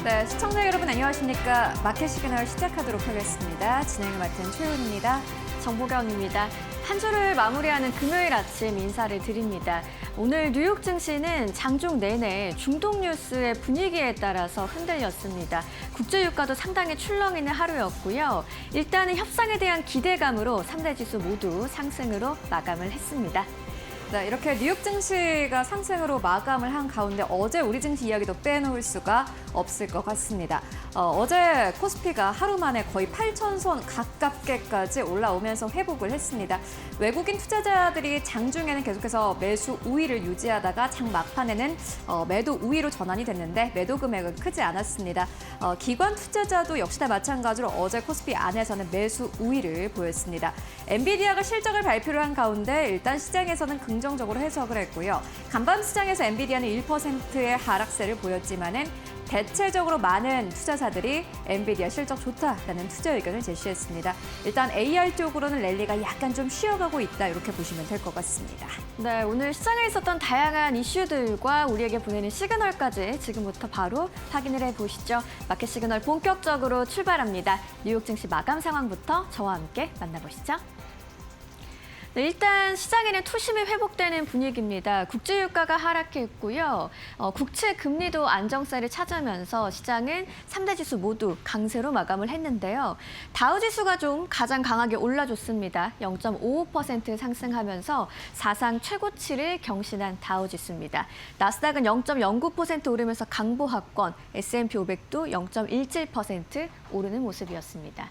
네, 시청자 여러분 안녕하십니까. 마켓 시그널 시작하도록 하겠습니다. 진행을 맡은 최윤입니다. 정보경입니다. 한 주를 마무리하는 금요일 아침 인사를 드립니다. 오늘 뉴욕 증시는 장중 내내 중동 뉴스의 분위기에 따라서 흔들렸습니다. 국제 유가도 상당히 출렁이는 하루였고요. 일단은 협상에 대한 기대감으로 3대 지수 모두 상승으로 마감을 했습니다. 네, 이렇게 뉴욕 증시가 상승으로 마감을 한 가운데 어제 우리 증시 이야기도 빼놓을 수가 없을 것 같습니다. 어제 코스피가 하루 만에 거의 8,000선 가깝게까지 올라오면서 회복을 했습니다. 외국인 투자자들이 장중에는 계속해서 매수 우위를 유지하다가 장 막판에는 매도 우위로 전환이 됐는데 매도 금액은 크지 않았습니다. 기관 투자자도 역시나 마찬가지로 어제 코스피 안에서는 매수 우위를 보였습니다. 엔비디아가 실적을 발표를 한 가운데 일단 시장에서는 긍정적으로 해석을 했고요. 간밤 시장에서 엔비디아는 1%의 하락세를 보였지만은 대체적으로 많은 투자자들이 엔비디아 실적 좋다라는 투자 의견을 제시했습니다. 일단 AR 쪽으로는 랠리가 약간 좀 쉬어가고 있다 이렇게 보시면 될 것 같습니다. 네, 오늘 시장에 있었던 다양한 이슈들과 우리에게 보내는 시그널까지 지금부터 바로 확인을 해보시죠. 마켓 시그널 본격적으로 출발합니다. 뉴욕 증시 마감 상황부터 저와 함께 만나보시죠. 네, 일단 시장에는 투심이 회복되는 분위기입니다. 국제 유가가 하락했고요. 국채 금리도 안정세를 찾으면서 시장은 3대 지수 모두 강세로 마감을 했는데요. 다우 지수가 좀 가장 강하게 올라줬습니다. 0.55% 상승하면서 사상 최고치를 경신한 다우 지수입니다. 나스닥은 0.09% 오르면서 강보합권, S&P 500도 0.17% 오르는 모습이었습니다.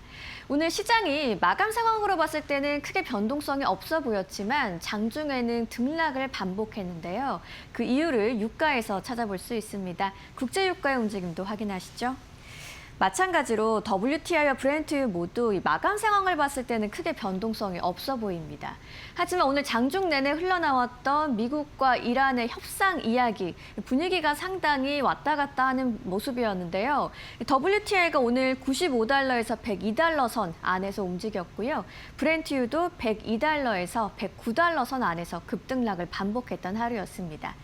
오늘 시장이 마감 상황으로 봤을 때는 크게 변동성이 없어 보였지만 장중에는 등락을 반복했는데요. 그 이유를 유가에서 찾아볼 수 있습니다. 국제 유가의 움직임도 확인하시죠. 마찬가지로 WTI와 브렌트유 모두 이 마감 상황을 봤을 때는 크게 변동성이 없어 보입니다. 하지만 오늘 장중 내내 흘러나왔던 미국과 이란의 협상 이야기, 분위기가 상당히 왔다 갔다 하는 모습이었는데요. WTI가 오늘 95달러에서 102달러 선 안에서 움직였고요. 브렌트유도 102달러에서 109달러 선 안에서 급등락을 반복했던 하루였습니다.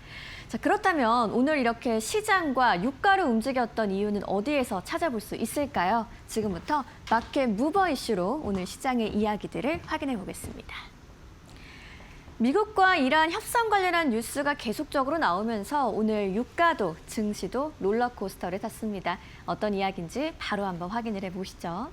자, 그렇다면 오늘 이렇게 시장과 유가를 움직였던 이유는 어디에서 찾아볼 수 있을까요? 지금부터 마켓 무버 이슈로 오늘 시장의 이야기들을 확인해 보겠습니다. 미국과 이란 협상 관련한 뉴스가 계속적으로 나오면서 오늘 유가도 증시도 롤러코스터를 탔습니다. 어떤 이야기인지 바로 한번 확인을 해보시죠.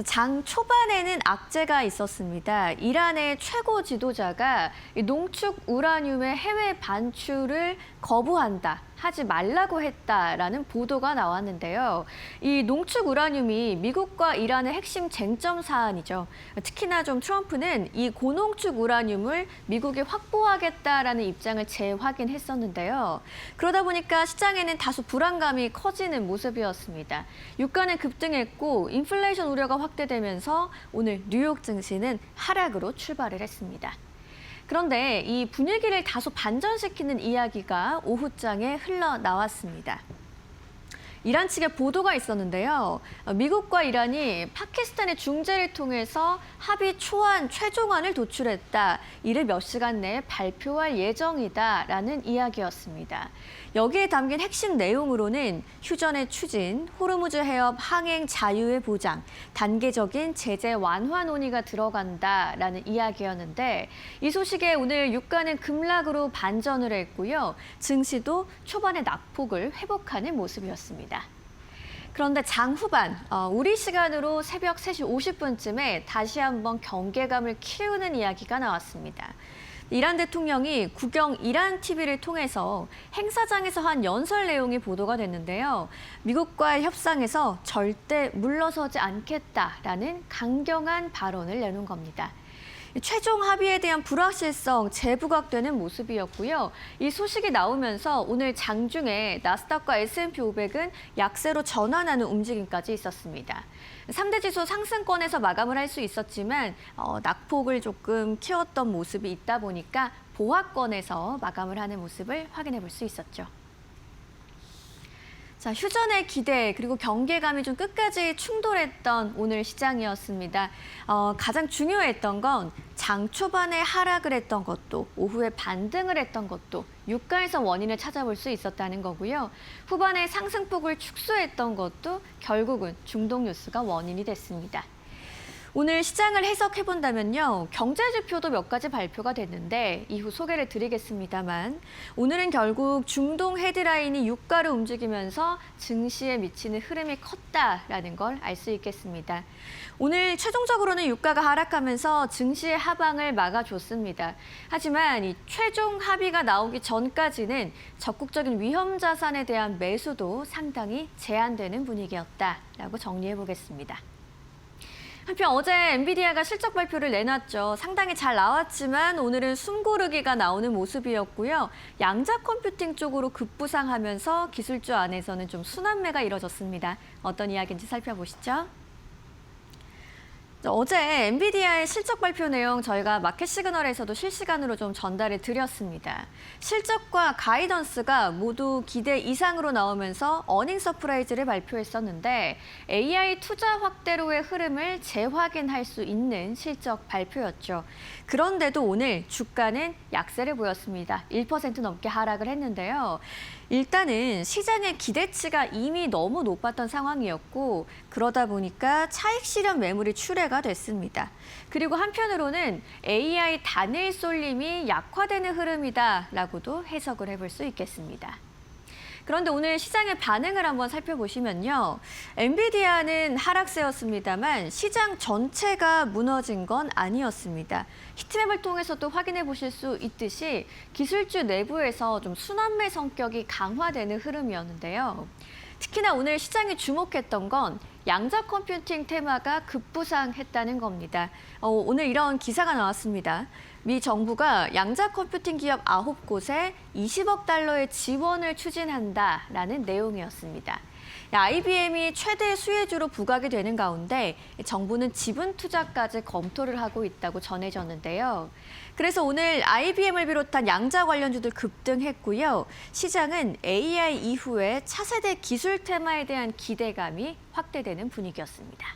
장 초반에는 악재가 있었습니다. 이란의 최고 지도자가 농축 우라늄의 해외 반출을 거부한다, 하지 말라고 했다라는 보도가 나왔는데요. 이 농축 우라늄이 미국과 이란의 핵심 쟁점 사안이죠. 특히나 좀 트럼프는 이 고농축 우라늄을 미국이 확보하겠다라는 입장을 재확인했었는데요. 그러다 보니까 시장에는 다소 불안감이 커지는 모습이었습니다. 유가는 급등했고 인플레이션 우려가 확대되면서 오늘 뉴욕 증시는 하락으로 출발을 했습니다. 그런데 이 분위기를 다소 반전시키는 이야기가 오후장에 흘러나왔습니다. 이란 측의 보도가 있었는데요. 미국과 이란이 파키스탄의 중재를 통해서 합의 초안, 최종안을 도출했다. 이를 몇 시간 내에 발표할 예정이다라는 이야기였습니다. 여기에 담긴 핵심 내용으로는 휴전의 추진, 호르무즈 해협 항행 자유의 보장, 단계적인 제재 완화 논의가 들어간다라는 이야기였는데 이 소식에 오늘 유가는 급락으로 반전을 했고요. 증시도 초반의 낙폭을 회복하는 모습이었습니다. 그런데 장 후반, 우리 시간으로 새벽 3시 50분쯤에 다시 한번 경계감을 키우는 이야기가 나왔습니다. 이란 대통령이 국영 이란 TV를 통해서 행사장에서 한 연설 내용이 보도가 됐는데요. 미국과의 협상에서 절대 물러서지 않겠다라는 강경한 발언을 내놓은 겁니다. 최종 합의에 대한 불확실성 재부각되는 모습이었고요. 이 소식이 나오면서 오늘 장중에 나스닥과 S&P 500은 약세로 전환하는 움직임까지 있었습니다. 3대 지수 상승권에서 마감을 할 수 있었지만 낙폭을 조금 키웠던 모습이 있다 보니까 보합권에서 마감을 하는 모습을 확인해 볼 수 있었죠. 자, 휴전의 기대 그리고 경계감이 좀 끝까지 충돌했던 오늘 시장이었습니다. 가장 중요했던 건 장 초반에 하락을 했던 것도 오후에 반등을 했던 것도 유가에서 원인을 찾아볼 수 있었다는 거고요. 후반에 상승폭을 축소했던 것도 결국은 중동 뉴스가 원인이 됐습니다. 오늘 시장을 해석해본다면요. 경제지표도 몇 가지 발표가 됐는데 이후 소개를 드리겠습니다만 오늘은 결국 중동 헤드라인이 유가를 움직이면서 증시에 미치는 흐름이 컸다라는 걸 알 수 있겠습니다. 오늘 최종적으로는 유가가 하락하면서 증시의 하방을 막아줬습니다. 하지만 이 최종 합의가 나오기 전까지는 적극적인 위험 자산에 대한 매수도 상당히 제한되는 분위기였다라고 정리해보겠습니다. 한편 어제 엔비디아가 실적 발표를 내놨죠. 상당히 잘 나왔지만 오늘은 숨고르기가 나오는 모습이었고요. 양자 컴퓨팅 쪽으로 급부상하면서 기술주 안에서는 좀 순환매가 이뤄졌습니다. 어떤 이야기인지 살펴보시죠. 어제 엔비디아의 실적 발표 내용 저희가 마켓 시그널에서도 실시간으로 좀 전달해 드렸습니다. 실적과 가이던스가 모두 기대 이상으로 나오면서 어닝 서프라이즈를 발표했었는데 AI 투자 확대로의 흐름을 재확인할 수 있는 실적 발표였죠. 그런데도 오늘 주가는 약세를 보였습니다. 1% 넘게 하락을 했는데요. 일단은 시장의 기대치가 이미 너무 높았던 상황이었고 그러다 보니까 차익 실현 매물이 출회가 됐습니다. 그리고 한편으로는 AI 단일 쏠림이 약화되는 흐름이다라고도 해석을 해볼 수 있겠습니다. 그런데 오늘 시장의 반응을 한번 살펴보시면요. 엔비디아는 하락세였습니다만 시장 전체가 무너진 건 아니었습니다. 히트맵을 통해서도 확인해 보실 수 있듯이 기술주 내부에서 좀 순환매 성격이 강화되는 흐름이었는데요. 특히나 오늘 시장이 주목했던 건 양자 컴퓨팅 테마가 급부상했다는 겁니다. 오늘 이런 기사가 나왔습니다. 미 정부가 양자 컴퓨팅 기업 9곳에 20억 달러의 지원을 추진한다라는 내용이었습니다. IBM이 최대 수혜주로 부각이 되는 가운데 정부는 지분 투자까지 검토를 하고 있다고 전해졌는데요. 그래서 오늘 IBM을 비롯한 양자 관련주들 급등했고요. 시장은 AI 이후에 차세대 기술 테마에 대한 기대감이 확대되는 분위기였습니다.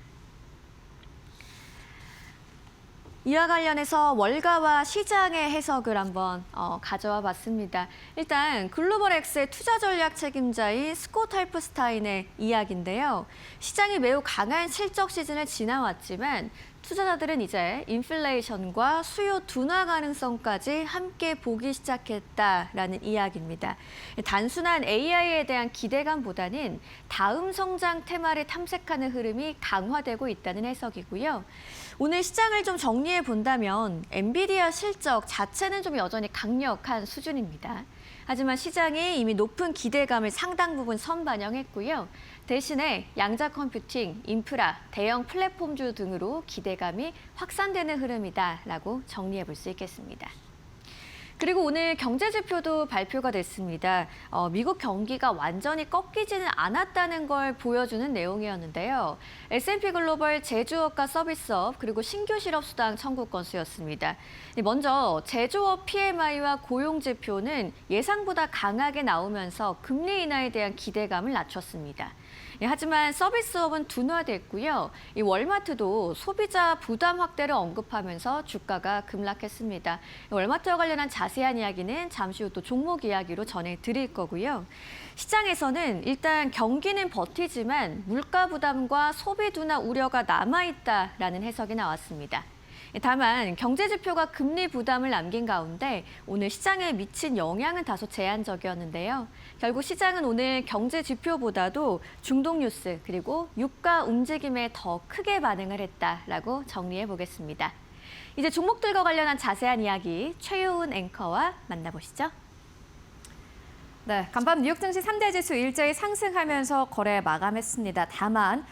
이와 관련해서 월가와 시장의 해석을 한번 가져와 봤습니다. 일단 글로벌엑스의 투자 전략 책임자인 스콧 할프스타인의 이야기인데요. 시장이 매우 강한 실적 시즌을 지나왔지만 투자자들은 이제 인플레이션과 수요 둔화 가능성까지 함께 보기 시작했다라는 이야기입니다. 단순한 AI에 대한 기대감보다는 다음 성장 테마를 탐색하는 흐름이 강화되고 있다는 해석이고요. 오늘 시장을 좀 정리해 본다면 엔비디아 실적 자체는 좀 여전히 강력한 수준입니다. 하지만 시장이 이미 높은 기대감을 상당 부분 선반영했고요. 대신에 양자 컴퓨팅, 인프라, 대형 플랫폼주 등으로 기대감이 확산되는 흐름이다라고 정리해 볼 수 있겠습니다. 그리고 오늘 경제지표도 발표가 됐습니다. 미국 경기가 완전히 꺾이지는 않았다는 걸 보여주는 내용이었는데요. S&P 글로벌 제조업과 서비스업 그리고 신규 실업 수당 청구 건수였습니다. 먼저 제조업 PMI와 고용지표는 예상보다 강하게 나오면서 금리 인하에 대한 기대감을 낮췄습니다. 하지만 서비스업은 둔화됐고요. 이 월마트도 소비자 부담 확대를 언급하면서 주가가 급락했습니다. 월마트와 관련한 자세한 이야기는 잠시 후 또 종목 이야기로 전해드릴 거고요. 시장에서는 일단 경기는 버티지만 물가 부담과 소비 둔화 우려가 남아있다라는 해석이 나왔습니다. 다만 경제 지표가 금리 부담을 남긴 가운데 오늘 시장에 미친 영향은 다소 제한적이었는데요. 결국 시장은 오늘 경제 지표보다도 중동 뉴스 그리고 유가 움직임에 더 크게 반응을 했다라고 정리해 보겠습니다. 이제 종목들과 관련한 자세한 이야기 최효은 앵커와 만나보시죠. 네, 간밤 뉴욕 증시 3대 지수 일제히 상승하면서 거래 마감했습니다. 다만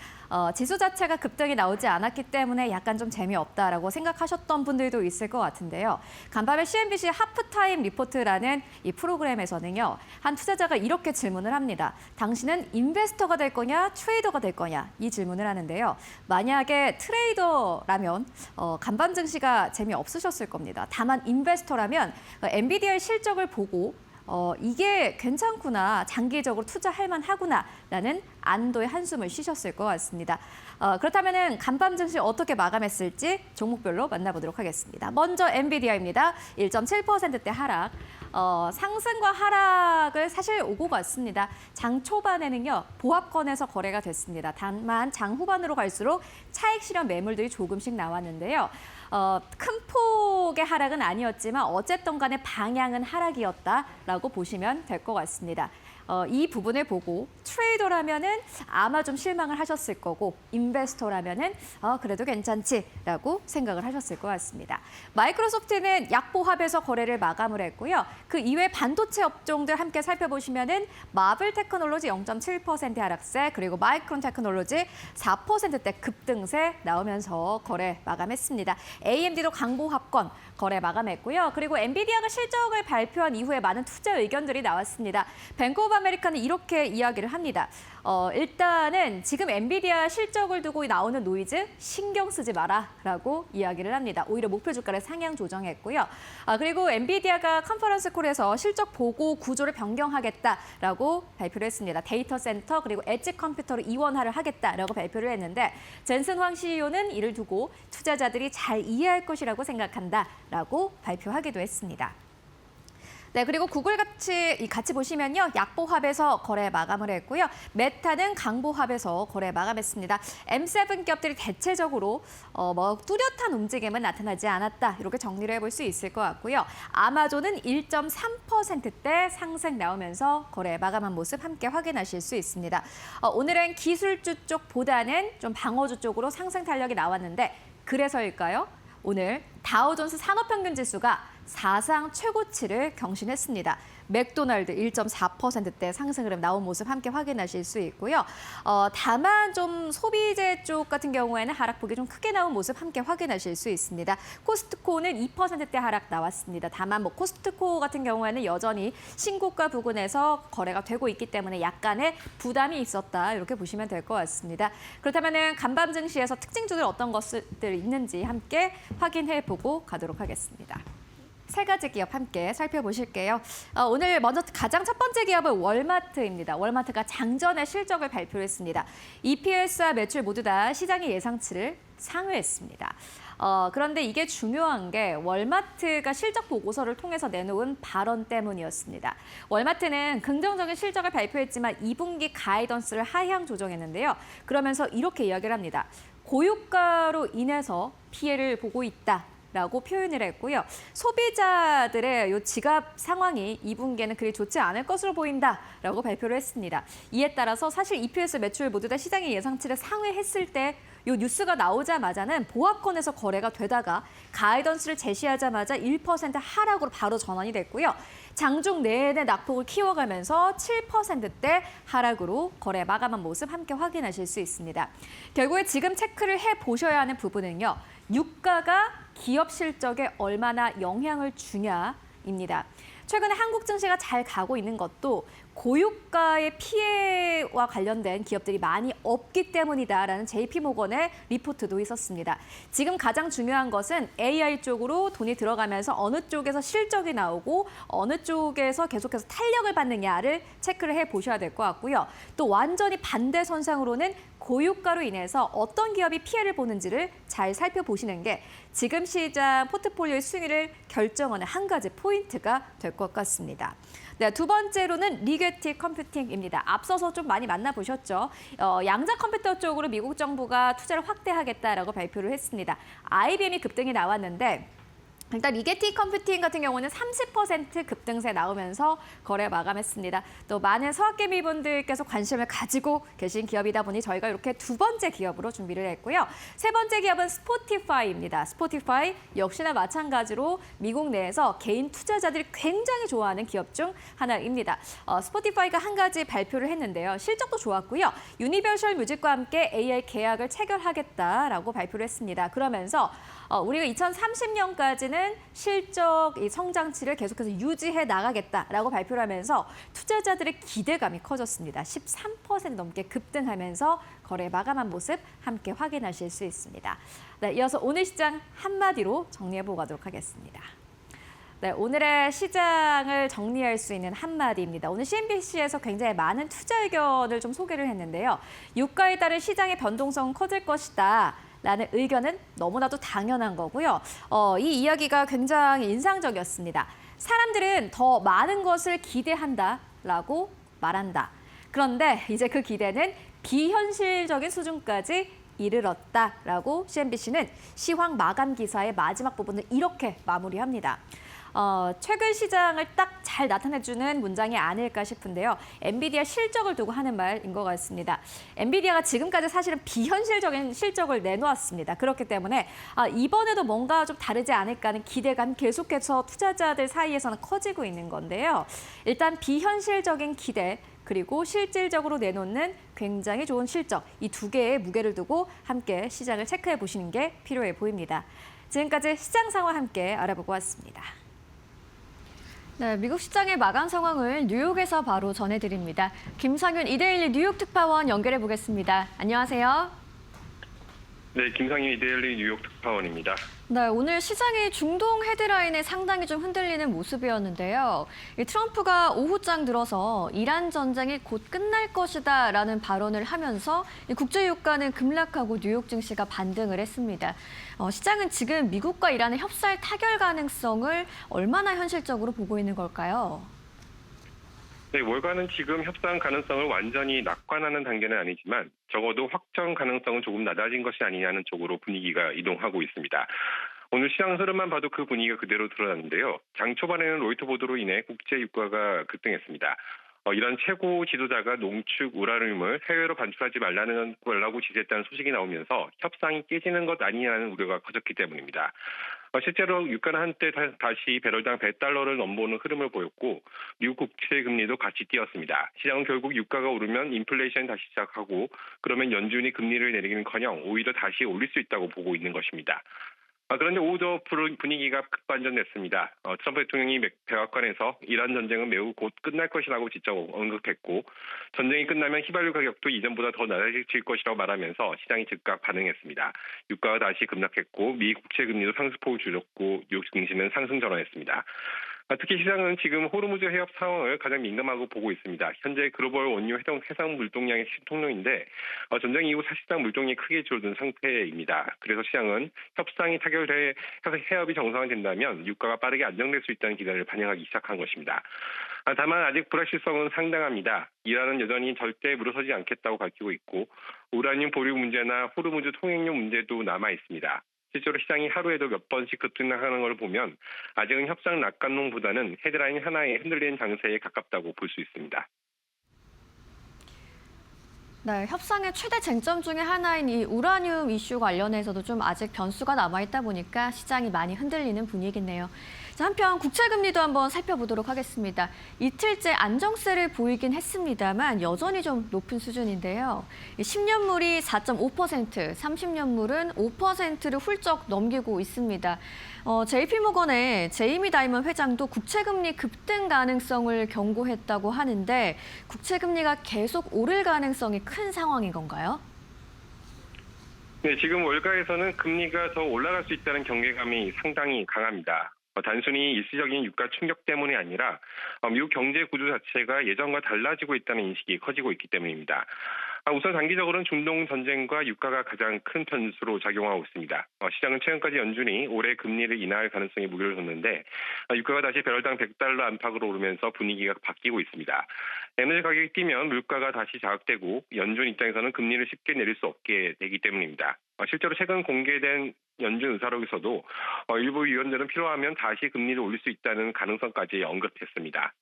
지수 자체가 급등이 나오지 않았기 때문에 약간 좀 재미없다라고 생각하셨던 분들도 있을 것 같은데요. 간밤에 CNBC 하프타임 리포트라는 이 프로그램에서는요. 한 투자자가 이렇게 질문을 합니다. 당신은 인베스터가 될 거냐, 트레이더가 될 거냐 이 질문을 하는데요. 만약에 트레이더라면 간밤 증시가 재미없으셨을 겁니다. 다만 인베스터라면 엔비디아의 실적을 보고 이게 괜찮구나, 장기적으로 투자할 만하구나라는 안도의 한숨을 쉬셨을 것 같습니다. 그렇다면 간밤 증시 어떻게 마감했을지 종목별로 만나보도록 하겠습니다. 먼저 엔비디아입니다. 1.7%대 하락. 상승과 하락을 사실 오고 갔습니다. 장 초반에는요, 보합권에서 거래가 됐습니다. 다만 장 후반으로 갈수록 차익 실현 매물들이 조금씩 나왔는데요. 큰 폭의 하락은 아니었지만 어쨌든 간에 방향은 하락이었다라고 보시면 될 것 같습니다. 이 부분을 보고 트레이더라면은 아마 좀 실망을 하셨을 거고, 인베스터라면은 그래도 괜찮지라고 생각을 하셨을 것 같습니다. 마이크로소프트는 약보합에서 거래를 마감을 했고요. 그 이외 반도체 업종들 함께 살펴보시면은 마블 테크놀로지 0.7% 하락세, 그리고 마이크론 테크놀로지 4%대 급등세 나오면서 거래 마감했습니다. AMD도 강보합권 거래 마감했고요. 그리고 엔비디아가 실적을 발표한 이후에 많은 투자 의견들이 나왔습니다. 뱅크 오브 아메리카는 이렇게 이야기를 합니다. 일단은 지금 엔비디아 실적을 두고 나오는 노이즈 신경 쓰지 마라라고 이야기를 합니다. 오히려 목표 주가를 상향 조정했고요. 그리고 엔비디아가 컨퍼런스 콜에서 실적 보고 구조를 변경하겠다라고 발표를 했습니다. 데이터 센터 그리고 엣지 컴퓨터를 이원화를 하겠다라고 발표를 했는데, 젠슨 황 CEO는 이를 두고 투자자들이 잘 이해할 것이라고 생각한다라고 발표하기도 했습니다. 네, 그리고 구글 같이 보시면요, 약보합에서 거래 마감을 했고요. 메타는 강보합에서 거래 마감했습니다. M7 기업들이 대체적으로 뚜렷한 움직임은 나타나지 않았다, 이렇게 정리를 해볼 수 있을 것 같고요. 아마존은 1.3%대 상승 나오면서 거래 마감한 모습 함께 확인하실 수 있습니다. 오늘은 기술주 쪽보다는 좀 방어주 쪽으로 상승 탄력이 나왔는데, 그래서일까요? 오늘 다우존스 산업평균지수가 사상 최고치를 경신했습니다. 맥도날드 1.4%대 상승 흐름 나온 모습 함께 확인하실 수 있고요. 다만 좀 소비재 쪽 같은 경우에는 하락폭이 좀 크게 나온 모습 함께 확인하실 수 있습니다. 코스트코는 2%대 하락 나왔습니다. 다만 코스트코 같은 경우에는 여전히 신고가 부근에서 거래가 되고 있기 때문에 약간의 부담이 있었다, 이렇게 보시면 될 것 같습니다. 그렇다면 간밤 증시에서 특징주들 어떤 것들 있는지 함께 확인해보고 가도록 하겠습니다. 세 가지 기업 함께 살펴보실게요. 오늘 먼저 가장 첫 번째 기업은 월마트입니다. 월마트가 장전의 실적을 발표했습니다. EPS와 매출 모두 다 시장의 예상치를 상회했습니다. 그런데 이게 중요한 게 월마트가 실적 보고서를 통해서 내놓은 발언 때문이었습니다. 월마트는 긍정적인 실적을 발표했지만 2분기 가이던스를 하향 조정했는데요. 그러면서 이렇게 이야기를 합니다. 고유가로 인해서 피해를 보고 있다, 라고 표현을 했고요. 소비자들의 요 지갑 상황이 2분기에는 그리 좋지 않을 것으로 보인다라고 발표를 했습니다. 이에 따라서 사실 EPS 매출 모두 다 시장의 예상치를 상회했을 때 요 뉴스가 나오자마자는 보합권에서 거래가 되다가 가이던스를 제시하자마자 1% 하락으로 바로 전환이 됐고요. 장중 내내 낙폭을 키워가면서 7%대 하락으로 거래 마감한 모습 함께 확인하실 수 있습니다. 결국에 지금 체크를 해보셔야 하는 부분은요, 유가가 기업 실적에 얼마나 영향을 주냐입니다. 최근에 한국 증시가 잘 가고 있는 것도 고유가의 피해와 관련된 기업들이 많이 없기 때문이다라는 JP모건의 리포트도 있었습니다. 지금 가장 중요한 것은 AI 쪽으로 돈이 들어가면서 어느 쪽에서 실적이 나오고 어느 쪽에서 계속해서 탄력을 받느냐를 체크를 해보셔야 될 것 같고요. 또 완전히 반대 선상으로는 고유가로 인해서 어떤 기업이 피해를 보는지를 잘 살펴보시는 게 지금 시장 포트폴리오의 순위를 결정하는 한 가지 포인트가 될 것 같습니다. 네, 두 번째로는 리게티 컴퓨팅입니다. 앞서서 좀 많이 만나보셨죠. 양자 컴퓨터 쪽으로 미국 정부가 투자를 확대하겠다라고 발표를 했습니다. IBM이 급등이 나왔는데, 일단 리게티 컴퓨팅 같은 경우는 30% 급등세 나오면서 거래 마감했습니다. 또 많은 서학개미분들께서 관심을 가지고 계신 기업이다 보니 저희가 이렇게 두 번째 기업으로 준비를 했고요. 세 번째 기업은 스포티파이입니다. 스포티파이 역시나 마찬가지로 미국 내에서 개인 투자자들이 굉장히 좋아하는 기업 중 하나입니다. 스포티파이가 한 가지 발표를 했는데요. 실적도 좋았고요. 유니버셜 뮤직과 함께 AI 계약을 체결하겠다라고 발표를 했습니다. 그러면서 우리가 2030년까지는 실적 성장치를 계속해서 유지해 나가겠다라고 발표를 하면서 투자자들의 기대감이 커졌습니다. 13% 넘게 급등하면서 거래 마감한 모습 함께 확인하실 수 있습니다. 네, 이어서 오늘 시장 한마디로 정리해보고 가도록 하겠습니다. 네, 오늘의 시장을 정리할 수 있는 한마디입니다. 오늘 CNBC에서 굉장히 많은 투자 의견을 좀 소개를 했는데요. 유가에 따른 시장의 변동성은 커질 것이다. 라는 의견은 너무나도 당연한 거고요. 이 이야기가 굉장히 인상적이었습니다. 사람들은 더 많은 것을 기대한다라고 말한다. 그런데 이제 그 기대는 비현실적인 수준까지 이르렀다라고 CNBC는 시황 마감 기사의 마지막 부분을 이렇게 마무리합니다. 최근 시장을 딱 잘 나타내주는 문장이 아닐까 싶은데요. 엔비디아 실적을 두고 하는 말인 것 같습니다. 엔비디아가 지금까지 사실은 비현실적인 실적을 내놓았습니다. 그렇기 때문에 이번에도 뭔가 좀 다르지 않을까 하는 기대감 계속해서 투자자들 사이에서는 커지고 있는 건데요. 일단 비현실적인 기대, 그리고 실질적으로 내놓는 굉장히 좋은 실적, 이 두 개의 무게를 두고 함께 시장을 체크해 보시는 게 필요해 보입니다. 지금까지 시장 상황 함께 알아보고 왔습니다. 네, 미국 시장의 마감 상황을 뉴욕에서 바로 전해드립니다. 김상윤 이데일리 뉴욕 특파원 연결해 보겠습니다. 안녕하세요. 네, 김상윤 이데일리 뉴욕 특파원입니다. 네, 오늘 시장이 중동 헤드라인에 상당히 좀 흔들리는 모습이었는데요. 이 트럼프가 오후장 들어서 이란 전쟁이 곧 끝날 것이다라는 발언을 하면서 이 국제 유가는 급락하고 뉴욕 증시가 반등을 했습니다. 시장은 지금 미국과 이란의 협상 타결 가능성을 얼마나 현실적으로 보고 있는 걸까요? 네, 월가는 지금 협상 가능성을 완전히 낙관하는 단계는 아니지만 적어도 확정 가능성은 조금 낮아진 것이 아니냐는 쪽으로 분위기가 이동하고 있습니다. 오늘 시장 흐름만 봐도 그 분위기가 그대로 드러났는데요. 장 초반에는 로이터 보도로 인해 국제 유가가 급등했습니다. 이란 최고 지도자가 농축 우라늄을 해외로 반출하지 말라고 지시했다는 소식이 나오면서 협상이 깨지는 것 아니냐는 우려가 커졌기 때문입니다. 실제로 유가는 한때 다시 배럴당 $100를 넘보는 흐름을 보였고 미국 국채 금리도 같이 뛰었습니다. 시장은 결국 유가가 오르면 인플레이션이 다시 시작하고 그러면 연준이 금리를 내리기는커녕 오히려 다시 올릴 수 있다고 보고 있는 것입니다. 그런데 오후도 분위기가 급반전됐습니다. 트럼프 대통령이 백악관에서 이란 전쟁은 매우 곧 끝날 것이라고 직접 언급했고 전쟁이 끝나면 휘발유 가격도 이전보다 더 낮아질 것이라고 말하면서 시장이 즉각 반응했습니다. 유가가 다시 급락했고 미 국채 금리도 상승폭을 줄였고 뉴욕 증시는 상승 전환했습니다. 특히 시장은 지금 호르무즈 해협 상황을 가장 민감하고 보고 있습니다. 현재 글로벌 원유 해상 물동량의 통로인데 전쟁 이후 사실상 물동량이 크게 줄어든 상태입니다. 그래서 시장은 협상이 타결해 해협이 정상화된다면 유가가 빠르게 안정될 수 있다는 기대를 반영하기 시작한 것입니다. 다만 아직 불확실성은 상당합니다. 이란은 여전히 절대 물러서지 않겠다고 밝히고 있고 우라늄 보류 문제나 호르무즈 통행료 문제도 남아 있습니다. 실제로 시장이 하루에도 몇 번씩 급등하는 걸 보면 아직은 협상 낙관론보다는 헤드라인 하나에 흔들리는 장세에 가깝다고 볼 수 있습니다. 네, 협상의 최대 쟁점 중에 하나인 이 우라늄 이슈 관련해서도 좀 아직 변수가 남아있다 보니까 시장이 많이 흔들리는 분위기네요. 자, 한편 국채금리도 한번 살펴보도록 하겠습니다. 이틀째 안정세를 보이긴 했습니다만 여전히 좀 높은 수준인데요. 10년물이 4.5%, 30년물은 5%를 훌쩍 넘기고 있습니다. JP모건의 제이미 다이먼 회장도 국채금리 급등 가능성을 경고했다고 하는데 국채금리가 계속 오를 가능성이 큰 상황인 건가요? 네, 지금 월가에서는 금리가 더 올라갈 수 있다는 경계감이 상당히 강합니다. 단순히 일시적인 유가 충격 때문이 아니라 미국 경제 구조 자체가 예전과 달라지고 있다는 인식이 커지고 있기 때문입니다. 우선 단기적으로는 중동 전쟁과 유가가 가장 큰 변수로 작용하고 있습니다. 시장은 최근까지 연준이 올해 금리를 인하할 가능성에 무게를 뒀는데 유가가 다시 배럴당 $100 안팎으로 오르면서 분위기가 바뀌고 있습니다. 에너지 가격이 뛰면 물가가 다시 자극되고 연준 입장에서는 금리를 쉽게 내릴 수 없게 되기 때문입니다. 실제로 최근 공개된 연준 의사록에서도 일부 위원들은 필요하면 다시 금리를 올릴 수 있다는 가능성까지 언급했습니다.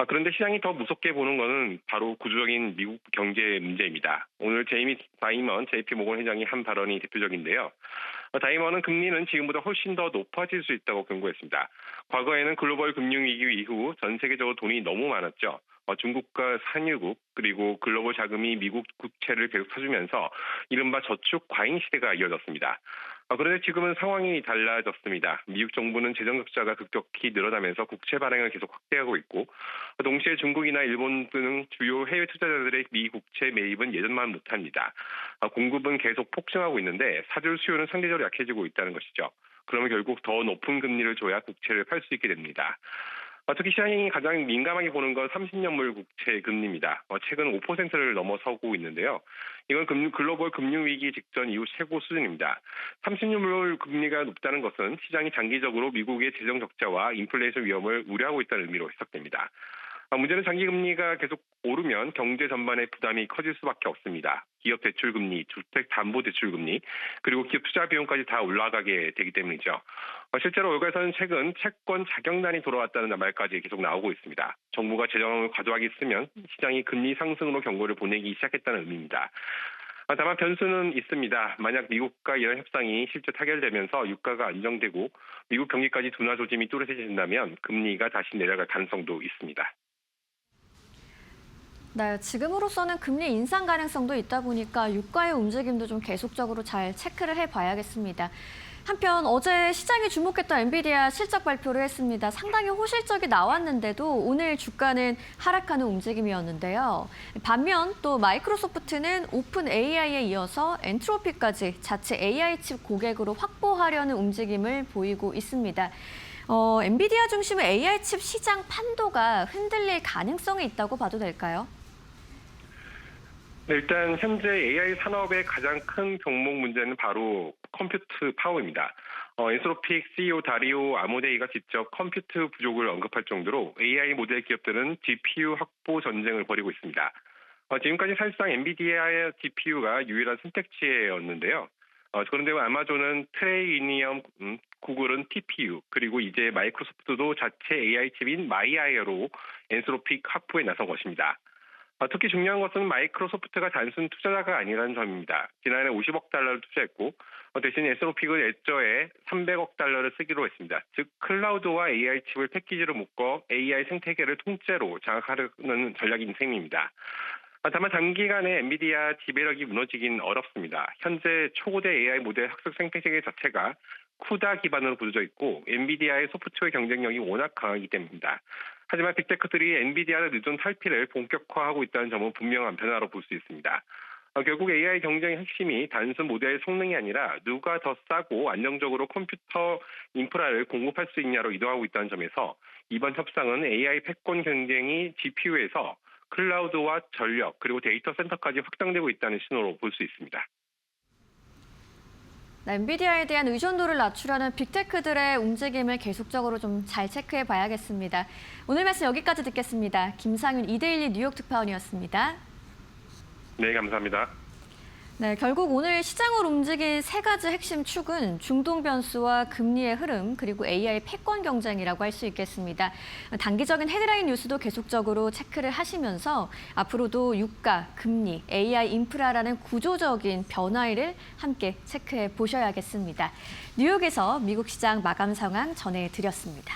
그런데 시장이 더 무섭게 보는 것은 바로 구조적인 미국 경제 문제입니다. 오늘 제이미 다이먼 JP모건 회장이 한 발언이 대표적인데요. 다이먼은 금리는 지금보다 훨씬 더 높아질 수 있다고 경고했습니다. 과거에는 글로벌 금융위기 이후 전 세계적으로 돈이 너무 많았죠. 중국과 산유국 그리고 글로벌 자금이 미국 국채를 계속 사주면서 이른바 저축 과잉 시대가 이어졌습니다. 그런데 지금은 상황이 달라졌습니다. 미국 정부는 재정 적자가 급격히 늘어나면서 국채 발행을 계속 확대하고 있고 동시에 중국이나 일본 등 주요 해외 투자자들의 미 국채 매입은 예전만 못합니다. 공급은 계속 폭증하고 있는데 사들 수요는 상대적으로 약해지고 있다는 것이죠. 그러면 결국 더 높은 금리를 줘야 국채를 팔 수 있게 됩니다. 특히 시장이 가장 민감하게 보는 건 30년물 국채 금리입니다. 최근 5%를 넘어서고 있는데요. 이건 글로벌 금융위기 직전 이후 최고 수준입니다. 30년물 금리가 높다는 것은 시장이 장기적으로 미국의 재정 적자와 인플레이션 위험을 우려하고 있다는 의미로 해석됩니다. 문제는 장기 금리가 계속 오르면 경제 전반의 부담이 커질 수밖에 없습니다. 기업 대출 금리, 주택 담보 대출 금리, 그리고 기업 투자 비용까지 다 올라가게 되기 때문이죠. 실제로 월가에서는 최근 채권 자격난이 돌아왔다는 말까지 계속 나오고 있습니다. 정부가 재정을 과도하게 쓰면 시장이 금리 상승으로 경고를 보내기 시작했다는 의미입니다. 다만 변수는 있습니다. 만약 미국과 이런 협상이 실제 타결되면서 유가가 안정되고 미국 경기까지 둔화 조짐이 뚜렷해진다면 금리가 다시 내려갈 가능성도 있습니다. 네, 지금으로서는 금리 인상 가능성도 있다 보니까 유가의 움직임도 좀 계속적으로 잘 체크를 해봐야겠습니다. 한편 어제 시장이 주목했던 엔비디아 실적 발표를 했습니다. 상당히 호실적이 나왔는데도 오늘 주가는 하락하는 움직임이었는데요. 반면 또 마이크로소프트는 오픈 AI에 이어서 엔트로피까지 자체 AI 칩 고객으로 확보하려는 움직임을 보이고 있습니다. 엔비디아 중심의 AI 칩 시장 판도가 흔들릴 가능성이 있다고 봐도 될까요? 네, 일단 현재 AI 산업의 가장 큰 종목 문제는 바로 컴퓨트 파워입니다. 엔트로픽 CEO 다리오 아모데이가 직접 컴퓨트 부족을 언급할 정도로 AI 모델 기업들은 GPU 확보 전쟁을 벌이고 있습니다. 지금까지 사실상 엔비디아의 GPU가 유일한 선택지였는데요. 그런데 아마존은 트레이니엄, 구글은 TPU, 그리고 이제 마이크로소프트도 자체 AI 칩인 마이아이로 엔트로픽 확보에 나선 것입니다. 특히 중요한 것은 마이크로소프트가 단순 투자자가 아니라는 점입니다. 지난해 50억 달러를 투자했고 대신 엔트로픽은 애초에 300억 달러를 쓰기로 했습니다. 즉 클라우드와 AI 칩을 패키지로 묶어 AI 생태계를 통째로 장악하려는 전략인 셈입니다. 다만 단기간에 엔비디아 지배력이 무너지긴 어렵습니다. 현재 초고대 AI 모델 학습 생태계 자체가 쿠다 기반으로 구조져 있고 엔비디아의 소프트웨어 경쟁력이 워낙 강하기 때문입니다. 하지만 빅테크들이 엔비디아의 늦은 탈피를 본격화하고 있다는 점은 분명한 변화로 볼 수 있습니다. 결국 AI 경쟁의 핵심이 단순 모델 성능이 아니라 누가 더 싸고 안정적으로 컴퓨터 인프라를 공급할 수 있냐로 이동하고 있다는 점에서 이번 협상은 AI 패권 경쟁이 GPU에서 클라우드와 전력 그리고 데이터 센터까지 확장되고 있다는 신호로 볼 수 있습니다. 네, 엔비디아에 대한 의존도를 낮추려는 빅테크들의 움직임을 계속적으로 좀 잘 체크해 봐야겠습니다. 오늘 말씀 여기까지 듣겠습니다. 김상윤 이데일리 뉴욕 특파원이었습니다. 네, 감사합니다. 네, 결국 오늘 시장을 움직인 세 가지 핵심 축은 중동 변수와 금리의 흐름 그리고 AI 패권 경쟁이라고 할 수 있겠습니다. 단기적인 헤드라인 뉴스도 계속적으로 체크를 하시면서 앞으로도 유가, 금리, AI 인프라라는 구조적인 변화를 함께 체크해 보셔야겠습니다. 뉴욕에서 미국 시장 마감 상황 전해드렸습니다.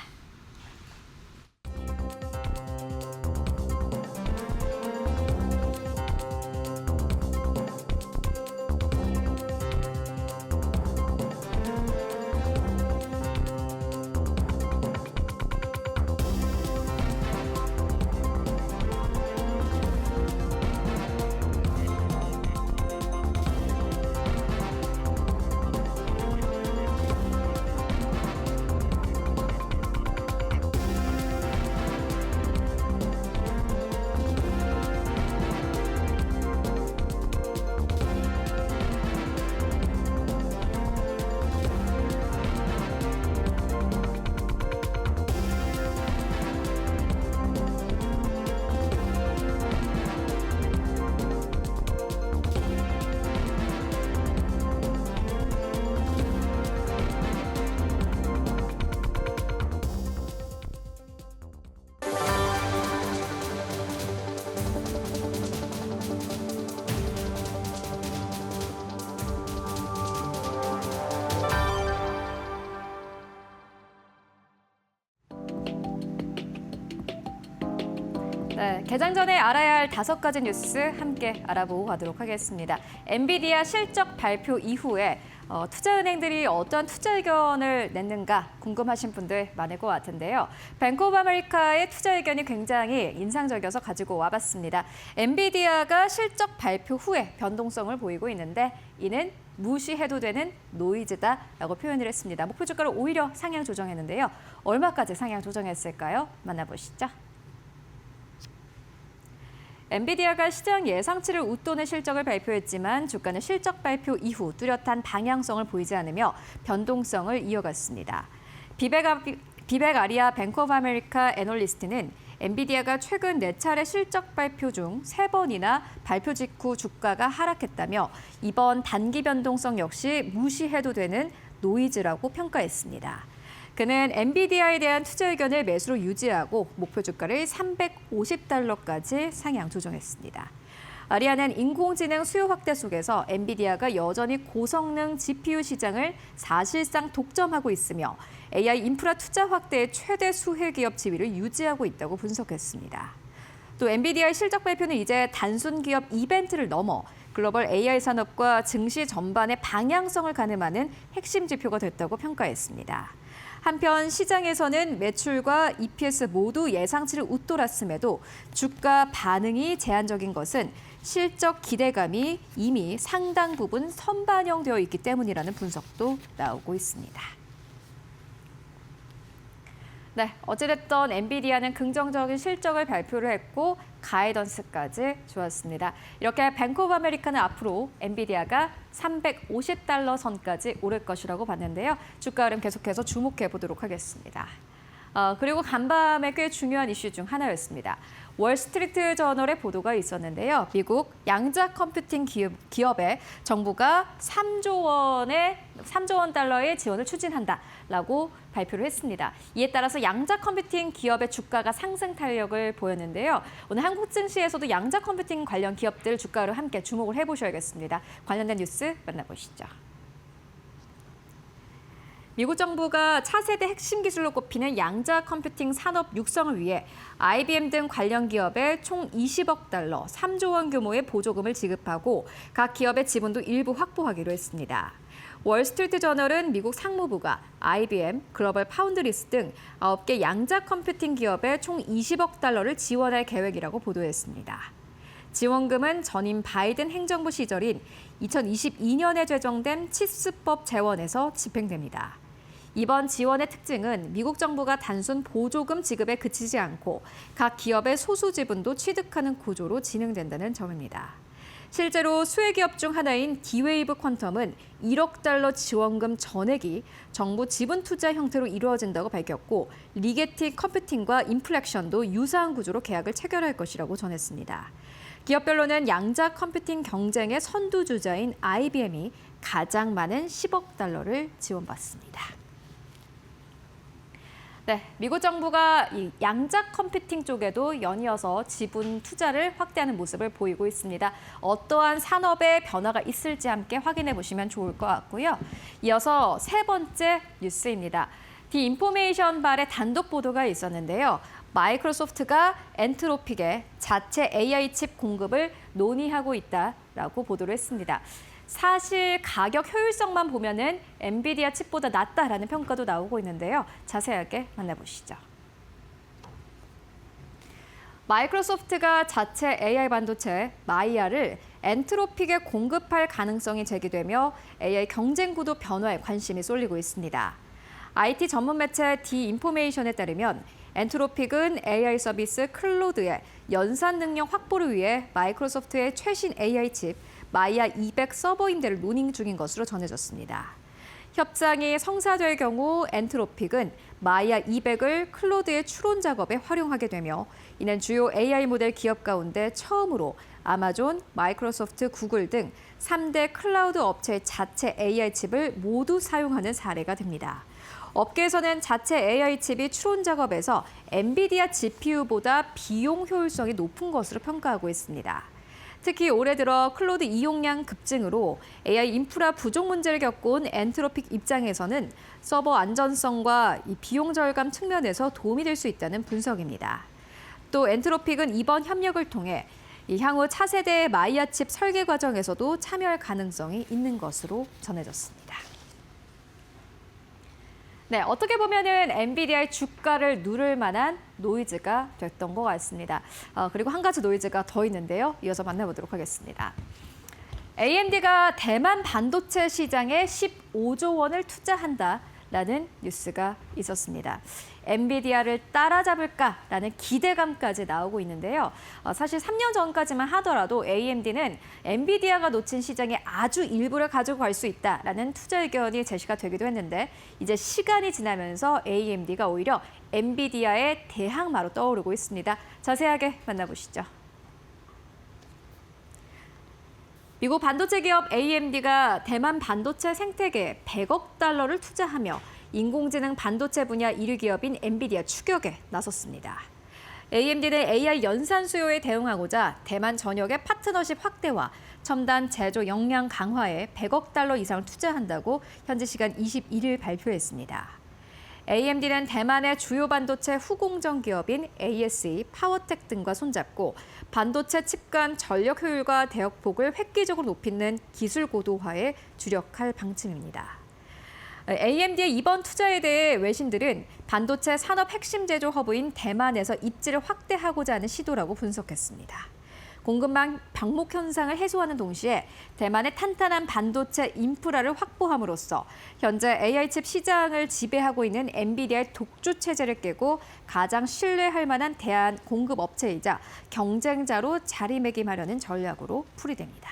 네, 개장 전에 알아야 할 5가지 뉴스 함께 알아보고 가도록 하겠습니다. 엔비디아 실적 발표 이후에 투자은행들이 어떤 투자 의견을 냈는가 궁금하신 분들 많을 것 같은데요. 뱅크 오브 아메리카의 투자 의견이 굉장히 인상적이어서 가지고 와봤습니다. 엔비디아가 실적 발표 후에 변동성을 보이고 있는데 이는 무시해도 되는 노이즈다라고 표현을 했습니다. 목표 주가를 오히려 상향 조정했는데요. 얼마까지 상향 조정했을까요? 만나보시죠. 엔비디아가 시장 예상치를 웃도는 실적을 발표했지만 주가는 실적 발표 이후 뚜렷한 방향성을 보이지 않으며 변동성을 이어갔습니다. 비백 아리아 뱅크 오브 아메리카 애널리스트는 엔비디아가 최근 4차례 실적 발표 중 3번이나 발표 직후 주가가 하락했다며 이번 단기 변동성 역시 무시해도 되는 노이즈라고 평가했습니다. 그는 엔비디아에 대한 투자 의견을 매수로 유지하고 목표 주가를 $350까지 상향 조정했습니다. 아리아는 인공지능 수요 확대 속에서 엔비디아가 여전히 고성능 GPU 시장을 사실상 독점하고 있으며 AI 인프라 투자 확대의 최대 수혜 기업 지위를 유지하고 있다고 분석했습니다. 또 엔비디아의 실적 발표는 이제 단순 기업 이벤트를 넘어 글로벌 AI 산업과 증시 전반의 방향성을 가늠하는 핵심 지표가 됐다고 평가했습니다. 한편 시장에서는 매출과 EPS 모두 예상치를 웃돌았음에도 주가 반응이 제한적인 것은 실적 기대감이 이미 상당 부분 선반영되어 있기 때문이라는 분석도 나오고 있습니다. 네, 어찌됐든 엔비디아는 긍정적인 실적을 발표를 했고 가이던스까지 좋았습니다. 이렇게 뱅크 오브 아메리카는 앞으로 엔비디아가 $350 선까지 오를 것이라고 봤는데요. 주가 흐름 계속해서 주목해 보도록 하겠습니다. 그리고 간밤에 꽤 중요한 이슈 중 하나였습니다. 월스트리트 저널의 보도가 있었는데요. 미국 양자 컴퓨팅 기업에 정부가 3조 원 달러의 지원을 추진한다라고 발표를 했습니다. 이에 따라서 양자 컴퓨팅 기업의 주가가 상승 탄력을 보였는데요. 오늘 한국 증시에서도 양자 컴퓨팅 관련 기업들 주가를 함께 주목을 해보셔야겠습니다. 관련된 뉴스 만나보시죠. 미국 정부가 차세대 핵심 기술로 꼽히는 양자 컴퓨팅 산업 육성을 위해 IBM 등 관련 기업에 총 $20억, 3조 원 규모의 보조금을 지급하고 각 기업의 지분도 일부 확보하기로 했습니다. 월스트리트 저널은 미국 상무부가 IBM, 글로벌 파운드리스 등 9개 양자 컴퓨팅 기업에 총 $20억 지원할 계획이라고 보도했습니다. 지원금은 전임 바이든 행정부 시절인 2022년에 제정된 칩스법 재원에서 집행됩니다. 이번 지원의 특징은 미국 정부가 단순 보조금 지급에 그치지 않고 각 기업의 소수 지분도 취득하는 구조로 진행된다는 점입니다. 실제로 수혜 기업 중 하나인 D-Wave 퀀텀은 $1억 지원금 전액이 정부 지분 투자 형태로 이루어진다고 밝혔고 리게티 컴퓨팅과 인플렉션도 유사한 구조로 계약을 체결할 것이라고 전했습니다. 기업별로는 양자 컴퓨팅 경쟁의 선두주자인 IBM이 가장 많은 $10억 지원받습니다. 네, 미국 정부가 이 양자 컴퓨팅 쪽에도 연이어서 지분 투자를 확대하는 모습을 보이고 있습니다. 어떠한 산업의 변화가 있을지 함께 확인해 보시면 좋을 것 같고요. 이어서 세 번째 뉴스입니다. 디 인포메이션 발의 단독 보도가 있었는데요. 마이크로소프트가 엔트로픽에 자체 AI 칩 공급을 논의하고 있다라고 보도를 했습니다. 사실 가격 효율성만 보면은 엔비디아 칩보다 낫다라는 평가도 나오고 있는데요. 자세하게 만나보시죠. 마이크로소프트가 자체 AI 반도체 마이아를 엔트로픽에 공급할 가능성이 제기되며 AI 경쟁 구도 변화에 관심이 쏠리고 있습니다. IT 전문 매체 디 인포메이션에 따르면 엔트로픽은 AI 서비스 클로드의 연산 능력 확보를 위해 마이크로소프트의 최신 AI 칩 마이아 200 서버 임대를 논의 중인 것으로 전해졌습니다. 협상이 성사될 경우 엔트로픽은 마이아 200을 클로드의 추론 작업에 활용하게 되며 이는 주요 AI 모델 기업 가운데 처음으로 아마존, 마이크로소프트, 구글 등 3대 클라우드 업체의 자체 AI 칩을 모두 사용하는 사례가 됩니다. 업계에서는 자체 AI 칩이 추론 작업에서 엔비디아 GPU보다 비용 효율성이 높은 것으로 평가하고 있습니다. 특히 올해 들어 클로드 이용량 급증으로 AI 인프라 부족 문제를 겪어온 엔트로픽 입장에서는 서버 안전성과 이 비용 절감 측면에서 도움이 될 수 있다는 분석입니다. 또 엔트로픽은 이번 협력을 통해 향후 차세대 마이아 칩 설계 과정에서도 참여할 가능성이 있는 것으로 전해졌습니다. 네, 어떻게 보면은 엔비디아의 주가를 누를 만한 노이즈가 됐던 것 같습니다. 그리고 한 가지 노이즈가 더 있는데요. 이어서 만나보도록 하겠습니다. AMD가 대만 반도체 시장에 15조 원을 투자한다라는 뉴스가 있었습니다. 엔비디아를 따라잡을까라는 기대감까지 나오고 있는데요. 사실 3년 전까지만 하더라도 AMD는 엔비디아가 놓친 시장의 아주 일부를 가지고 갈 수 있다라는 투자 의견이 제시가 되기도 했는데 이제 시간이 지나면서 AMD가 오히려 엔비디아의 대항마로 떠오르고 있습니다. 자세하게 만나보시죠. 미국 반도체 기업 AMD가 대만 반도체 생태계에 100억 달러를 투자하며 인공지능 반도체 분야 1위 기업인 엔비디아 추격에 나섰습니다. AMD는 AI 연산 수요에 대응하고자 대만 전역의 파트너십 확대와 첨단 제조 역량 강화에 100억 달러 이상을 투자한다고 현지 시간 21일 발표했습니다. AMD는 대만의 주요 반도체 후공정 기업인 ASE, 파워텍 등과 손잡고 반도체 칩 간 전력 효율과 대역폭을 획기적으로 높이는 기술 고도화에 주력할 방침입니다. AMD의 이번 투자에 대해 외신들은 반도체 산업 핵심 제조 허브인 대만에서 입지를 확대하고자 하는 시도라고 분석했습니다. 공급망 병목 현상을 해소하는 동시에 대만의 탄탄한 반도체 인프라를 확보함으로써 현재 AI 칩 시장을 지배하고 있는 엔비디아의 독주 체제를 깨고 가장 신뢰할 만한 대안 공급 업체이자 경쟁자로 자리매김하려는 전략으로 풀이됩니다.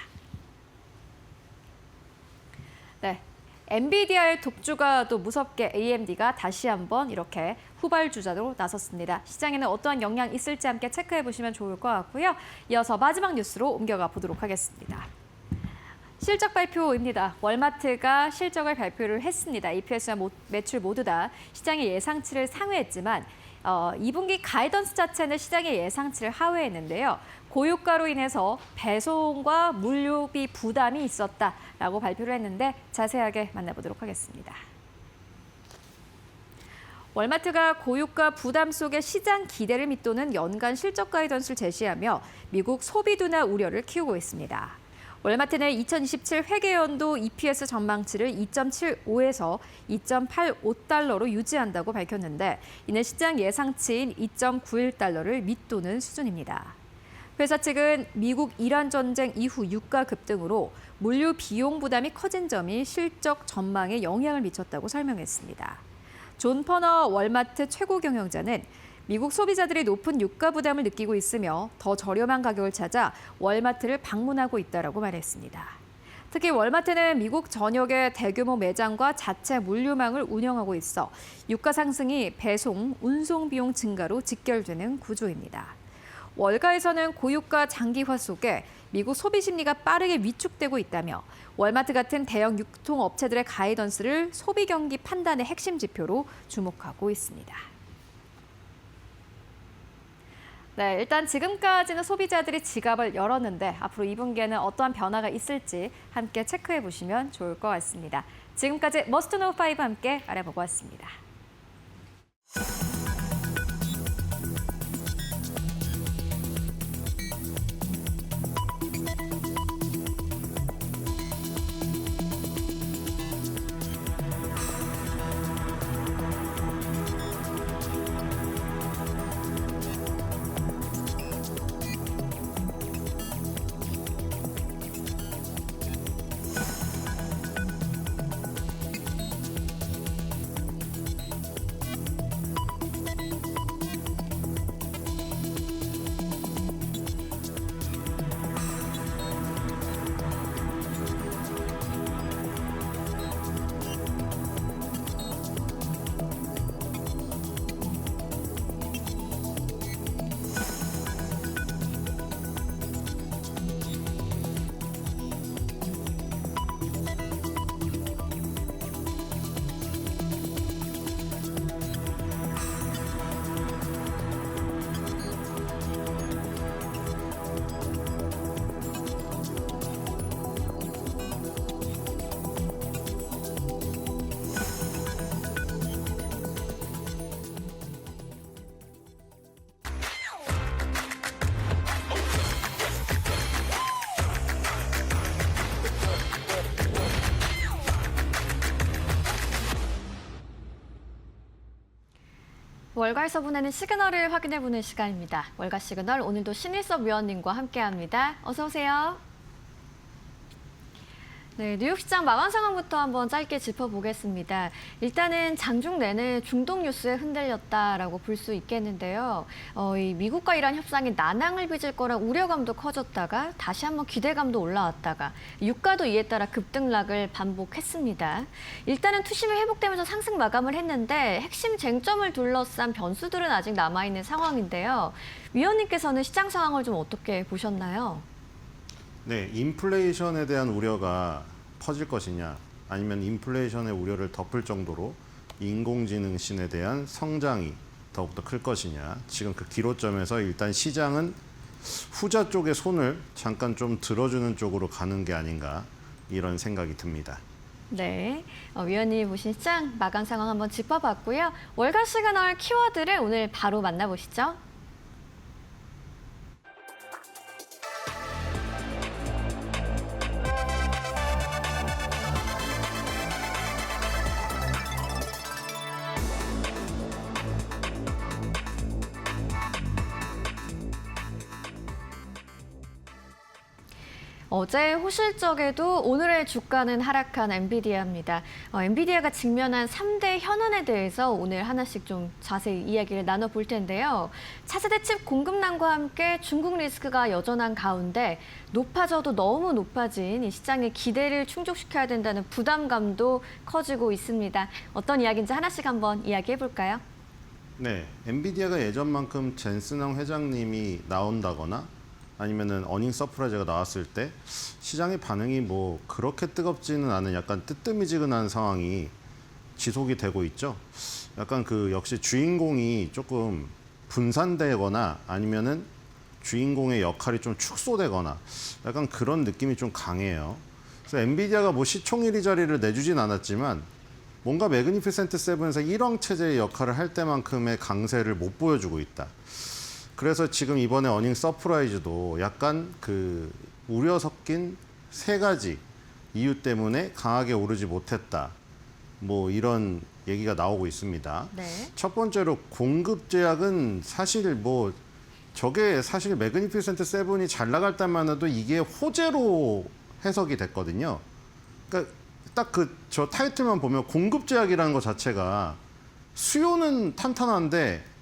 네. 엔비디아의 독주가 또 무섭게 AMD가 다시 한번 이렇게 후발주자로 나섰습니다. 시장에는 어떠한 영향이 있을지 함께 체크해 보시면 좋을 것 같고요. 이어서 마지막 뉴스로 옮겨가 보도록 하겠습니다. 실적 발표입니다. 월마트가 실적을 발표를 했습니다. EPS와 매출 모두 다 시장의 예상치를 상회했지만 2분기 가이던스 자체는 시장의 예상치를 하회했는데요. 고유가로 인해서 배송과 물류비 부담이 있었다라고 발표를 했는데 자세하게 만나보도록 하겠습니다. 월마트가 고유가 부담 속에 시장 기대를 밑도는 연간 실적 가이던스를 제시하며 미국 소비 둔화 우려를 키우고 있습니다. 월마트는 2027 회계연도 EPS 전망치를 2.75에서 2.85달러로 유지한다고 밝혔는데 이는 시장 예상치인 2.91달러를 밑도는 수준입니다. 회사 측은 미국 이란 전쟁 이후 유가 급등으로 물류 비용 부담이 커진 점이 실적 전망에 영향을 미쳤다고 설명했습니다. 존 퍼너 월마트 최고 경영자는 미국 소비자들이 높은 유가 부담을 느끼고 있으며 더 저렴한 가격을 찾아 월마트를 방문하고 있다고 말했습니다. 특히 월마트는 미국 전역의 대규모 매장과 자체 물류망을 운영하고 있어 유가 상승이 배송, 운송 비용 증가로 직결되는 구조입니다. 월가에서는 고유가 장기화 속에 미국 소비 심리가 빠르게 위축되고 있다며 월마트 같은 대형 유통업체들의 가이던스를 소비 경기 판단의 핵심 지표로 주목하고 있습니다. 네, 일단 지금까지는 소비자들이 지갑을 열었는데 앞으로 2분기에는 어떠한 변화가 있을지 함께 체크해 보시면 좋을 것 같습니다. 지금까지 머스트 노우 5 함께 알아보고 왔습니다. 월가에서 보내는 시그널을 확인해보는 시간입니다. 월가 시그널 오늘도 신일섭 위원님과 함께합니다. 어서 오세요. 네, 뉴욕 시장 마감 상황부터 한번 짧게 짚어보겠습니다. 일단은 장중 내내 중동 뉴스에 흔들렸다라고 볼 수 있겠는데요. 이 미국과 이란 협상이 난항을 빚을 거란 우려감도 커졌다가 다시 한번 기대감도 올라왔다가 유가도 이에 따라 급등락을 반복했습니다. 일단은 투심이 회복되면서 상승 마감을 했는데 핵심 쟁점을 둘러싼 변수들은 아직 남아있는 상황인데요. 위원님께서는 시장 상황을 좀 어떻게 보셨나요? 네, 인플레이션에 대한 우려가 퍼질 것이냐, 아니면 인플레이션의 우려를 덮을 정도로 인공지능신에 대한 성장이 더욱더 클 것이냐. 지금 그 기로점에서 일단 시장은 후자 쪽의 손을 잠깐 좀 들어주는 쪽으로 가는 게 아닌가, 이런 생각이 듭니다. 네, 위원님이 보신 시장 마감 상황 한번 짚어봤고요. 월간 시그널 키워드를 오늘 바로 만나보시죠. 어제 호실적에도 오늘의 주가는 하락한 엔비디아입니다. 엔비디아가 직면한 3대 현안에 대해서 오늘 하나씩 좀 자세히 이야기를 나눠볼 텐데요. 차세대 칩 공급난과 함께 중국 리스크가 여전한 가운데 높아져도 너무 높아진 이 시장의 기대를 충족시켜야 된다는 부담감도 커지고 있습니다. 어떤 이야기인지 하나씩 한번 이야기해볼까요? 네, 엔비디아가 예전만큼 젠슨왕 회장님이 나온다거나 아니면은 어닝 서프라이즈가 나왔을 때 시장의 반응이 뭐 그렇게 뜨겁지는 않은 약간 뜨뜨미지근한 상황이 지속이 되고 있죠. 약간 그 역시 주인공이 조금 분산되거나 아니면은 주인공의 역할이 좀 축소되거나 약간 그런 느낌이 좀 강해요. 그래서 엔비디아가 뭐 시총일위 자리를 내주진 않았지만 뭔가 매그니피센트 세븐에서 1왕 체제의 역할을 할 때만큼의 강세를 못 보여주고 있다. 그래서 지금 이번에 어닝 서프라이즈도 약간 그 우려 섞인 세 가지 이유 때문에 강하게 오르지 못했다. 뭐 이런 얘기가 나오고 있습니다. 네. 첫 번째로 공급 제약은 사실 뭐 저게 사실 매그니피센트 세븐이 잘 나갈 때만 해도 이게 호재로 해석이 됐거든요. 그러니까 딱 그 저 타이틀만 보면 공급 제약이라는 것 자체가 수요는 탄탄한데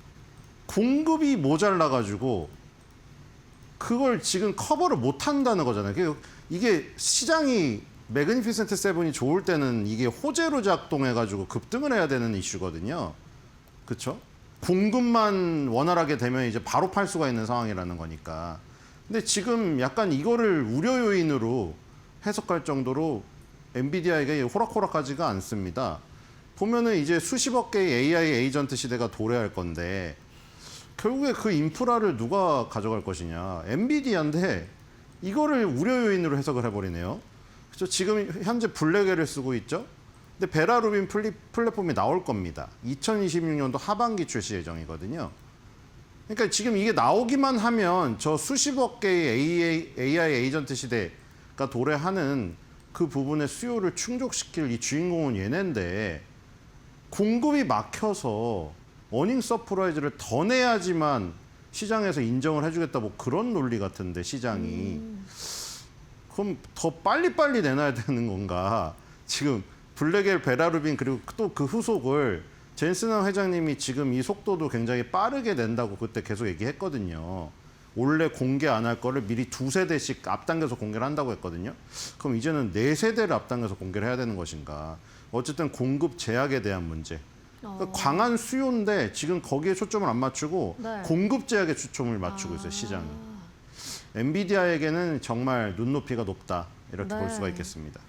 공급이 모자라가지고 그걸 지금 커버를 못 한다는 거잖아요. 이게 시장이 매그니피센트 세븐이 좋을 때는 이게 호재로 작동해가지고 급등을 해야 되는 이슈거든요. 그렇죠? 공급만 원활하게 되면 이제 바로 팔 수가 있는 상황이라는 거니까. 근데 지금 약간 이거를 우려 요인으로 해석할 정도로 엔비디아에게 호락호락하지가 않습니다. 보면은 이제 수십억 개의 AI 에이전트 시대가 도래할 건데 결국에 그 인프라를 누가 가져갈 것이냐. 엔비디아인데 이거를 우려 요인으로 해석을 해버리네요. 그렇죠? 지금 현재 블랙엘을 쓰고 있죠. 근데 베라루빈 플랫폼이 나올 겁니다. 2026년도 하반기 출시 예정이거든요. 그러니까 지금 이게 나오기만 하면 저 수십억 개의 AI 에이전트 시대가 도래하는 그 부분의 수요를 충족시킬 이 주인공은 얘네인데 공급이 막혀서 어닝 서프라이즈를 더 내야지만 시장에서 인정을 해주겠다 뭐 그런 논리 같은데 시장이 그럼 더 빨리빨리 내놔야 되는 건가. 지금 블랙엘 베라루빈 그리고 또 그 후속을 젠슨왕 회장님이 지금 이 속도도 굉장히 빠르게 낸다고 그때 계속 얘기했거든요. 원래 공개 안 할 거를 미리 2세대씩 앞당겨서 공개를 한다고 했거든요. 그럼 이제는 4세대를 앞당겨서 공개를 해야 되는 것인가. 어쨌든 공급 제약에 대한 문제. 그러니까 강한 수요인데 지금 거기에 초점을 안 맞추고 네. 공급 제약에 초점을 맞추고 있어요, 시장이. 엔비디아에게는 정말 눈높이가 높다. 이렇게 네. 볼 수가 있겠습니다.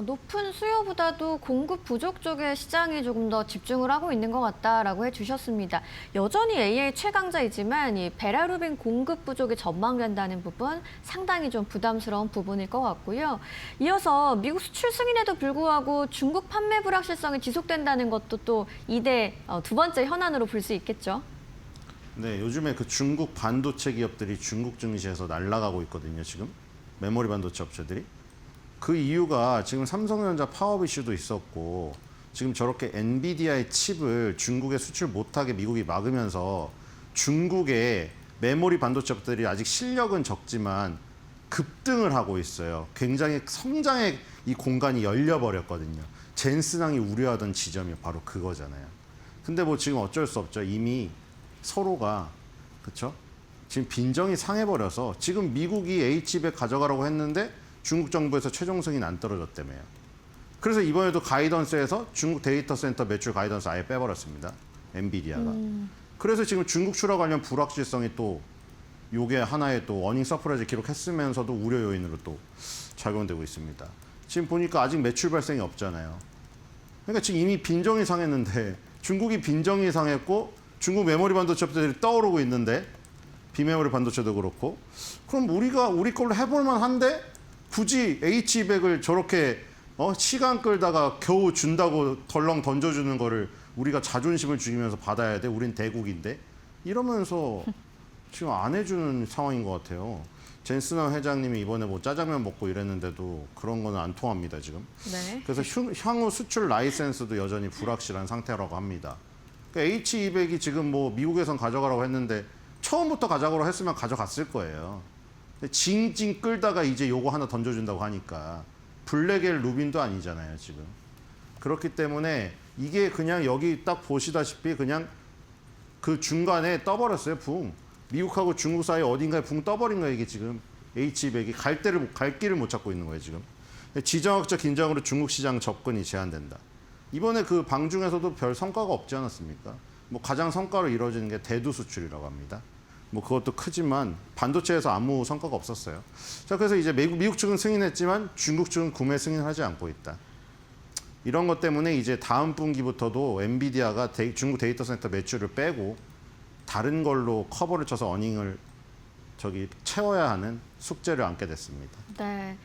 높은 수요보다도 공급 부족 쪽에 시장이 조금 더 집중을 하고 있는 것 같다라고 해주셨습니다. 여전히 AI 최강자이지만 이 베라루빈 공급 부족이 전망된다는 부분 상당히 좀 부담스러운 부분일 것 같고요. 이어서 미국 수출 승인에도 불구하고 중국 판매 불확실성이 지속된다는 것도 또 이대 두 번째 현안으로 볼 수 있겠죠. 네, 요즘에 그 중국 반도체 기업들이 중국 증시에서 날아가고 있거든요, 지금. 메모리 반도체 업체들이. 그 이유가 지금 삼성전자 파업 이슈도 있었고 지금 저렇게 엔비디아의 칩을 중국에 수출 못하게 미국이 막으면서 중국의 메모리 반도체 업체들이 아직 실력은 적지만 급등을 하고 있어요. 굉장히 성장의 이 공간이 열려버렸거든요. 젠슨왕이 우려하던 지점이 바로 그거잖아요. 근데 뭐 지금 어쩔 수 없죠. 이미 서로가 그렇죠? 지금 빈정이 상해버려서 지금 미국이 H200 가져가라고 했는데 중국 정부에서 최종 승인 안 떨어졌다며요. 그래서 이번에도 가이던스에서 중국 데이터 센터 매출 가이던스 아예 빼버렸습니다. 엔비디아가. 그래서 지금 중국 출하 관련 불확실성이 또 요게 하나의 또 어닝 서프라이즈 기록했으면서도 우려 요인으로 또 작용되고 있습니다. 지금 보니까 아직 매출 발생이 없잖아요. 그러니까 지금 이미 빈정이 상했는데 중국이 빈정이 상했고 중국 메모리 반도체 업체들이 떠오르고 있는데 비메모리 반도체도 그렇고 그럼 우리가 우리 걸로 해볼 만한데 굳이 H200을 저렇게 시간 끌다가 겨우 준다고 덜렁 던져주는 거를 우리가 자존심을 죽이면서 받아야 돼. 우린 대국인데 이러면서 지금 안 해주는 상황인 것 같아요. 젠슨왕 회장님이 이번에 뭐 짜장면 먹고 이랬는데도 그런 거는 안 통합니다 지금. 네. 그래서 향후 수출 라이센스도 여전히 불확실한 상태라고 합니다. 그러니까 H200이 지금 뭐 미국에선 가져가라고 했는데 처음부터 가져가라고 했으면 가져갔을 거예요. 근데 징징 끌다가 이제 요거 하나 던져준다고 하니까 블랙엘 루빈도 아니잖아요 지금. 그렇기 때문에 이게 그냥 여기 딱 보시다시피 그냥 그 중간에 떠버렸어요 붕. 미국하고 중국 사이 어딘가에 붕 떠버린 거예요 이게 지금. H200이 갈 길을 못 찾고 있는 거예요 지금. 지정학적 긴장으로 중국 시장 접근이 제한된다. 이번에 그 방중에서도 별 성과가 없지 않았습니까? 뭐 가장 성과로 이루어지는 게 대두 수출이라고 합니다. 뭐 그것도 크지만 반도체에서 아무 성과가 없었어요. 자, 그래서 이제 미국 측은 승인했지만 중국 측은 구매 승인하지 않고 있다. 이런 것 때문에 이제 다음 분기부터도 엔비디아가 중국 데이터 센터 매출을 빼고 다른 걸로 커버를 쳐서 어닝을 채워야 하는 숙제를 안게 됐습니다. 네.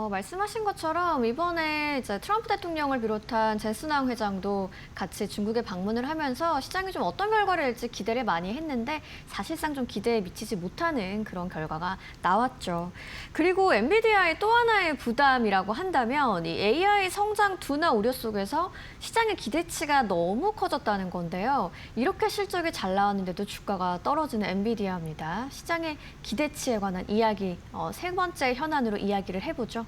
말씀하신 것처럼 이번에 이제 트럼프 대통령을 비롯한 젠슨왕 회장도 같이 중국에 방문을 하면서 시장이 좀 어떤 결과를 낼지 기대를 많이 했는데 사실상 좀 기대에 미치지 못하는 그런 결과가 나왔죠. 그리고 엔비디아의 또 하나의 부담이라고 한다면 이 AI 성장 둔화 우려 속에서 시장의 기대치가 너무 커졌다는 건데요. 이렇게 실적이 잘 나왔는데도 주가가 떨어지는 엔비디아입니다. 시장의 기대치에 관한 이야기, 세 번째 현안으로 이야기를 해보죠.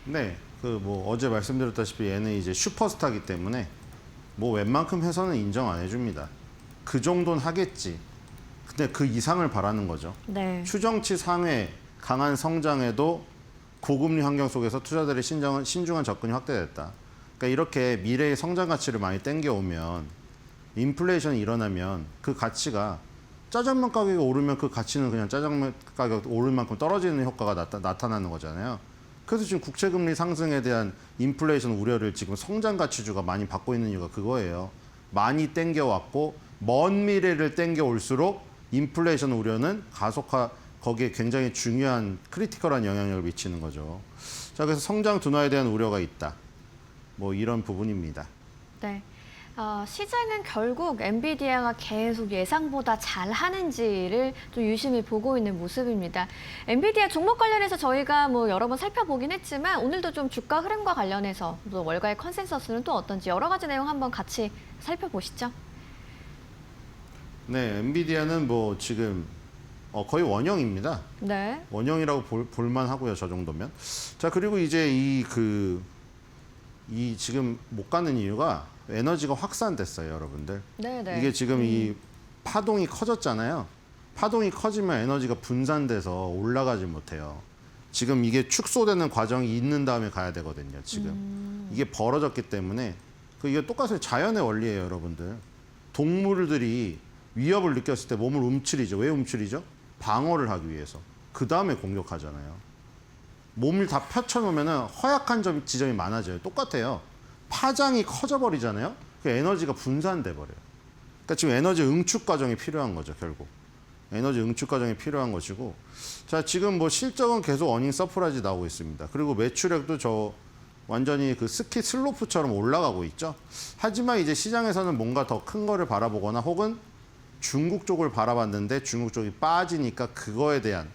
네, 그 뭐 어제 말씀드렸다시피 얘는 이제 슈퍼스타기 때문에 뭐 웬만큼 해서는 인정 안 해줍니다. 그 정도는 하겠지. 근데 그 이상을 바라는 거죠. 네. 추정치 상회 강한 성장에도 고금리 환경 속에서 투자들의 신중한 접근이 확대됐다. 그러니까 이렇게 미래의 성장 가치를 많이 땡겨오면 인플레이션이 일어나면 그 가치가 짜장면 가격이 오르면 그 가치는 그냥 짜장면 가격 오를 만큼 떨어지는 효과가 나타나는 거잖아요. 그래서 지금 국채금리 상승에 대한 인플레이션 우려를 지금 성장 가치주가 많이 받고 있는 이유가 그거예요. 많이 땡겨왔고 먼 미래를 땡겨올수록 인플레이션 우려는 거기에 굉장히 중요한 크리티컬한 영향력을 미치는 거죠. 자, 그래서 성장 둔화에 대한 우려가 있다. 뭐 이런 부분입니다. 네. 시장은 결국 엔비디아가 계속 예상보다 잘하는지를 좀 유심히 보고 있는 모습입니다. 엔비디아 종목 관련해서 저희가 뭐 여러 번 살펴보긴 했지만 오늘도 좀 주가 흐름과 관련해서 또 월가의 컨센서스는 또 어떤지 여러 가지 내용 한번 같이 살펴보시죠. 네, 엔비디아는 뭐 지금 거의 원형입니다. 네. 원형이라고 볼만 하고요, 저 정도면. 자, 그리고 이제 이 지금 못 가는 이유가 에너지가 확산됐어요, 여러분들. 네네. 이게 지금 이 파동이 커졌잖아요. 파동이 커지면 에너지가 분산돼서 올라가지 못해요. 지금 이게 축소되는 과정이 있는 다음에 가야 되거든요, 지금. 이게 벌어졌기 때문에 이게 똑같아요. 자연의 원리예요, 여러분들. 동물들이 위협을 느꼈을 때 몸을 움츠리죠. 왜 움츠리죠? 방어를 하기 위해서. 그 다음에 공격하잖아요. 몸을 다 펼쳐놓으면 허약한 지점이 많아져요. 똑같아요. 파장이 커져버리잖아요. 그 에너지가 분산돼 버려요. 그러니까 지금 에너지 응축 과정이 필요한 거죠, 결국. 에너지 응축 과정이 필요한 것이고. 자, 지금 뭐 실적은 계속 어닝 서프라이즈 나오고 있습니다. 그리고 매출액도 완전히 그 스키 슬로프처럼 올라가고 있죠. 하지만 이제 시장에서는 뭔가 더 큰 거를 바라보거나 혹은 중국 쪽을 바라봤는데 중국 쪽이 빠지니까 그거에 대한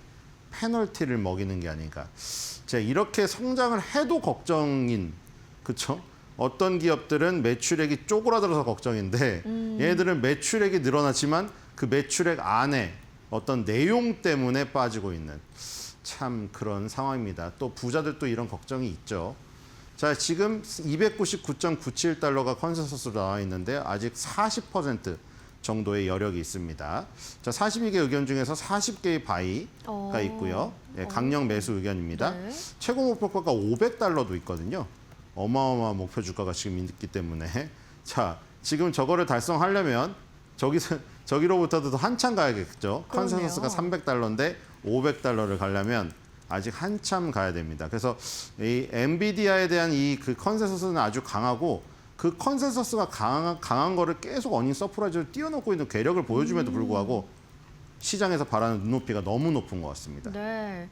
페널티를 먹이는 게 아닌가. 자, 이렇게 성장을 해도 걱정인, 그렇죠? 어떤 기업들은 매출액이 쪼그라들어서 걱정인데 얘네들은 매출액이 늘어났지만 그 매출액 안에 어떤 내용 때문에 빠지고 있는 참 그런 상황입니다. 또 부자들도 이런 걱정이 있죠. 자, 지금 299.97달러가 컨센서스로 나와 있는데 아직 40% 정도의 여력이 있습니다. 자, 42개 의견 중에서 40개의 바이가 있고요. 예, 강력 매수 의견입니다. 네. 최고 목표가가 500달러도 있거든요. 어마어마한 목표 주가가 지금 있기 때문에 자, 지금 저거를 달성하려면 저기로부터도 더 한참 가야겠죠. 컨센서스가 300달러인데 500달러를 가려면 아직 한참 가야 됩니다. 그래서 이 엔비디아에 대한 이 그 컨센서스는 아주 강하고 그 컨센서스가 강한 거를 계속 어닝 서프라이즈로 띄워놓고 있는 괴력을 보여줌에도 불구하고 시장에서 바라는 눈높이가 너무 높은 것 같습니다. 네.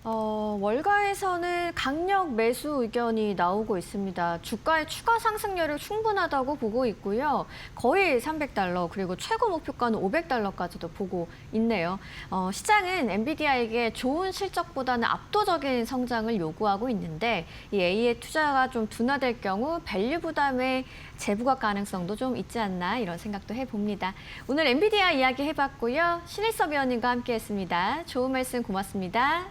월가에서는 강력 매수 의견이 나오고 있습니다. 주가의 추가 상승률을 충분하다고 보고 있고요. 거의 300달러 그리고 최고 목표가는 500달러까지도 보고 있네요. 시장은 엔비디아에게 좋은 실적보다는 압도적인 성장을 요구하고 있는데 이 A의 투자가 좀 둔화될 경우 밸류 부담의 재부각 가능성도 좀 있지 않나 이런 생각도 해봅니다. 오늘 엔비디아 이야기 해봤고요. 신일섭 위원님과 함께했습니다. 좋은 말씀 고맙습니다.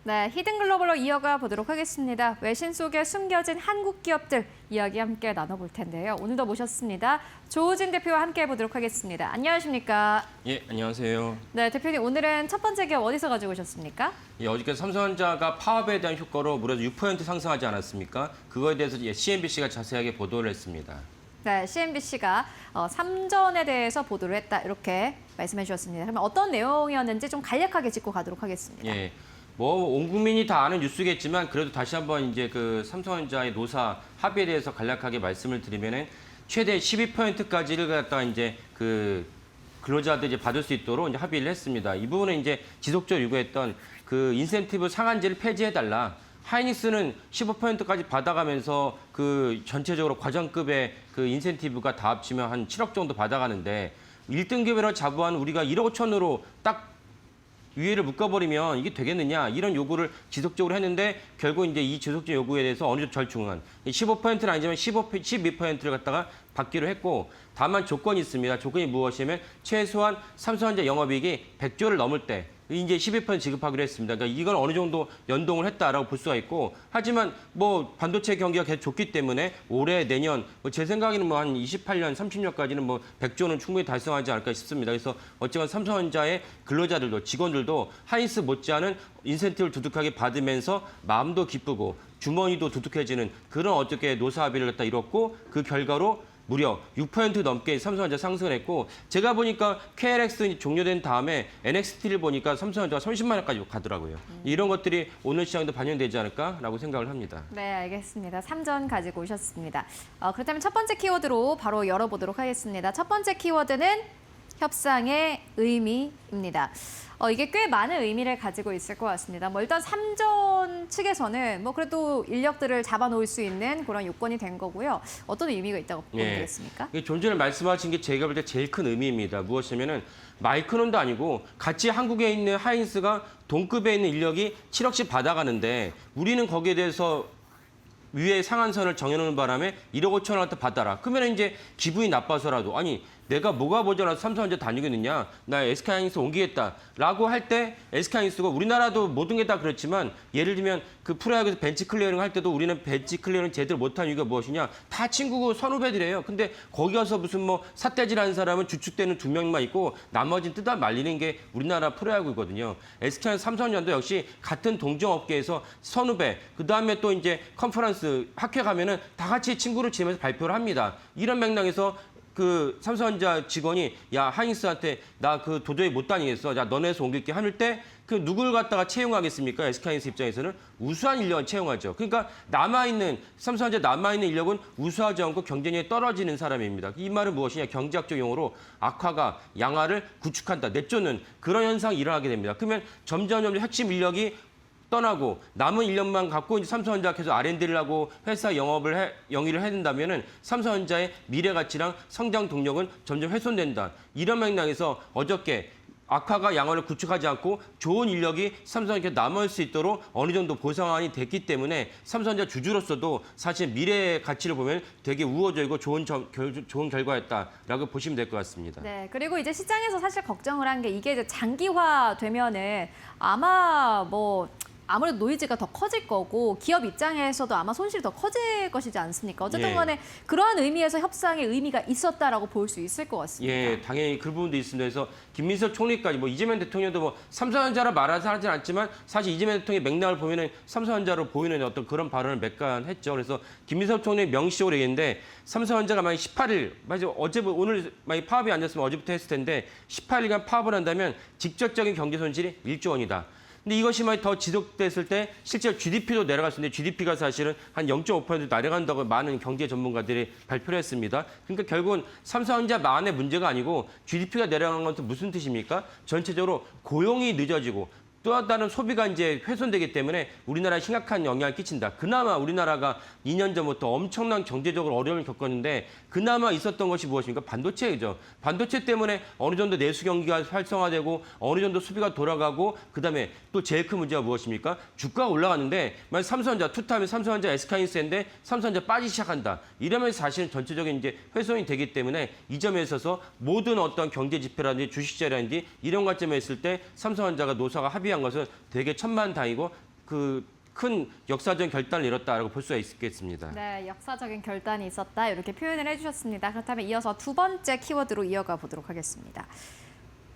네, 히든글로벌로 이어가 보도록 하겠습니다. 외신 속에 숨겨진 한국 기업들 이야기 함께 나눠볼 텐데요. 오늘도 모셨습니다. 조우진 대표와 함께 해보도록 하겠습니다. 안녕하십니까? 예, 안녕하세요. 네, 대표님 오늘은 첫 번째 기업 어디서 가지고 오셨습니까? 예, 어저께 삼성전자가 파업에 대한 효과로 무려 6% 상승하지 않았습니까? 그거에 대해서 CNBC가 자세하게 보도를 했습니다. 네, CNBC가 삼전에 대해서 보도를 했다 이렇게 말씀해 주셨습니다. 그러면 어떤 내용이었는지 좀 간략하게 짚고 가도록 하겠습니다. 예. 뭐 온 국민이 다 아는 뉴스겠지만 그래도 다시 한번 이제 그 삼성전자의 노사 합의에 대해서 간략하게 말씀을 드리면은 최대 12%까지를 갖다가 이제 그 근로자들이 이제 받을 수 있도록 이제 합의를 했습니다. 이 부분은 이제 지속적으로 요구했던 그 인센티브 상한제를 폐지해달라. 하이닉스는 15%까지 받아가면서 그 전체적으로 과정급의 그 인센티브가 다 합치면 한 7억 정도 받아가는데 1등급으로 자부한 우리가 1억 5천으로 딱 위에를 묶어버리면 이게 되겠느냐 이런 요구를 지속적으로 했는데 결국 이제 이 지속적 요구에 대해서 어느 정도 절충한 15%는 아니지만 12%를 갖다가 받기로 했고 다만 조건이 있습니다. 조건이 무엇이냐면 최소한 삼성전자 영업이익이 100조를 넘을 때 이제 12% 지급하기로 했습니다. 그러니까 이건 어느 정도 연동을 했다라고 볼 수가 있고 하지만 뭐 반도체 경기가 계속 좋기 때문에 올해 내년 제 생각에는 뭐 한 28년, 30년까지는 뭐 100조는 충분히 달성하지 않을까 싶습니다. 그래서 어쨌건 삼성전자의 근로자들도 직원들도 하이닉스 못지않은 인센티브를 두둑하게 받으면서 마음도 기쁘고 주머니도 두둑해지는 그런 어떻게 노사 합의를 갖다 이뤘고 그 결과로 무려 6% 넘게 삼성전자 상승을 했고 제가 보니까 KLX 종료된 다음에 NXT를 보니까 삼성전자가 30만 원까지 가더라고요. 이런 것들이 오늘 시장도 반영되지 않을까라고 생각을 합니다. 네, 알겠습니다. 3전 가지고 오셨습니다. 그렇다면 첫 번째 키워드로 바로 열어보도록 하겠습니다. 첫 번째 키워드는 협상의 의미입니다. 이게 꽤 많은 의미를 가지고 있을 것 같습니다. 일단 3전 측에서는 그래도 인력들을 잡아놓을 수 있는 그런 요건이 된 거고요. 어떤 의미가 있다고 보면 되겠습니까? 좀 전에 말씀하신 게 제가 볼 때 제일 큰 의미입니다. 무엇이냐면은 마이크론도 아니고 같이 한국에 있는 하인스가 동급에 있는 인력이 7억씩 받아가는데 우리는 거기에 대해서 위에 상한선을 정해놓는 바람에 1억 5천원 갖다 받아라. 그러면 이제 기분이 나빠서라도 아니 내가 뭐가 모자라서 삼성전자 다니겠느냐. 나 SK하이닉스 옮기겠다라고 할 때 SK하이닉스가 우리나라도 모든 게 다 그렇지만 예를 들면 그 프로야구에서 벤치 클리어링 할 때도 우리는 벤치 클리어링 제대로 못한 이유가 무엇이냐. 다 친구고 선후배들이에요. 근데 거기 가서 무슨 삿대질하는 사람은 주축되는 2명만 있고 나머지는 뜯어 말리는 게 우리나라 프로야구거든요. SK하이닉스 삼성전자도 역시 같은 동종업계에서 선후배 그다음에 또 이제 컨퍼런스 학회 가면은 다 같이 친구를 지내면서 발표를 합니다. 이런 맥락에서 그 삼성전자 직원이 야 하인스한테 나 그 도저히 못 다니겠어. 야 너네에서 옮길게 하늘 때 그 누굴 갖다가 채용하겠습니까? SK하이닉스 입장에서는 우수한 인력을 채용하죠. 그러니까 삼성전자 남아있는 인력은 우수하지 않고 경쟁력이 떨어지는 사람입니다. 이 말은 무엇이냐? 경제학적 용어로 악화가 양화를 구축한다. 내쫓는 그런 현상이 일어나게 됩니다. 그러면 점점 핵심 인력이 떠나고 남은 인력만 갖고 이제 삼성전자가 계속 R&D를 하고 회사 영위를 해야 된다면은 삼성전자의 미래 가치랑 성장 동력은 점점 훼손된다. 이런 맥락에서 어저께 악화가 양화를 구축하지 않고 좋은 인력이 삼성전자에 남을 수 있도록 어느 정도 보상안이 됐기 때문에 삼성전자 주주로서도 사실 미래의 가치를 보면 되게 우호적이고 좋은 결과였다라고 보시면 될 것 같습니다. 네, 그리고 이제 시장에서 사실 걱정을 한 게 이게 이제 장기화 되면은 아마 아무래도 노이즈가 더 커질 거고 기업 입장에서도 아마 손실이 더 커질 것이지 않습니까? 어쨌든 간에 그러한 의미에서 협상의 의미가 있었다라고 볼 수 있을 것 같습니다. 예, 당연히 그 부분도 있습니다. 그래서 김민석 총리까지 이재명 대통령도 삼성전자라 말하진 않지만 사실 이재명 대통령의 맥락을 보면은 삼성전자로 보이는 어떤 그런 발언을 몇 간 했죠. 그래서 김민석 총리 명시적으로 얘기했는데 삼성전자가 만약 18일, 오늘 만약 파업이 안 됐으면 어제부터 했을 텐데 18일간 파업을 한다면 직접적인 경제 손실이 1조 원이다. 근데 이것이 만약 더 지속됐을 때 실제로 GDP도 내려갈 수 있는데 GDP가 사실은 한 0.5% 내려간다고 많은 경제 전문가들이 발표를 했습니다. 그러니까 결국은 삼성전자만의 문제가 아니고 GDP가 내려간 것은 무슨 뜻입니까? 전체적으로 고용이 늦어지고 또 다른 소비가 이제 훼손되기 때문에 우리나라에 심각한 영향을 끼친다. 그나마 우리나라가 2년 전부터 엄청난 경제적으로 어려움을 겪었는데 그나마 있었던 것이 무엇입니까? 반도체죠. 반도체 때문에 어느 정도 내수 경기가 활성화되고 어느 정도 수비가 돌아가고 그다음에 또 제일 큰 문제가 무엇입니까? 주가가 올라갔는데 만약 삼성전자 투타하면 삼성전자 SK하이닉스인데 삼성전자 빠지기 시작한다. 이러면 사실은 전체적인 이제 훼손이 되기 때문에 이 점에 있어서 모든 어떤 경제 지표라든지 주식자라든지 이런 관점에 있을 때 삼성전자가 노사가 합의한 것은 되게 천만다행이고 큰 역사적인 결단을 이뤘다라고 볼 수가 있겠습니다. 네, 역사적인 결단이 있었다 이렇게 표현을 해주셨습니다. 그렇다면 이어서 두 번째 키워드로 이어가 보도록 하겠습니다.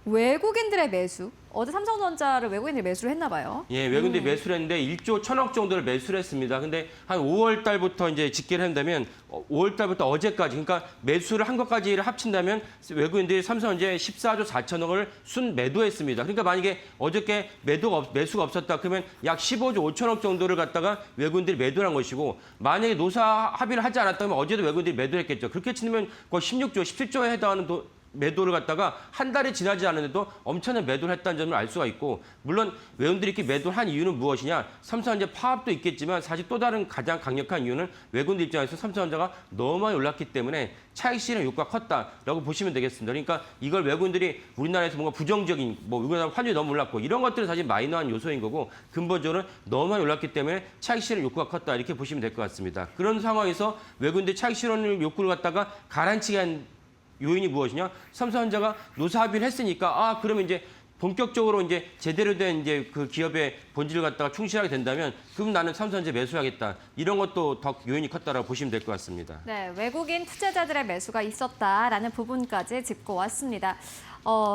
외국인들의 매수. 어제 삼성전자를 외국인들이 매수를 했나 봐요. 예, 외국인들이 매수를 했는데 1조 1,000억 정도를 매수를 했습니다. 근데 한 5월 달부터 이제 집계를 한다면 5월 달부터 어제까지 그러니까 매수를 한 것까지를 합친다면 외국인들이 삼성전자에 14조 4천억을 순 매도했습니다. 그러니까 만약에 어저께 매수가 없었다 그러면 약 15조 5천억 정도를 갖다가 외국인들이 매도를 한 것이고 만약에 노사 합의를 하지 않았다면 어제도 외국인들이 매도를 했겠죠. 그렇게 치면 거의 16조, 17조에 해당하는 매도를 갖다가 한 달이 지나지 않았는데도 엄청난 매도를 했다는 점을 알 수가 있고 물론 외국인들이 이렇게 매도를 한 이유는 무엇이냐 삼성전자 파업도 있겠지만 사실 또 다른 가장 강력한 이유는 외국인들 입장에서 삼성전자가 너무 많이 올랐기 때문에 차익 실현 효과가 컸다라고 보시면 되겠습니다. 그러니까 이걸 외국인들이 우리나라에서 뭔가 부정적인 우리나라 환율이 너무 올랐고 이런 것들은 사실 마이너한 요소인 거고 근본적으로 너무 많이 올랐기 때문에 차익 실현 효과가 컸다 이렇게 보시면 될 것 같습니다. 그런 상황에서 외국인들이 차익 실현 욕구를 갖다가 가라앉히게 한 요인이 무엇이냐? 삼성전자가 노사 합의를 했으니까 그러면 이제 본격적으로 이제 제대로 된 이제 그 기업의 본질을 갖다가 충실하게 된다면 그럼 나는 삼성전자 매수하겠다. 이런 것도 더 요인이 컸다라고 보시면 될 것 같습니다. 네, 외국인 투자자들의 매수가 있었다라는 부분까지 짚고 왔습니다.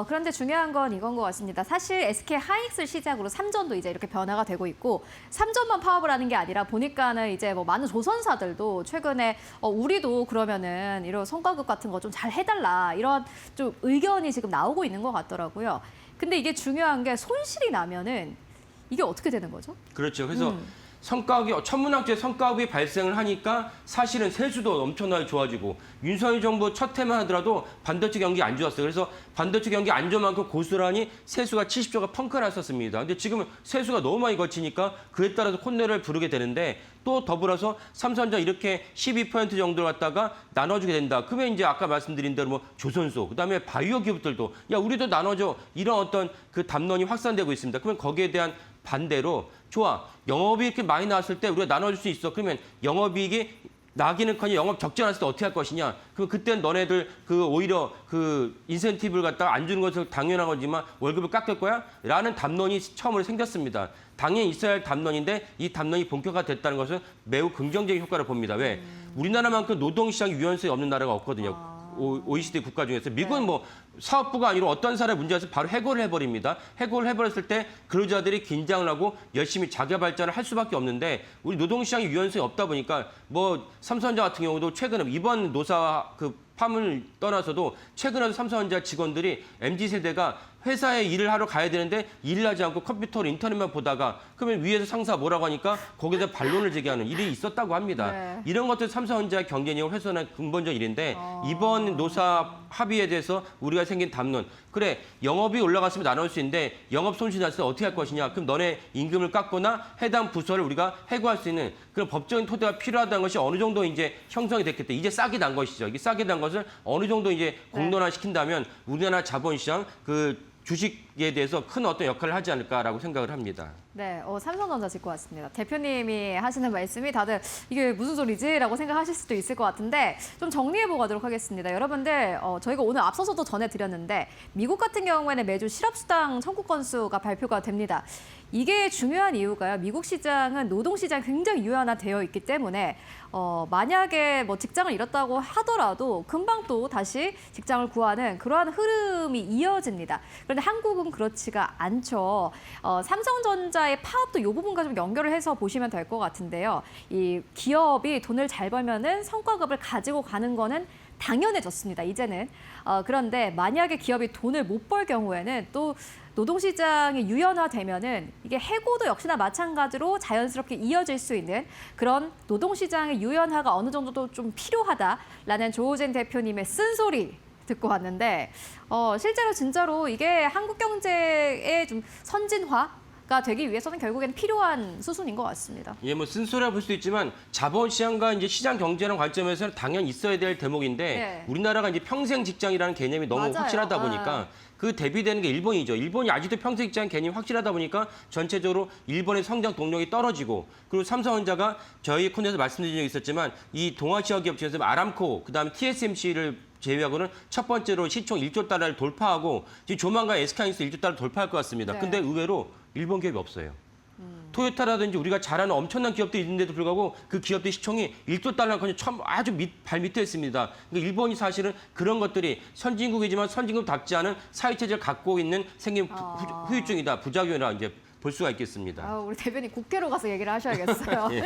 그런데 중요한 건 이건 것 같습니다. 사실 SK 하이닉스를 시작으로 3전도 이제 이렇게 변화가 되고 있고 3전만 파업을 하는 게 아니라 보니까는 이제 뭐 많은 조선사들도 최근에 우리도 그러면은 이런 성과급 같은 거 좀 잘 해달라 이런 좀 의견이 지금 나오고 있는 것 같더라고요. 근데 이게 중요한 게 손실이 나면은 이게 어떻게 되는 거죠? 그렇죠. 그래서 성과급이 천문학적인 성과급이 발생을 하니까 사실은 세수도 엄청나게 좋아지고 윤석열 정부 첫 해만 하더라도 반도체 경기 안 좋았어요. 그래서 반도체 경기 안 좋은 만큼 고스란히 세수가 70조가 펑크 났었습니다. 근데 지금은 세수가 너무 많이 거치니까 그에 따라서 콧노래를 부르게 되는데 또 더불어서 삼성전자 이렇게 12% 정도를 갖다가 나눠주게 된다. 그러면 이제 아까 말씀드린 대로 뭐 조선소, 그다음에 바이오 기업들도 야 우리도 나눠줘 이런 어떤 그 담론이 확산되고 있습니다. 그러면 거기에 대한 반대로 좋아 영업이 이렇게 많이 나왔을 때 우리가 나눠줄 수 있어. 그러면 영업이익이 나기는커녕 영업 적자 났을 때 어떻게 할 것이냐. 그럼 그때는 너네들 그 오히려 그 인센티브를 갖다가 안 주는 것은 당연한 거지만 월급을 깎을 거야? 라는 담론이 처음으로 생겼습니다. 당연히 있어야 할 담론인데 이 담론이 본격화 됐다는 것은 매우 긍정적인 효과를 봅니다. 왜? 우리나라만큼 노동시장 유연성이 없는 나라가 없거든요. OECD 국가 중에서 미국은 뭐 사업부가 아니라 어떤 사람의 문제에서 바로 해고를 해버립니다. 해고를 해버렸을 때 근로자들이 긴장을 하고 열심히 자기 발전을 할 수밖에 없는데 우리 노동시장이 유연성이 없다 보니까 뭐 삼성전자 같은 경우도 최근에 이번 노사 그 파문을 떠나서도 최근에도 삼성전자 직원들이 MZ세대가 회사에 일을 하러 가야 되는데 일을 하지 않고 컴퓨터로 인터넷만 보다가 그러면 위에서 상사가 뭐라고 하니까 거기에 대해 반론을 제기하는 일이 있었다고 합니다. 네. 이런 것들 삼성전자의 경쟁력을 훼손한 근본적 일인데 이번 노사 합의에 대해서 우리가 생긴 담론 그래 영업이 올라갔으면 나눌 수 있는데 영업 손실 났을 때 어떻게 할 것이냐 그럼 너네 임금을 깎거나 해당 부서를 우리가 해고할 수 있는 그런 법적인 토대가 필요하다는 것이 어느 정도 이제 형성이 됐기 때문에 이제 싹이 난 것이죠. 이게 싹이 난 것을 어느 정도 이제 공론화시킨다면 우리나라 자본시장 그 주식에 대해서 큰 어떤 역할을 하지 않을까라고 생각을 합니다. 네, 삼성전자 짚고 왔습니다. 대표님이 하시는 말씀이 다들 이게 무슨 소리지라고 생각하실 수도 있을 것 같은데 좀 정리해보고 가도록 하겠습니다. 여러분들 저희가 오늘 앞서서도 전해드렸는데 미국 같은 경우에는 매주 실업수당 청구 건수가 발표가 됩니다. 이게 중요한 이유가요. 미국 시장은 노동시장 굉장히 유연화되어 있기 때문에 만약에 뭐 직장을 잃었다고 하더라도 금방 또 다시 직장을 구하는 그러한 흐름이 이어집니다. 그런데 한국은 그렇지가 않죠. 삼성전자의 파업도 이 부분과 좀 연결을 해서 보시면 될 것 같은데요. 이 기업이 돈을 잘 벌면은 성과급을 가지고 가는 거는 당연해졌습니다. 이제는. 그런데 만약에 기업이 돈을 못 벌 경우에는 또 노동시장이 유연화되면은 이게 해고도 역시나 마찬가지로 자연스럽게 이어질 수 있는 그런 노동시장의 유연화가 어느 정도도 좀 필요하다라는 조호진 대표님의 쓴소리 듣고 왔는데 실제로 진짜로 이게 한국 경제의 좀 선진화가 되기 위해서는 결국엔 필요한 수순인 것 같습니다. 예, 뭐 쓴소리라 볼 수도 있지만 자본시장과 이제 시장 경제라는 관점에서는 당연히 있어야 될 대목인데 네. 우리나라가 이제 평생 직장이라는 개념이 너무 맞아요. 확실하다 보니까 그 대비되는 게 일본이죠. 일본이 아직도 평생 직장 개념이 확실하다 보니까 전체적으로 일본의 성장 동력이 떨어지고 그리고 삼성전자가 저희 코너에서 말씀드린 적이 있었지만 이 동아시아 기업 중에서 아람코 그다음에 TSMC를 제외하고는 첫 번째로 시총 1조 달러를 돌파하고 지금 조만간 SK하이닉스 1조 달러 돌파할 것 같습니다. 네. 근데 의외로 일본 기업이 없어요. 토요타라든지 우리가 잘 아는 엄청난 기업들이 있는데도 불구하고 그 기업들 시총이 1조 달러는 아주 발 밑에 있습니다. 그러니까 일본이 사실은 그런 것들이 선진국이지만 선진국답지 않은 사회체제를 갖고 있는 생긴 후유증이다, 부작용이라 이제 볼 수가 있겠습니다. 우리 대변인 국회로 가서 얘기를 하셔야겠어요. 예.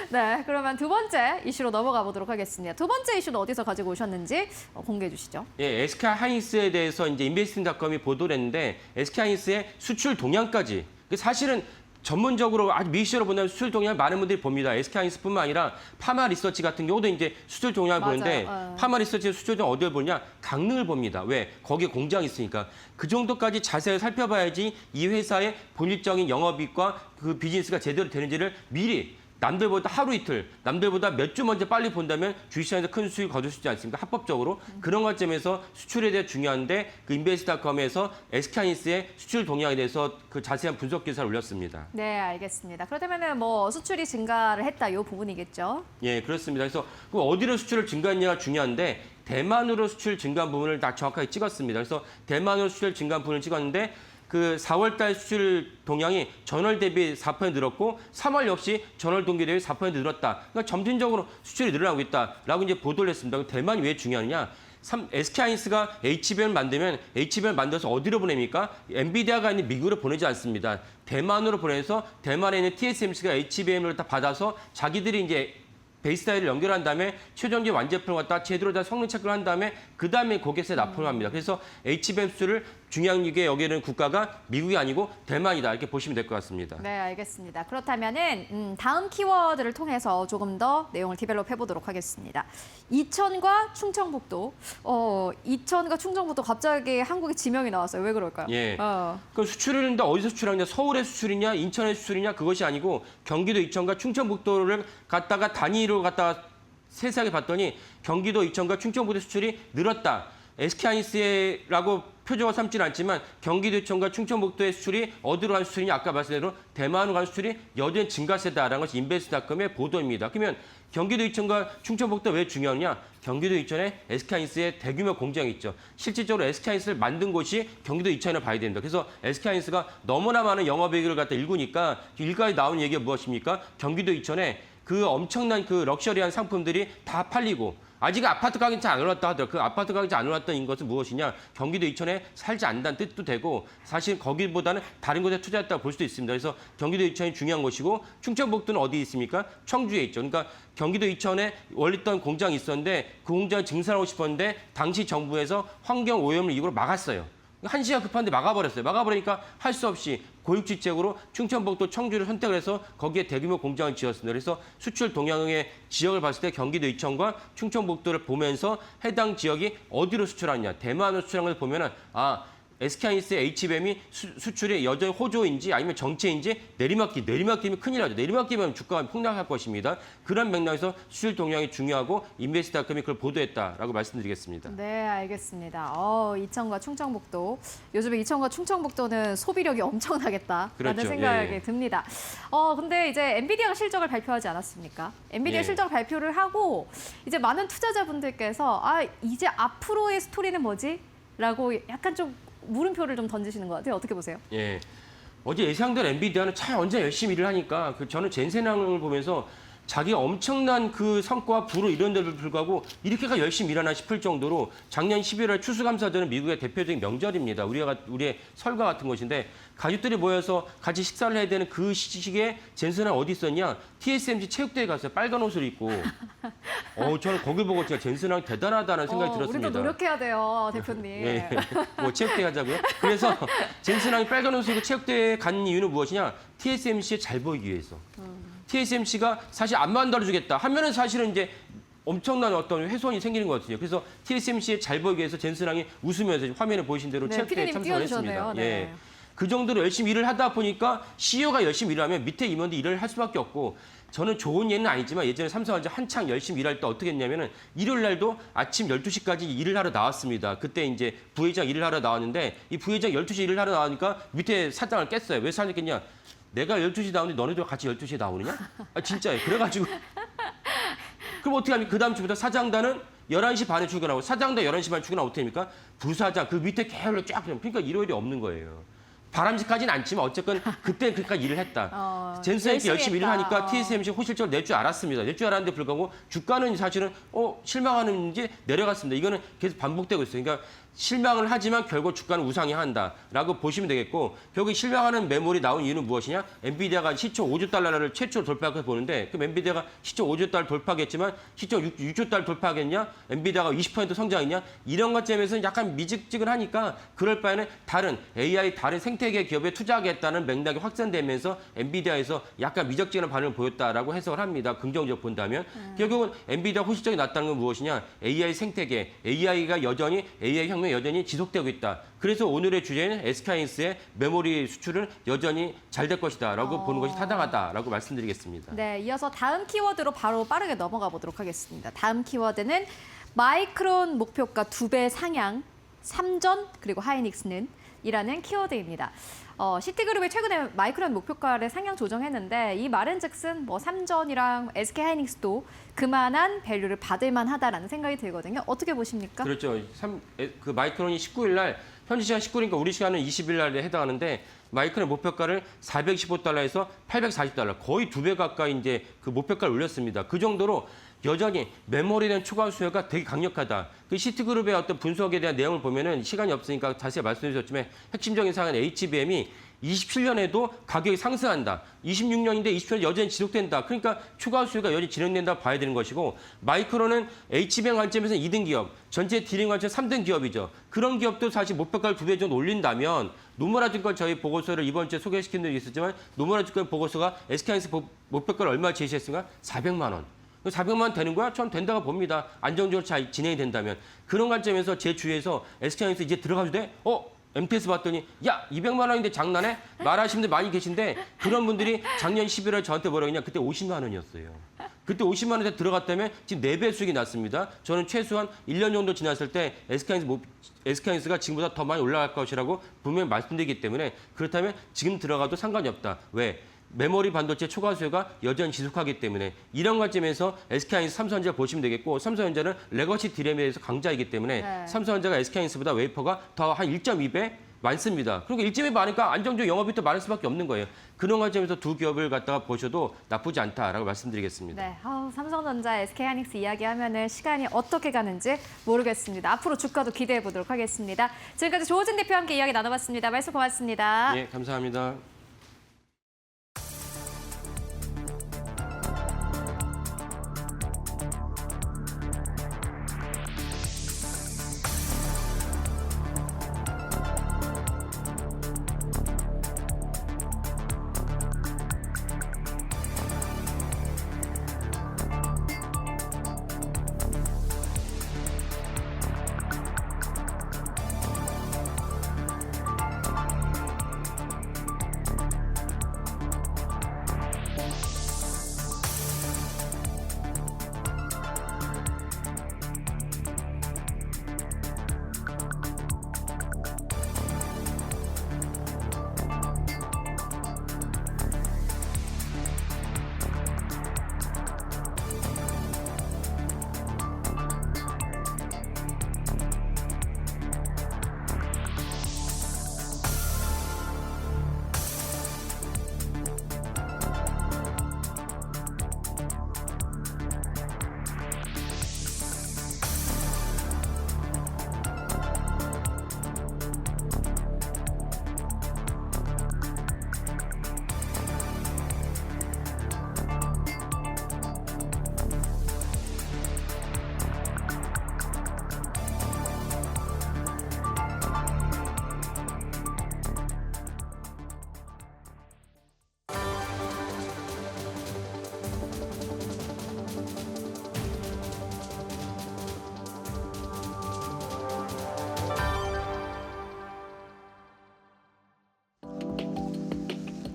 네, 그러면 두 번째 이슈로 넘어가 보도록 하겠습니다. 두 번째 이슈는 어디서 가지고 오셨는지 공개해 주시죠. 예, SK하이닉스에 대해서 이제 인베스팅닷컴이 보도를 했는데 SK하이닉스의 수출 동향까지 사실은 전문적으로 아주 미시로 본다면 수출 동향 많은 분들이 봅니다. SK하이닉스뿐만 아니라 파마 리서치 같은 경우도 이제 수출 동향을 보는데 파마 리서치의 수출 동향 어디를 보냐? 강릉을 봅니다. 왜? 거기에 공장이 있으니까. 그 정도까지 자세히 살펴봐야지 이 회사의 본질적인 영업이익과 그 비즈니스가 제대로 되는지를 미리 남들보다 하루 이틀, 남들보다 몇 주 먼저 빨리 본다면 주식시장에서 큰 수익을 거둘 수 있지 않습니까? 합법적으로. 그런 관점에서 수출에 대해 중요한데 그 인베스트닷컴에서 SK하이닉스의 수출 동향에 대해서 그 자세한 분석 기사를 올렸습니다. 네, 알겠습니다. 그렇다면 뭐 수출이 증가를 했다 이 부분이겠죠? 예, 그렇습니다. 그래서 그 어디로 수출을 증가했냐가 중요한데 대만으로 수출 증가한 부분을 다 정확하게 찍었습니다. 그래서 대만으로 수출 증가한 부분을 찍었는데 그 4월 달 수출 동향이 전월 대비 4% 늘었고 3월 역시 전월 동기 대비 4% 늘었다. 그러니까 점진적으로 수출이 늘어나고 있다라고 이제 보도를 했습니다. 대만이 왜 중요하냐? SK하이닉스가 HBM을 만들면 HBM을 만들어서 어디로 보냅니까? 엔비디아가 있는 미국으로 보내지 않습니다. 대만으로 보내서 대만에 있는 TSMC가 HBM을 다 받아서 자기들이 이제 베이스 타일을 연결한 다음에 최종적인 완제품을 갖다 제대로 다 성능 체크를 한 다음에 그다음에 고객사에 납품을 합니다. 그래서 HBM 수를 중요한 게 여기는 국가가 미국이 아니고 대만이다 이렇게 보시면 될 것 같습니다. 네, 알겠습니다. 그렇다면은 다음 키워드를 통해서 조금 더 내용을 디벨롭 해보도록 하겠습니다. 이천과 충청북도. 이천과 충청북도 갑자기 한국에 지명이 나왔어요. 왜 그럴까요? 예. 그 수출을 했는데 어디서 수출하냐? 서울의 수출이냐, 인천의 수출이냐 그것이 아니고 경기도 이천과 충청북도를 갖다가 단위로 갖다가 세세하게 봤더니 경기도 이천과 충청북도 수출이 늘었다. SK하이닉스라고 표적을 삼지는 않지만 경기도 이천과 충청북도의 수출이 어디로 간 수출이냐 아까 말씀드린 대로 대만으로 간 수출이 여전히 증가세다라는 것이 인베스트닷컴의 보도입니다. 그러면 경기도 이천과 충청북도 왜 중요하냐? 경기도 이천에 SK하이닉스의 대규모 공장이 있죠. 실질적으로 SK하이닉스를 만든 곳이 경기도 이천을 봐야 됩니다. 그래서 SK하이닉스가 너무나 많은 영업이익을 갖다 일구니까 일가에 나온 얘기가 무엇입니까? 경기도 이천에 그 엄청난 그 럭셔리한 상품들이 다 팔리고 아직 아파트 가격이 잘 안 올랐다 하더라고요. 그 아파트 가격이 안 올랐던 것은 무엇이냐? 경기도 이천에 살지 않는다는 뜻도 되고 사실 거기보다는 다른 곳에 투자했다고 볼 수도 있습니다. 그래서 경기도 이천이 중요한 것이고 충청북도는 어디 있습니까? 청주에 있죠. 그러니까 경기도 이천에 원래 있던 공장이 있었는데 그 공장을 증설하고 싶었는데 당시 정부에서 환경 오염을 이유로 막았어요. 한시가 급한데 막아버렸어요. 막아버리니까 할 수 없이 고육지책으로 충청북도 청주를 선택을 해서 거기에 대규모 공장을 지었습니다. 그래서 수출 동향의 지역을 봤을 때 경기도 이천과 충청북도를 보면서 해당 지역이 어디로 수출하느냐. 대만으로 수출한 걸 보면은 SK하이닉스의 HBM이 수출이 여전히 호조인지 아니면 정체인지 내리막기면 큰일 나죠. 내리막기면 주가가 폭락할 것입니다. 그런 맥락에서 수출 동향이 중요하고 인베스트닷컴이 그걸 보도했다라고 말씀드리겠습니다. 네, 알겠습니다. 이천과 충청북도. 요즘에 이천과 충청북도는 소비력이 엄청나겠다라는 그렇죠. 생각이 예. 듭니다. 근데 이제 엔비디아가 실적을 발표하지 않았습니까? 엔비디아 예. 실적 발표를 하고 이제 많은 투자자분들께서 이제 앞으로의 스토리는 뭐지? 라고 약간 좀 물음표를 좀 던지시는 것 같아요. 어떻게 보세요? 예. 어제 예상대로 엔비디아는 참 언제 열심히 일을 하니까 저는 젠센항을 보면서 자기가 엄청난 그 성과와 부로 이런 데도 불구하고 이렇게가 열심히 일하나 싶을 정도로 작년 11월 추수감사절은 미국의 대표적인 명절입니다. 우리의 설과 같은 것인데 가족들이 모여서 같이 식사를 해야 되는 그 시기에 젠슨은 어디 있었냐? TSMC 체육대회 갔어요. 빨간 옷을 입고. 저는 거기 보고 진짜 젠슨은 대단하다는 생각이 들었습니다. 우리도 노력해야 돼요, 대표님. 예. 뭐 체육대회 하자고요? 그래서 젠슨왕이 빨간 옷을 입고 체육대회에 간 이유는 무엇이냐? TSMC에 잘 보이기 위해서. TSMC가 사실 안 만들어주겠다 하면은 사실은 이제 엄청난 어떤 훼손이 생기는 거거든요. 그래서 TSMC에 잘 보이기 위해서 젠슨왕이 웃으면서 화면에 보이신 대로 네, 체육대회에 피디님 참석을 했습니다. 띄워주셨네요. 네. 예. 그 정도로 열심히 일을 하다 보니까 CEO가 열심히 일하면 밑에 임원들이 일을 할 수밖에 없고 저는 좋은 예는 아니지만 예전에 삼성전자 한창 열심히 일할 때 어떻게 했냐면은 일요일 날도 아침 12시까지 일을 하러 나왔습니다. 그때 이제 부회장 일을 하러 나왔는데 이 부회장 12시 일을 하러 나오니까 밑에 사장을 깼어요. 왜 사장을 깼냐? 내가 12시 나오는데 너네도 같이 12시에 나오느냐? 진짜예요. 그래가지고 그럼 어떻게 하면 그 다음 주부터 사장단은 11시 반에 출근하고 사장단 11시 반에 출근하면 어떻게 됩니까? 부사장 그 밑에 계열로 쫙 그러니까 일요일이 없는 거예요. 바람직하지는 않지만 어쨌건 그때 그러니까 일을 했다. 젠슨에게 열심히 일을 하니까 TSMC 호실적으로 낼 줄 알았습니다. 낼 줄 알았는데 불구하고 주가는 사실은 실망하는지 내려갔습니다. 이거는 계속 반복되고 있어요. 그러니까 실망을 하지만 결국 주가는 우상이 한다라고 보시면 되겠고 결국 실망하는 매물이 나온 이유는 무엇이냐? 엔비디아가 시초 5조 달러를 최초로 돌파해 보는데 그럼 엔비디아가 시초 5조 달러 돌파하겠지만 시초 6조 달러 돌파하겠냐? 엔비디아가 20% 성장했냐? 이런 것점에서는 약간 미직지근하니까 그럴 바에는 다른 AI 다른 생태계 기업에 투자하겠다는 맥락이 확산되면서 엔비디아에서 약간 미적지근한 반응을 보였다라고 해석을 합니다. 긍정적으로 본다면 결국은 엔비디아 호실적이 났다는 건 무엇이냐? AI 생태계, AI가 여전히 AI 혁명 여전히 지속되고 있다. 그래서 오늘의 주제는 SK하이닉스의 메모리 수출은 여전히 잘 될 것이다라고 보는 것이 타당하다라고 말씀드리겠습니다. 네, 이어서 다음 키워드로 바로 빠르게 넘어가 보도록 하겠습니다. 다음 키워드는 마이크론 목표가 2배 상향, 3전 그리고 하이닉스는 이라는 키워드입니다. 시티그룹이 최근에 마이크론 목표가를 상향 조정했는데 이 말은즉슨 삼전이랑 SK하이닉스도 그만한 밸류를 받을 만하다라는 생각이 들거든요. 어떻게 보십니까? 그렇죠. 그 마이크론이 19일 날 현지 시간 19일이니까 우리 시간은 20일 날에 해당하는데 마이크론 목표가를 415달러에서 840달러 거의 2배 가까이 이제 그 목표가를 올렸습니다. 그 정도로 여전히 메모리에 대한 초과 수요가 되게 강력하다. 그 시티그룹의 어떤 분석에 대한 내용을 보면은 시간이 없으니까 자세히 말씀해 주셨지만 핵심적인 사항은 HBM이 27년에도 가격이 상승한다. 26년인데 27년 여전히 지속된다. 그러니까 추가 수요가 여전히 진행된다 봐야 되는 것이고 마이크론은 HBM 관점에서 2등 기업, 전체 디램 관점 3등 기업이죠. 그런 기업도 사실 목표가를 2배 정도 올린다면 노무라 증권 저희 보고서를 이번 주에 소개시킨 적이 있었지만 노무라 증권 보고서가 SK하이닉스 목표가를 얼마 제시했습니까? 400만 원. 400만 원 되는 거야? 전 된다고 봅니다. 안정적으로 잘 진행이 된다면. 그런 관점에서 제 주위에서 SK하이닉스 이제 들어가도 돼? MTS 봤더니 야 200만 원인데 장난해? 말하시는 분들 많이 계신데 그런 분들이 작년 11월 저한테 뭐라고 했냐? 그때 50만 원이었어요. 그때 50만 원에 들어갔다면 지금 4배 수익이 났습니다. 저는 최소한 1년 정도 지났을 때 SK하이닉스가 지금보다 더 많이 올라갈 것이라고 분명히 말씀드리기 때문에 그렇다면 지금 들어가도 상관이 없다. 왜? 메모리 반도체 초과 수요가 여전히 지속하기 때문에 이런 관점에서 SK하이닉스 삼성전자 보시면 되겠고 삼성전자는 레거시 디램에 대해서 강자이기 때문에 네. 삼성전자가 SK하이닉스보다 웨이퍼가 더 한 1.2배 많습니다. 그리고 1.2배 많으니까 안정적 영업이 더 많을 수밖에 없는 거예요. 그런 관점에서 두 기업을 갖다가 보셔도 나쁘지 않다라고 말씀드리겠습니다. 네, 삼성전자, SK하이닉스 이야기하면은 시간이 어떻게 가는지 모르겠습니다. 앞으로 주가도 기대해 보도록 하겠습니다. 지금까지 조호진 대표와 함께 이야기 나눠봤습니다. 말씀 고맙습니다. 예, 감사합니다.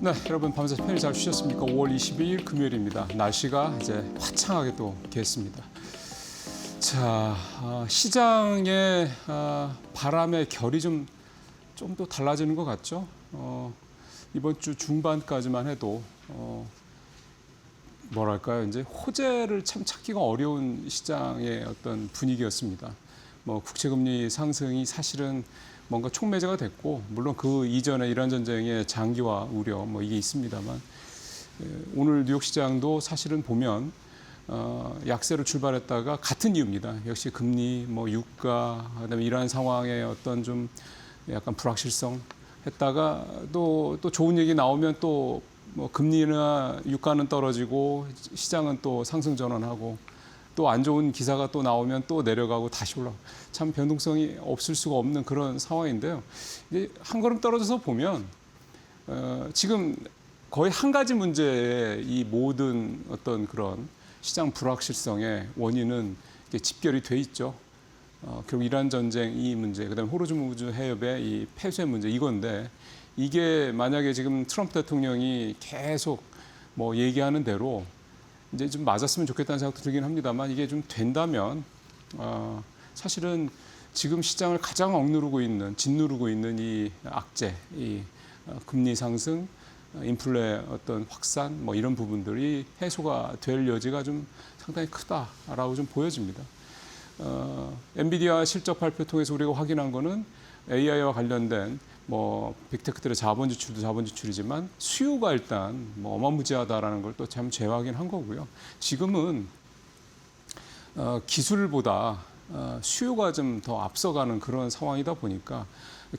네, 여러분 밤새 편히 잘 쉬셨습니까? 5월 22일 금요일입니다. 날씨가 이제 화창하게 또 개했습니다. 자, 시장의 바람의 결이 좀 더 달라지는 것 같죠? 이번 주 중반까지만 해도 뭐랄까요, 이제 호재를 참 찾기가 어려운 시장의 어떤 분위기였습니다. 뭐 국채금리 상승이 사실은 뭔가 촉매제가 됐고, 물론 그 이전에 이란 전쟁의 장기화 우려 뭐 이게 있습니다만, 오늘 뉴욕 시장도 사실은 보면 약세로 출발했다가 같은 이유입니다. 역시 금리, 뭐 유가, 그다음에 이러한 상황의 어떤 좀 약간 불확실성 했다가 또 좋은 얘기 나오면 또 뭐 금리나 유가는 떨어지고 시장은 또 상승 전환하고 또 안 좋은 기사가 또 나오면 또 내려가고 다시 올라가고 참 변동성이 없을 수가 없는 그런 상황인데요. 이제 한 걸음 떨어져서 보면 지금 거의 한 가지 문제의 이 모든 어떤 그런 시장 불확실성의 원인은 이제 집결이 돼 있죠. 결국 이란 전쟁 이 문제, 그다음에 호르무즈 해협의 이 폐쇄 문제 이건데 이게 만약에 지금 트럼프 대통령이 계속 뭐 얘기하는 대로 이제 좀 맞았으면 좋겠다는 생각도 들긴 합니다만 이게 좀 된다면 사실은 지금 시장을 가장 짓누르고 있는 이 악재, 이 금리 상승, 인플레 어떤 확산 뭐 이런 부분들이 해소가 될 여지가 좀 상당히 크다라고 좀 보여집니다. 엔비디아 실적 발표 통해서 우리가 확인한 거는 AI와 관련된 뭐 빅테크들의 자본 지출도 자본 지출이지만 수요가 일단 뭐 어마무지하다라는 걸 또 참 재확인한 거고요. 지금은 기술보다 수요가 좀 더 앞서가는 그런 상황이다 보니까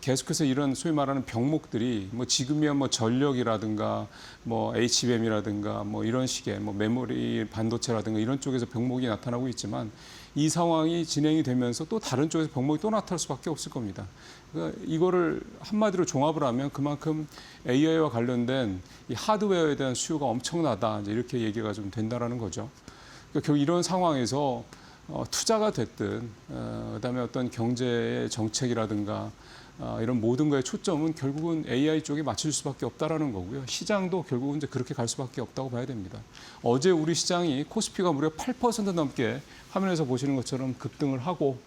계속해서 이런 소위 말하는 병목들이 뭐 지금이야 뭐 전력이라든가 뭐 HBM이라든가 뭐 이런 식의 뭐 메모리 반도체라든가 이런 쪽에서 병목이 나타나고 있지만 이 상황이 진행이 되면서 또 다른 쪽에서 병목이 또 나타날 수밖에 없을 겁니다. 그러니까 이거를 한마디로 종합을 하면 그만큼 AI와 관련된 이 하드웨어에 대한 수요가 엄청나다 이제 이렇게 얘기가 좀 된다라는 거죠. 그러니까 결국 이런 상황에서 투자가 됐든 그다음에 어떤 경제의 정책이라든가 이런 모든 거의 초점은 결국은 AI 쪽에 맞출 수밖에 없다라는 거고요. 시장도 결국은 이제 그렇게 갈 수밖에 없다고 봐야 됩니다. 어제 우리 시장이 코스피가 무려 8% 넘게 화면에서 보시는 것처럼 급등을 하고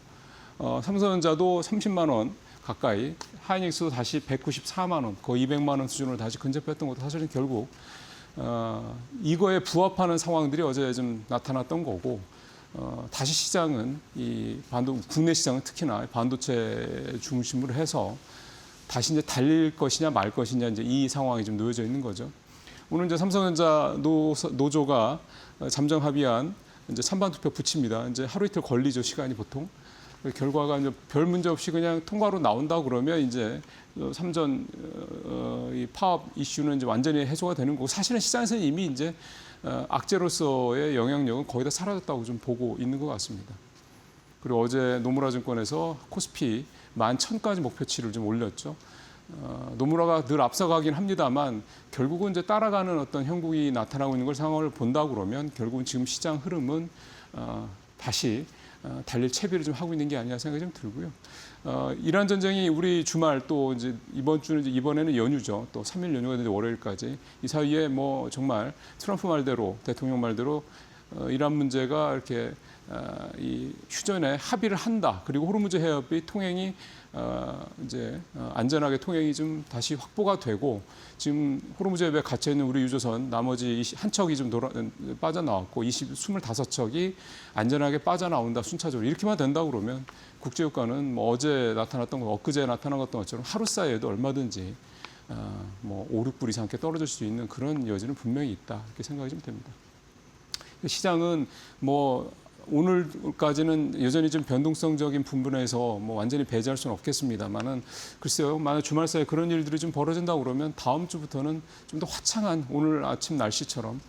삼성전자도 30만 원 가까이, 하이닉스도 다시 194만 원, 거의 200만 원 수준으로 다시 근접했던 것도 사실은 결국 이거에 부합하는 상황들이 어제 좀 나타났던 거고. 다시 시장은 국내 시장은 특히나 반도체 중심으로 해서 다시 이제 달릴 것이냐 말 것이냐 이제 이 상황이 좀 놓여져 있는 거죠. 오늘 이제 삼성전자 노조가 잠정 합의안 이제 찬반 투표 붙입니다. 이제 하루 이틀 걸리죠, 시간이 보통. 결과가 이제 별 문제 없이 그냥 통과로 나온다 그러면 이제 삼전 이 파업 이슈는 이제 완전히 해소가 되는 거고, 사실은 시장에서는 이미 이제 악재로서의 영향력은 거의 다 사라졌다고 좀 보고 있는 것 같습니다. 그리고 어제 노무라 증권에서 코스피 11,000까지 목표치를 좀 올렸죠. 노무라가 늘 앞서가긴 합니다만 결국은 이제 따라가는 어떤 형국이 나타나고 있는 걸 상황을 본다 그러면 결국은 지금 시장 흐름은 다시 달릴 채비를 좀 하고 있는 게 아니냐 생각이 좀 들고요. 이란 전쟁이 우리 주말 또 이제 이번 주는 이제 이번에는 연휴죠. 또 3일 연휴가 되는데 월요일까지 이 사이에 뭐 정말 트럼프 말대로 대통령 말대로 이란 문제가 이렇게 이 휴전에 합의를 한다. 그리고 호르무즈 해협이 통행이 이제 안전하게 통행이 좀 다시 확보가 되고 지금 호르무즈 해협에 갇혀 있는 우리 유조선 나머지 한 척이 좀 빠져나왔고 25척이 안전하게 빠져나온다 순차적으로 이렇게만 된다 그러면 국제유가는 뭐 어제 나타났던 거 엊그제 나타난 것처럼 하루 사이에도 얼마든지 뭐 5, 6불 이상 이렇게 떨어질 수 있는 그런 여지는 분명히 있다 이렇게 생각이 좀 됩니다. 시장은 뭐 오늘까지는 여전히 좀 변동성적인 부분에서 뭐 완전히 배제할 수는 없겠습니다만은 글쎄요, 만약 주말 사이에 그런 일들이 좀 벌어진다 그러면 다음 주부터는 좀 더 화창한 오늘 아침 날씨처럼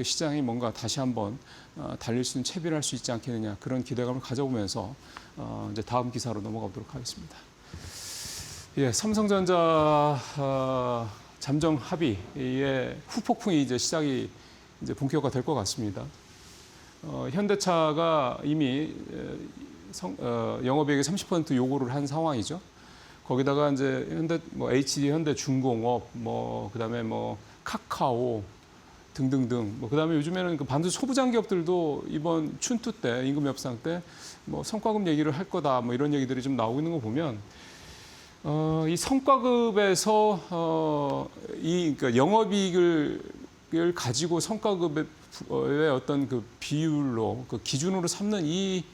시장이 뭔가 다시 한번 달릴 수 있는 채비를 할 수 있지 않겠느냐 그런 기대감을 가져보면서 이제 다음 기사로 넘어가 보도록 하겠습니다. 예, 삼성전자 잠정 합의의 후폭풍이 이제 시작이 이제 본격화 될 것 같습니다. 현대차가 이미 영업이익의 30% 요구를 한 상황이죠. 거기다가 이제 HD, 현대중공업, 그다음에 카카오 등등등. 그다음에 요즘에는 그 반도체 소부장 기업들도 이번 춘투 때 임금 협상 때 성과급 얘기를 할 거다. 이런 얘기들이 좀 나오고 있는 거 보면 이 성과급에서 그러니까 영업이익을 가지고 성과급의 어떤 그 비율로 그 기준으로 삼는 이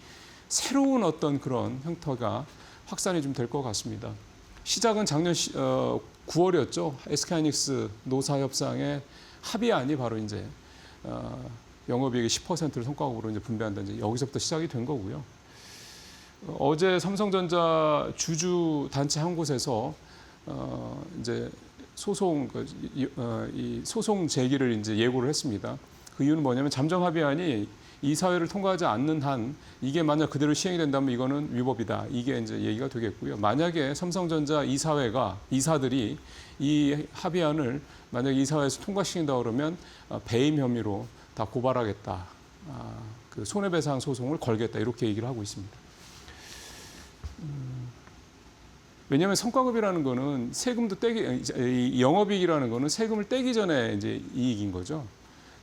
새로운 어떤 그런 형태가 확산이 좀 될 것 같습니다. 시작은 작년 9월이었죠. SK하이닉스 노사 협상의 합의안이 바로 이제 영업이익의 10%를 성과급으로 이제 분배한다. 이제 여기서부터 시작이 된 거고요. 어제 삼성전자 주주 단체 한 곳에서 이제 이 소송 제기를 이제 예고를 했습니다. 그 이유는 뭐냐면 잠정 합의안이 이 사회를 통과하지 않는 한 이게 만약 그대로 시행이 된다면 이거는 위법이다. 이게 이제 얘기가 되겠고요. 만약에 삼성전자 이사들이 이 합의안을 만약 이사회에서 통과시킨다 그러면 배임 혐의로 다 고발하겠다. 그 손해배상 소송을 걸겠다. 이렇게 얘기를 하고 있습니다. 왜냐하면 성과급이라는 거는 세금도 영업이익이라는 거는 세금을 떼기 전에 이제 이익인 거죠.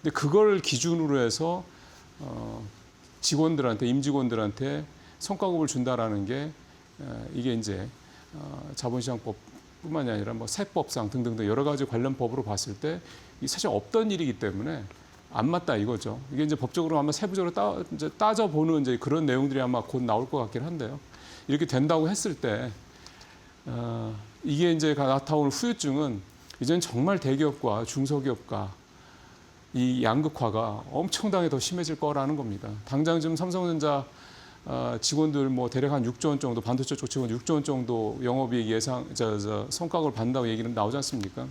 근데 그걸 기준으로 해서 임직원들한테 성과급을 준다라는 게 이게 이제 자본시장법뿐만이 아니라 세법상 등등등 여러 가지 관련 법으로 봤을 때 사실 없던 일이기 때문에 안 맞다 이거죠. 이게 이제 법적으로 아마 세부적으로 따져보는 이제 그런 내용들이 아마 곧 나올 것 같긴 한데요. 이렇게 된다고 했을 때 이게 이제 나타오는 후유증은 이제는 정말 대기업과 중소기업과 이 양극화가 엄청나게 더 심해질 거라는 겁니다. 당장 지금 삼성전자 직원들 뭐 대략 한 6조 원 정도, 반도체 쪽 직원 6조 원 정도 영업이익 예상 성과급을 받는다고 얘기는 나오지 않습니까?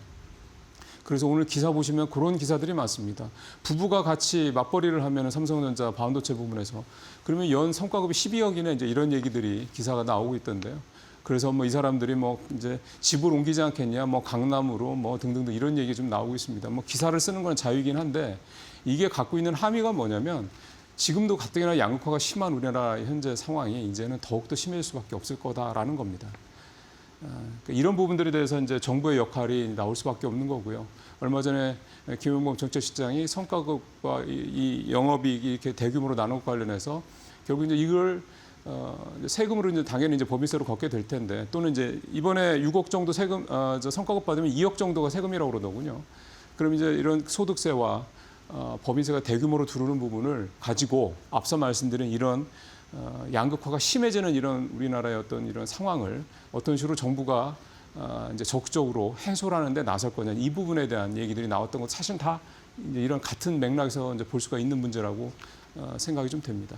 그래서 오늘 기사 보시면 그런 기사들이 많습니다. 부부가 같이 맞벌이를 하면 삼성전자 반도체 부분에서 그러면 연 성과급이 12억이네 이제 이런 얘기들이 기사가 나오고 있던데요. 그래서 뭐 이 사람들이 뭐 이제 집을 옮기지 않겠냐, 뭐 강남으로 뭐 등등등 이런 얘기 좀 나오고 있습니다. 뭐 기사를 쓰는 건 자유이긴 한데 이게 갖고 있는 함의가 뭐냐면 지금도 가뜩이나 양극화가 심한 우리나라 현재 상황이 이제는 더욱더 심해질 수밖에 없을 거다라는 겁니다. 그러니까 이런 부분들에 대해서 이제 정부의 역할이 나올 수밖에 없는 거고요. 얼마 전에 김용범 정책실장이 성과급과 이 영업이익이 이렇게 대규모로 나눈 것 관련해서 결국 이제 이걸 세금으로 이제 당연히 이제 법인세로 걷게 될 텐데 또는 이제 이번에 6억 정도 세금 성과급 받으면 2억 정도가 세금이라고 그러더군요. 그럼 이제 이런 소득세와 법인세가 대규모로 들어오는 부분을 가지고 앞서 말씀드린 이런 양극화가 심해지는 이런 우리나라의 어떤 이런 상황을 어떤 식으로 정부가 이제 적극적으로 해소하는 데 나설 거냐 이 부분에 대한 얘기들이 나왔던 것 사실 다 이제 이런 같은 맥락에서 이제 볼 수가 있는 문제라고 생각이 좀 됩니다.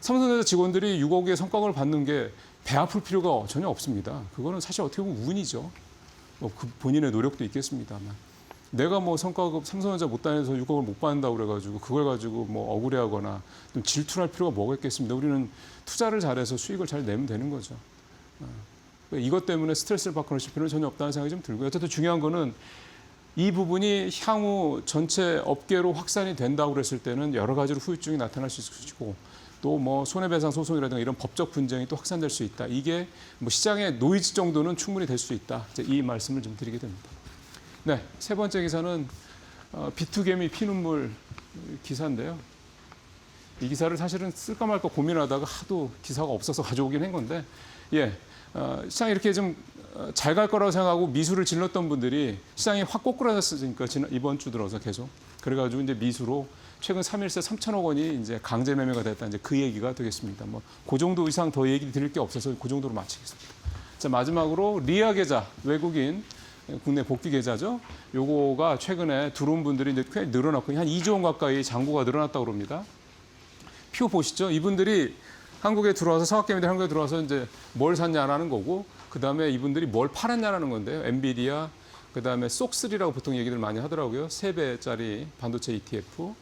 삼성전자 직원들이 6억의 성과급을 받는 게 배 아플 필요가 전혀 없습니다. 그거는 사실 어떻게 보면 운이죠. 뭐 그 본인의 노력도 있겠습니다만. 내가 뭐 성과급 삼성전자 못 다녀서 6억을 못 받는다고 그래가지고 그걸 가지고 뭐 억울해하거나 좀 질투할 필요가 뭐가 있겠습니까? 우리는 투자를 잘해서 수익을 잘 내면 되는 거죠. 이것 때문에 스트레스를 받거나 싶을 필요는 전혀 없다는 생각이 좀 들고요. 어쨌든 중요한 거는 이 부분이 향후 전체 업계로 확산이 된다고 그랬을 때는 여러 가지로 후유증이 나타날 수 있고 또 뭐 손해배상 소송이라든가 이런 법적 분쟁이 또 확산될 수 있다. 이게 뭐 시장의 노이즈 정도는 충분히 될 수 있다. 이 말씀을 좀 드리게 됩니다. 네, 세 번째 기사는 비투개미 피눈물 기사인데요. 이 기사를 사실은 쓸까 말까 고민하다가 하도 기사가 없어서 가져오긴 한 건데, 시장이 이렇게 좀 잘 갈 거라고 생각하고 미수를 질렀던 분들이 시장이 확 꼬꾸라졌으니까 이번 주 들어서 계속 그래가지고 이제 미수로 최근 3일새 3천억 원이 이제 강제 매매가 됐다 이제 그 얘기가 되겠습니다. 뭐 그 정도 이상 더 얘기 드릴 게 없어서 그 정도로 마치겠습니다. 자 마지막으로 리아 계좌 외국인 국내 복귀 계좌죠. 요거가 최근에 들어온 분들이 이제 꽤 늘어났고 한 2조 원 가까이 잔고가 늘어났다고 그럽니다. 표 보시죠. 이분들이 한국에 들어와서 성학개미들 한국에 들어와서 이제 뭘 샀냐라는 거고 그다음에 이분들이 뭘 팔았냐라는 건데요. 엔비디아 그다음에 쏙3라고 보통 얘기들 많이 하더라고요. 3배짜리 반도체 ETF,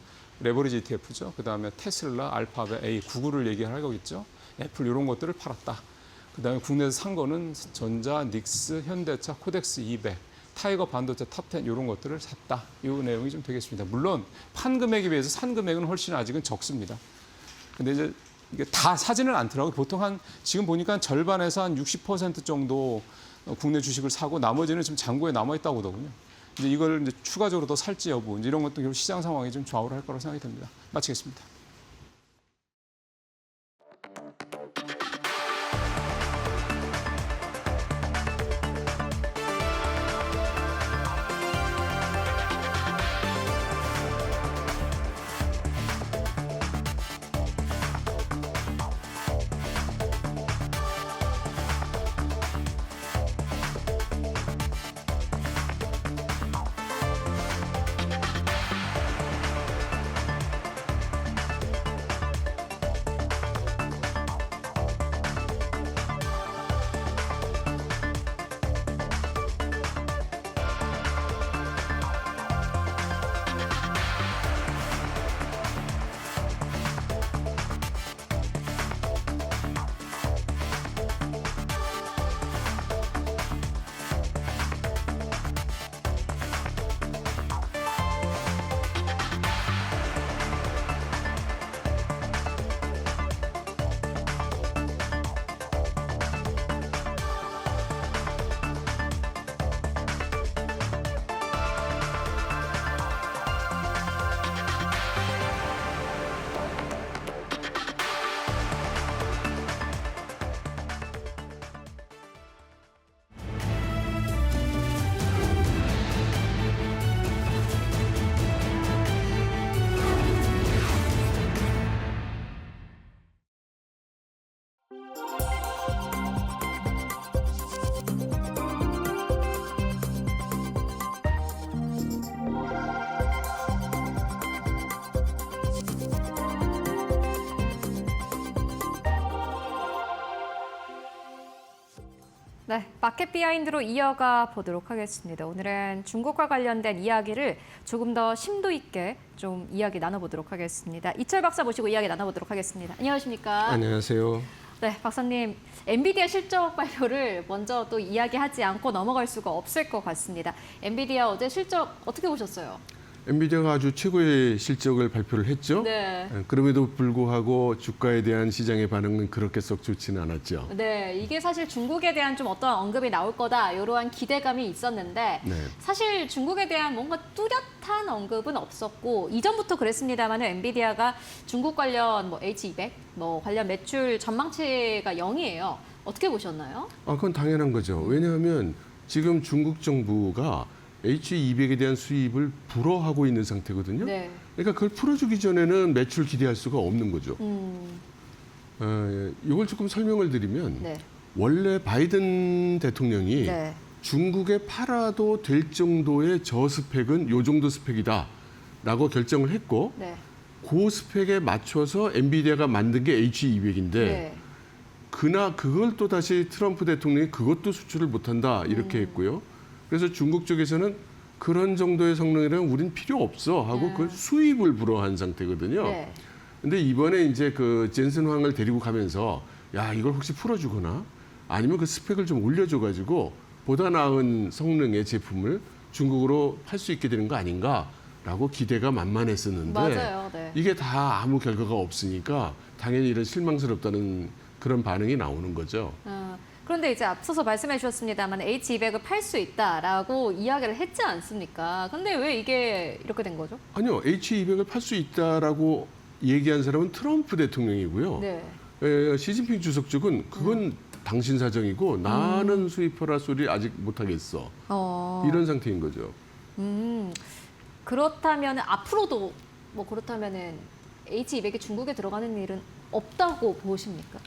레버리지 ETF죠. 그다음에 테슬라, 알파벳, A, 구글을 얘기할 거겠죠. 애플 이런 것들을 팔았다. 그다음에 국내에서 산 거는 전자, 닉스, 현대차, 코덱스 200, 타이거 반도체 탑10 이런 것들을 샀다. 이 내용이 좀 되겠습니다. 물론 판 금액에 비해서 산 금액은 훨씬 아직은 적습니다. 근데 이제 이게 다 사지는 않더라고요. 보통 한 지금 보니까 절반에서 한 60% 정도 국내 주식을 사고 나머지는 지금 잔고에 남아 있다고 하거든요. 이제 이걸 이제 추가적으로 더 살지 여부 이런 것도 결국 시장 상황이 좀 좌우를 할 거라고 생각이 듭니다. 마치겠습니다. 네, 마켓 비하인드로 이어가 보도록 하겠습니다. 오늘은 중국과 관련된 이야기를 조금 더 심도 있게 좀 이야기 나눠보도록 하겠습니다. 이철 박사 모시고 이야기 나눠보도록 하겠습니다. 안녕하십니까? 안녕하세요. 네, 박사님. 엔비디아 실적 발표를 먼저 또 이야기하지 않고 넘어갈 수가 없을 것 같습니다. 엔비디아 어제 실적 어떻게 보셨어요? 엔비디아가 아주 최고의 실적을 발표를 했죠. 네. 그럼에도 불구하고 주가에 대한 시장의 반응은 그렇게 썩 좋지는 않았죠. 네, 이게 사실 중국에 대한 좀 어떤 언급이 나올 거다 이러한 기대감이 있었는데 네. 사실 중국에 대한 뭔가 뚜렷한 언급은 없었고 이전부터 그랬습니다만 엔비디아가 중국 관련 뭐 H200 뭐 관련 매출 전망치가 0이에요. 어떻게 보셨나요? 그건 당연한 거죠. 왜냐하면 지금 중국 정부가 H200에 대한 수입을 불허하고 있는 상태거든요. 네. 그러니까 그걸 풀어주기 전에는 매출 기대할 수가 없는 거죠. 이걸 조금 설명을 드리면 네. 원래 바이든 대통령이 네. 중국에 팔아도 될 정도의 저스펙은 요 정도 스펙이다라고 결정을 했고 네. 그 스펙에 맞춰서 엔비디아가 만든 게 H200인데 네. 그걸 또 다시 트럼프 대통령이 그것도 수출을 못한다 이렇게 했고요. 그래서 중국 쪽에서는 그런 정도의 성능이라면 우린 필요 없어 하고 그걸 수입을 불허한 상태거든요. 네. 근데 이번에 이제 그 젠슨 황을 데리고 가면서 야 이걸 혹시 풀어주거나 아니면 그 스펙을 좀 올려줘가지고 보다 나은 성능의 제품을 중국으로 팔 수 있게 되는 거 아닌가라고 기대가 만만했었는데 맞아요. 네. 이게 다 아무 결과가 없으니까 당연히 이런 실망스럽다는 그런 반응이 나오는 거죠. 그런데 이제 앞서서 말씀해 주셨습니다만 H200을 팔 수 있다라고 이야기를 했지 않습니까? 근데 왜 이게 이렇게 된 거죠? 아니요, H200을 팔 수 있다라고 얘기한 사람은 트럼프 대통령이고요. 네. 시진핑 주석 측은 그건 당신 사정이고 나는 수입하라 소리 아직 못 하겠어. 이런 상태인 거죠. 그렇다면 앞으로도 뭐 그렇다면은 H200이 중국에 들어가는 일은 없다고 보십니까?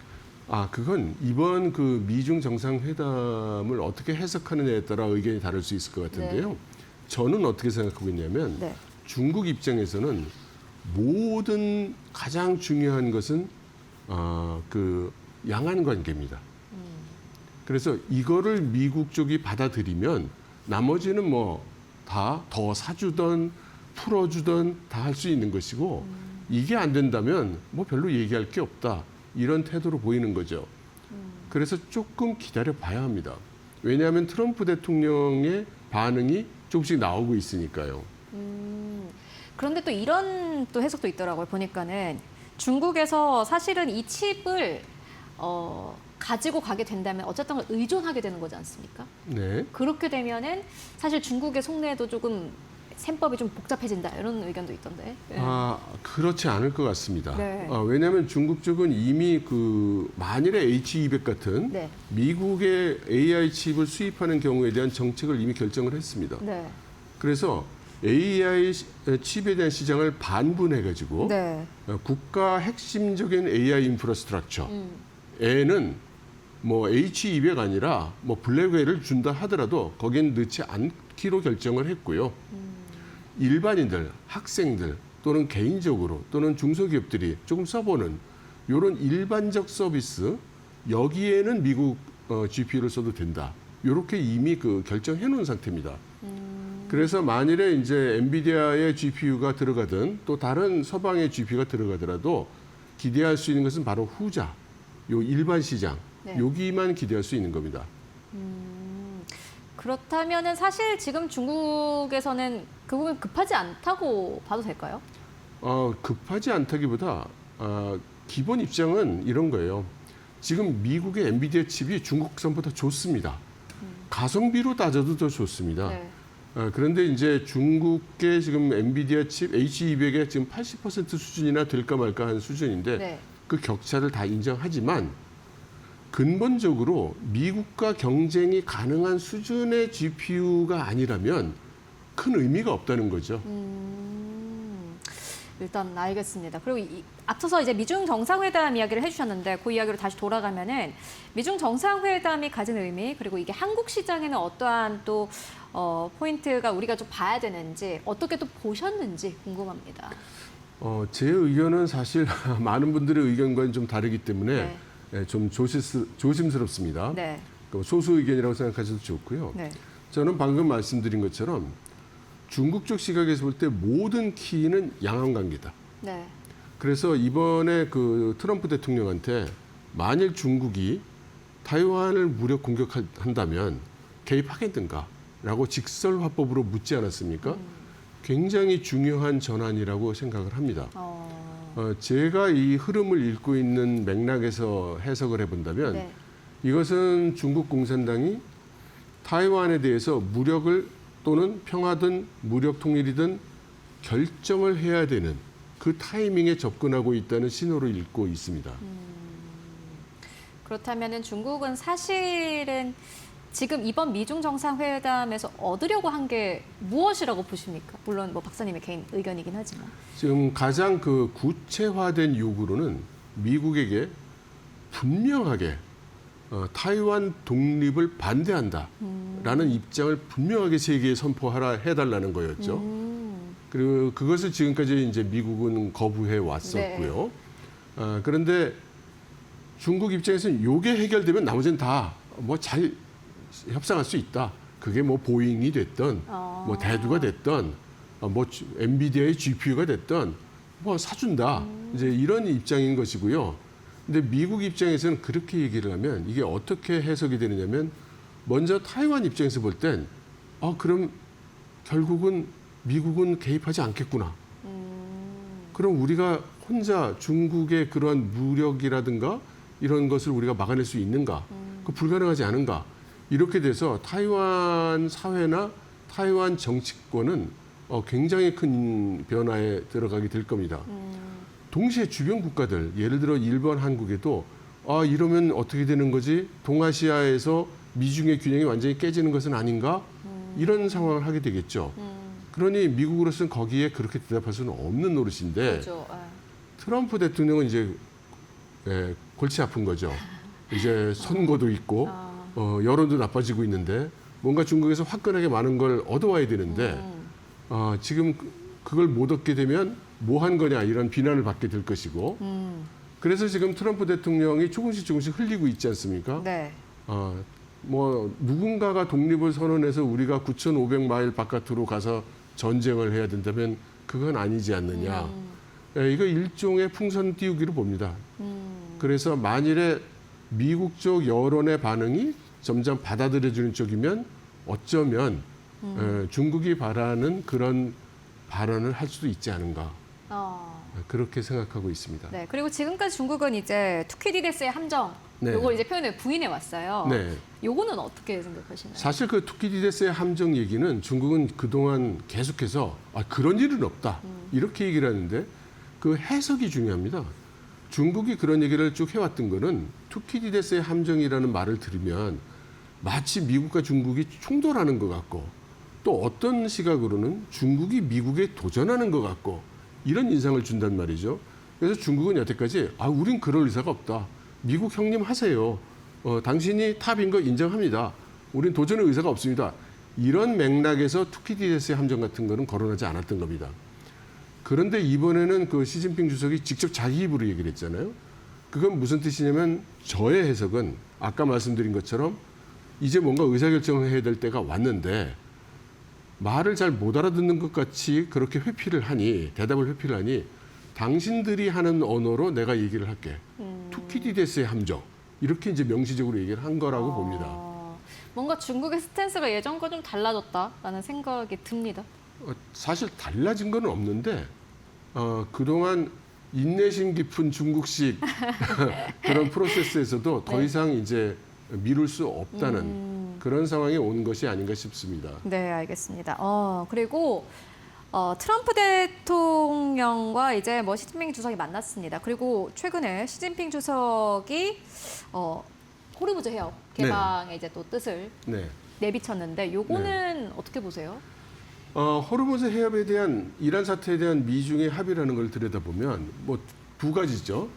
그건 이번 그 미중 정상회담을 어떻게 해석하느냐에 따라 의견이 다를 수 있을 것 같은데요. 네. 저는 어떻게 생각하고 있냐면 네. 중국 입장에서는 모든 가장 중요한 것은 그 양안 관계입니다. 그래서 이거를 미국 쪽이 받아들이면 나머지는 뭐 다 더 사주던 풀어주던 다 할 수 있는 것이고 이게 안 된다면 뭐 별로 얘기할 게 없다. 이런 태도로 보이는 거죠. 그래서 조금 기다려 봐야 합니다. 왜냐하면 트럼프 대통령의 반응이 조금씩 나오고 있으니까요. 그런데 또 이런 또 해석도 있더라고요. 보니까는 중국에서 사실은 이 칩을 가지고 가게 된다면 어쨌든 의존하게 되는 거지 않습니까? 네. 그렇게 되면은 사실 중국의 속내도 조금 셈법이 좀 복잡해진다 이런 의견도 있던데. 네. 그렇지 않을 것 같습니다. 네. 왜냐하면 중국 쪽은 이미 그 만일에 H200 같은 네. 미국의 AI 칩을 수입하는 경우에 대한 정책을 이미 결정을 했습니다. 네. 그래서 AI 칩에 대한 시장을 반분해가지고 네. 국가 핵심적인 AI 인프라스트럭처에는 뭐 H200 아니라 뭐 블랙웨이를 준다 하더라도 거긴 넣지 않기로 결정을 했고요. 일반인들, 학생들 또는 개인적으로 또는 중소기업들이 조금 써보는 이런 일반적 서비스 여기에는 미국 GPU를 써도 된다. 이렇게 이미 그 결정해 놓은 상태입니다. 그래서 만일에 이제 엔비디아의 GPU가 들어가든 또 다른 서방의 GPU가 들어가더라도 기대할 수 있는 것은 바로 후자, 요 일반 시장 네. 여기만 기대할 수 있는 겁니다. 그렇다면은 사실 지금 중국에서는 그 부분 급하지 않다고 봐도 될까요? 급하지 않다기보다 기본 입장은 이런 거예요. 지금 미국의 엔비디아 칩이 중국산보다 좋습니다. 가성비로 따져도 더 좋습니다. 네. 그런데 이제 중국의 지금 엔비디아 칩 H200의 지금 80% 수준이나 될까 말까 한 수준인데 네. 그 격차를 다 인정하지만 근본적으로 미국과 경쟁이 가능한 수준의 GPU가 아니라면 큰 의미가 없다는 거죠. 일단 알겠습니다. 그리고 앞서서 이제 미중 정상회담 이야기를 해주셨는데 그 이야기로 다시 돌아가면은 미중 정상회담이 가진 의미 그리고 이게 한국 시장에는 어떠한 또 포인트가 우리가 좀 봐야 되는지 어떻게 또 보셨는지 궁금합니다. 제 의견은 사실 많은 분들의 의견과는 좀 다르기 때문에 네. 좀 조심스럽습니다. 네. 소수 의견이라고 생각하셔도 좋고요. 네. 저는 방금 말씀드린 것처럼 중국 쪽 시각에서 볼 때 모든 키는 양안 관계다. 네. 그래서 이번에 그 트럼프 대통령한테 만일 중국이 타이완을 무력 공격한다면 개입하겠는가라고 직설화법으로 묻지 않았습니까? 굉장히 중요한 전환이라고 생각을 합니다. 제가 이 흐름을 읽고 있는 맥락에서 해석을 해본다면 네. 이것은 중국 공산당이 타이완에 대해서 무력을 또는 평화든 무력 통일이든 결정을 해야 되는 그 타이밍에 접근하고 있다는 신호를 읽고 있습니다. 그렇다면은 중국은 사실은 지금 이번 미중 정상회담에서 얻으려고 한 게 무엇이라고 보십니까? 물론 뭐 박사님의 개인 의견이긴 하지만. 지금 가장 그 구체화된 요구로는 미국에게 분명하게 타이완 독립을 반대한다라는 입장을 분명하게 세계에 선포하라 해달라는 거였죠. 그리고 그것을 지금까지 이제 미국은 거부해 왔었고요. 그런데 중국 입장에서는 이게 해결되면 나머지는 다 뭐 잘 협상할 수 있다. 그게 뭐 보잉이 됐던, 뭐 대두가 됐던, 뭐 엔비디아의 GPU가 됐던, 뭐 사준다. 이제 이런 입장인 것이고요. 근데 미국 입장에서는 그렇게 얘기를 하면 이게 어떻게 해석이 되느냐면 먼저 타이완 입장에서 볼 땐 그럼 결국은 미국은 개입하지 않겠구나. 그럼 우리가 혼자 중국의 그러한 무력이라든가 이런 것을 우리가 막아낼 수 있는가? 그 불가능하지 않은가? 이렇게 돼서 타이완 사회나 타이완 정치권은 굉장히 큰 변화에 들어가게 될 겁니다. 동시에 주변 국가들, 예를 들어 일본, 한국에도 이러면 어떻게 되는 거지? 동아시아에서 미중의 균형이 완전히 깨지는 것은 아닌가? 이런 상황을 하게 되겠죠. 그러니 미국으로서는 거기에 그렇게 대답할 수는 없는 노릇인데 그렇죠. 트럼프 대통령은 이제 골치 아픈 거죠. 이제 선거도 있고 여론도 나빠지고 있는데 뭔가 중국에서 화끈하게 많은 걸 얻어와야 되는데 지금 그걸 못 얻게 되면 뭐 한 거냐 이런 비난을 받게 될 것이고 그래서 지금 트럼프 대통령이 조금씩 흘리고 있지 않습니까? 네. 뭐 누군가가 독립을 선언해서 우리가 9,500마일 바깥으로 가서 전쟁을 해야 된다면 그건 아니지 않느냐. 이거 일종의 풍선 띄우기로 봅니다. 그래서 만일에 미국 쪽 여론의 반응이 점점 받아들여지는 쪽이면 어쩌면 중국이 바라는 그런 발언을 할 수도 있지 않은가. 그렇게 생각하고 있습니다. 네. 그리고 지금까지 중국은 이제 투키디데스의 함정 네. 요걸 이제 표현을 부인해 왔어요. 네. 요거는 어떻게 생각하시나요? 사실 그 투키디데스의 함정 얘기는 중국은 그동안 계속해서 그런 일은 없다. 이렇게 얘기를 하는데 그 해석이 중요합니다. 중국이 그런 얘기를 쭉 해왔던 거는 투키디데스의 함정이라는 말을 들으면 마치 미국과 중국이 충돌하는 것 같고 또 어떤 시각으로는 중국이 미국에 도전하는 것 같고 이런 인상을 준단 말이죠. 그래서 중국은 여태까지 우린 그럴 의사가 없다. 미국 형님 하세요. 당신이 탑인 거 인정합니다. 우린 도전의 의사가 없습니다. 이런 맥락에서 투키디데스의 함정 같은 거는 거론하지 않았던 겁니다. 그런데 이번에는 그 시진핑 주석이 직접 자기 입으로 얘기를 했잖아요. 그건 무슨 뜻이냐면 저의 해석은 아까 말씀드린 것처럼 이제 뭔가 의사결정을 해야 될 때가 왔는데 말을 잘 못 알아듣는 것 같이 그렇게 대답을 회피를 하니 당신들이 하는 언어로 내가 얘기를 할게. 투키디데스의 함정. 이렇게 이제 명시적으로 얘기를 한 거라고 봅니다. 뭔가 중국의 스탠스가 예전과 좀 달라졌다라는 생각이 듭니다. 사실 달라진 건 없는데 그동안 인내심 깊은 중국식 그런 프로세스에서도 더 이상 이제 미룰 수 없다는 그런 상황에 온 것이 아닌가 싶습니다. 네, 알겠습니다. 그리고 트럼프 대통령과 이제 뭐 시진핑 주석이 만났습니다. 그리고 최근에 시진핑 주석이 호르무즈 해협 개방의 이제 또 뜻을 내비쳤는데 요거는 어떻게 보세요? 호르무즈 해협에 대한 이란 사태에 대한 미중의 합의라는 걸 들여다보면 뭐 두 가지죠.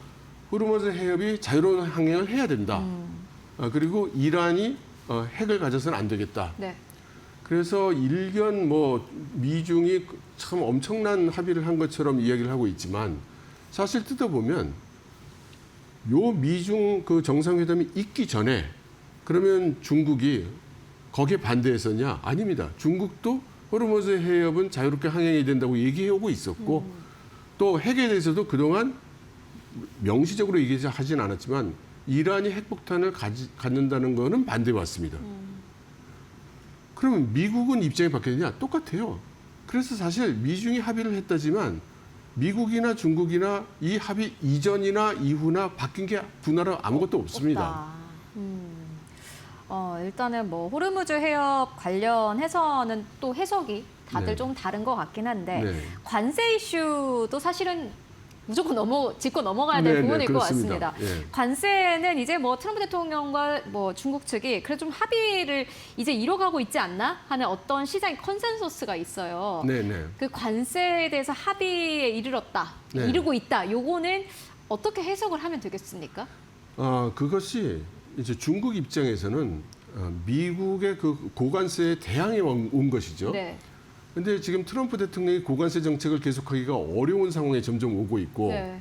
호르무즈 해협이 자유로운 항행을 해야 된다. 그리고 이란이 핵을 가져서는 안 되겠다. 네. 그래서 일견 뭐 미중이 참 엄청난 합의를 한 것처럼 이야기를 하고 있지만 사실 뜯어보면 요 미중 그 정상회담이 있기 전에 그러면 중국이 거기에 반대했었냐? 아닙니다. 중국도 호르무즈 해협은 자유롭게 항행이 된다고 얘기해오고 있었고 또 핵에 대해서도 그동안 명시적으로 얘기하진 않았지만 이란이 핵폭탄을 갖는다는 거는 반대해왔습니다. 그러면 미국은 입장이 바뀌었냐? 똑같아요. 그래서 사실 미중이 합의를 했다지만 미국이나 중국이나 이 합의 이전이나 이후나 바뀐 게 두 나라 아무것도 없습니다. 없다. 일단은 뭐 호르무즈 해협 관련해서는 또 해석이 다들 네. 좀 다른 것 같긴 한데 네. 관세 이슈도 사실은 무조건 짚고 넘어가야 될 네, 네, 부분일 것 그렇습니다. 같습니다. 예. 관세는 이제 뭐 트럼프 대통령과 뭐 중국 측이 그래 좀 합의를 이제 이뤄가고 있지 않나 하는 어떤 시장의 컨센서스가 있어요. 네, 네. 그 관세에 대해서 합의에 네. 이르고 있다. 요거는 어떻게 해석을 하면 되겠습니까? 그것이 이제 중국 입장에서는 미국의 그 고관세에 대항해 온 것이죠. 네. 근데 지금 트럼프 대통령이 고관세 정책을 계속하기가 어려운 상황에 점점 오고 있고 네.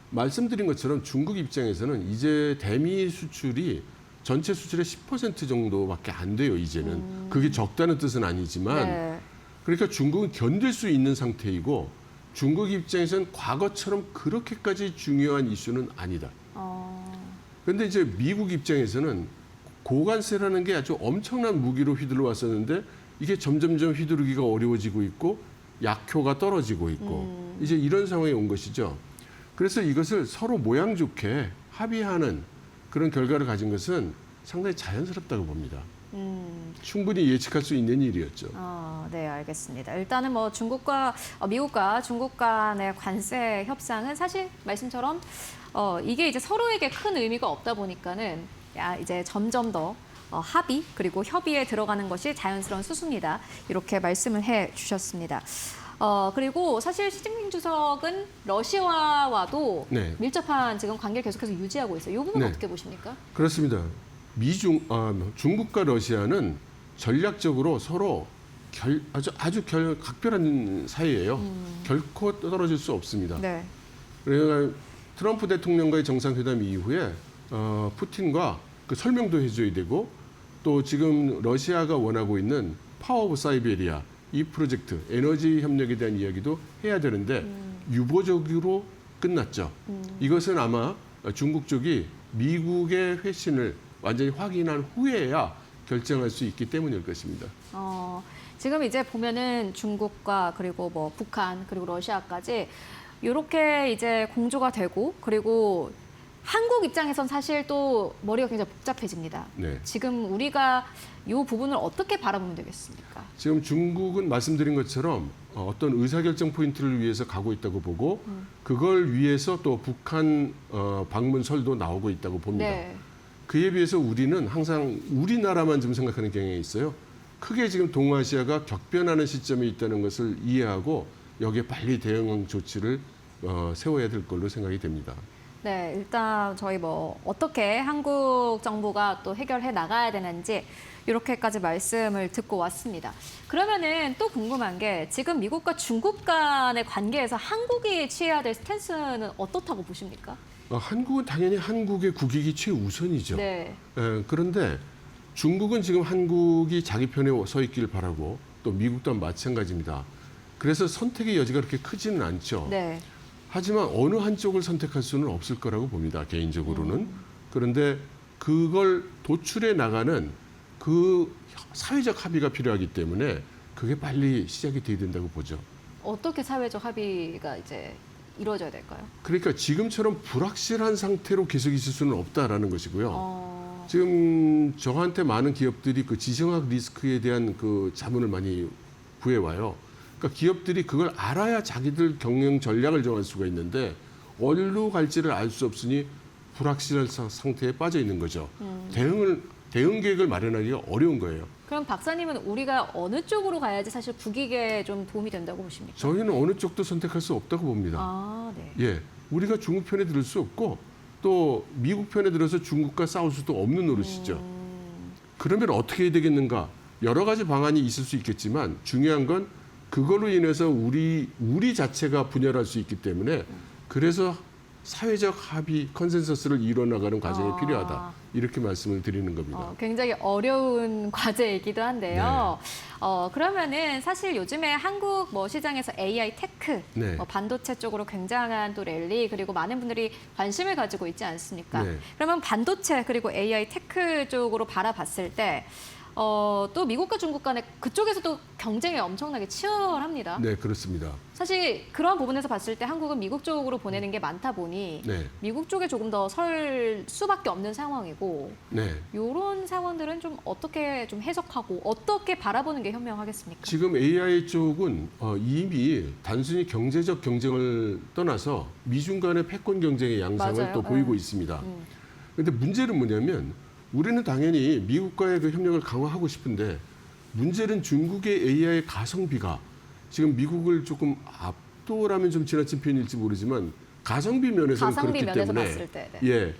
말씀드린 것처럼 중국 입장에서는 이제 대미 수출이 전체 수출의 10% 정도밖에 안 돼요, 이제는. 그게 적다는 뜻은 아니지만 네. 그러니까 중국은 견딜 수 있는 상태이고 중국 입장에서는 과거처럼 그렇게까지 중요한 이슈는 아니다. 그런데 이제 미국 입장에서는 고관세라는 게 아주 엄청난 무기로 휘둘러 왔었는데 이게 점점점 휘두르기가 어려워지고 있고 약효가 떨어지고 있고 이제 이런 상황에 온 것이죠. 그래서 이것을 서로 모양 좋게 합의하는 그런 결과를 가진 것은 상당히 자연스럽다고 봅니다. 충분히 예측할 수 있는 일이었죠. 네, 알겠습니다. 일단은 뭐 미국과 중국 간의 관세 협상은 사실 말씀처럼 이게 이제 서로에게 큰 의미가 없다 보니까는 이제 점점 더 합의 그리고 협의에 들어가는 것이 자연스러운 수순이다. 이렇게 말씀을 해 주셨습니다. 그리고 사실 시진핑 주석은 러시아와도 네. 밀접한 지금 관계를 계속해서 유지하고 있어요. 이 부분 네. 어떻게 보십니까? 그렇습니다. 중국과 러시아는 전략적으로 서로 아주 각별한 사이예요. 결코 떨어질 수 없습니다. 네. 그러니까 트럼프 대통령과의 정상회담 이후에 푸틴과 그 설명도 해줘야 되고 또 지금 러시아가 원하고 있는 파워 오브 사이베리아 이 프로젝트 에너지 협력에 대한 이야기도 해야 되는데 유보적으로 끝났죠. 이것은 아마 중국 쪽이 미국의 회신을 완전히 확인한 후에야 결정할 수 있기 때문일 것입니다. 지금 이제 보면은 중국과 그리고 뭐 북한 그리고 러시아까지 이렇게 이제 공조가 되고 그리고 한국 입장에선 사실 또 머리가 굉장히 복잡해집니다. 네. 지금 우리가 이 부분을 어떻게 바라보면 되겠습니까? 지금 중국은 말씀드린 것처럼 어떤 의사결정 포인트를 위해서 가고 있다고 보고 그걸 위해서 또 북한 방문설도 나오고 있다고 봅니다. 네. 그에 비해서 우리는 항상 우리나라만 좀 생각하는 경향이 있어요. 크게 지금 동아시아가 격변하는 시점에 있다는 것을 이해하고 여기에 빨리 대응 조치를 세워야 될 걸로 생각이 됩니다. 네, 일단 저희 뭐 어떻게 한국 정부가 또 해결해 나가야 되는지 이렇게까지 말씀을 듣고 왔습니다. 그러면은 또 궁금한 게 지금 미국과 중국 간의 관계에서 한국이 취해야 될 스탠스는 어떻다고 보십니까? 한국은 당연히 한국의 국익이 최우선이죠. 네. 그런데 중국은 지금 한국이 자기 편에 서 있길 바라고 또 미국도 마찬가지입니다. 그래서 선택의 여지가 그렇게 크지는 않죠. 네. 하지만 어느 한쪽을 선택할 수는 없을 거라고 봅니다. 개인적으로는. 그런데 그걸 도출해 나가는 그 사회적 합의가 필요하기 때문에 그게 빨리 시작이 돼야 된다고 보죠. 어떻게 사회적 합의가 이제 이루어져야 될까요? 그러니까 지금처럼 불확실한 상태로 계속 있을 수는 없다라는 것이고요. 지금 저한테 많은 기업들이 그 지정학 리스크에 대한 그 자문을 많이 구해와요. 그러니까 기업들이 그걸 알아야 자기들 경영 전략을 정할 수가 있는데 어디로 갈지를 알 수 없으니 불확실한 상태에 빠져 있는 거죠. 대응 계획을 마련하기가 어려운 거예요. 그럼 박사님은 우리가 어느 쪽으로 가야지 사실 국익에 좀 도움이 된다고 보십니까? 저희는 어느 쪽도 선택할 수 없다고 봅니다. 아, 네. 예, 우리가 중국 편에 들을 수 없고 또 미국 편에 들어서 중국과 싸울 수도 없는 노릇이죠. 그러면 어떻게 해야 되겠는가? 여러 가지 방안이 있을 수 있겠지만 중요한 건 그걸로 인해서 우리 자체가 분열할 수 있기 때문에 그래서 사회적 합의, 컨센서스를 이뤄나가는 과정이 아. 필요하다. 이렇게 말씀을 드리는 겁니다. 굉장히 어려운 과제이기도 한데요. 네. 그러면은 사실 요즘에 한국 시장에서 AI 테크, 네. 반도체 쪽으로 굉장한 또 랠리 그리고 많은 분들이 관심을 가지고 있지 않습니까? 네. 그러면 반도체 그리고 AI 테크 쪽으로 바라봤을 때 또 미국과 중국 간에 그쪽에서도 경쟁이 엄청나게 치열합니다. 네, 그렇습니다. 사실 그런 부분에서 봤을 때 한국은 미국 쪽으로 보내는 게 많다 보니 네. 미국 쪽에 조금 더 설 수밖에 없는 상황이고 네. 이런 상황들은 좀 어떻게 좀 해석하고 어떻게 바라보는 게 현명하겠습니까? 지금 AI 쪽은 이미 단순히 경제적 경쟁을 떠나서 미중 간의 패권 경쟁의 양상을 맞아요. 또 보이고 네. 있습니다. 그런데 문제는 뭐냐면 우리는 당연히 미국과의 그 협력을 강화하고 싶은데 문제는 중국의 AI 가성비가 지금 미국을 조금 압도라면 좀 지나친 표현일지 모르지만 가성비 면에서는 가성비 그렇기 면에서 때문에 봤을 때. 네. 예.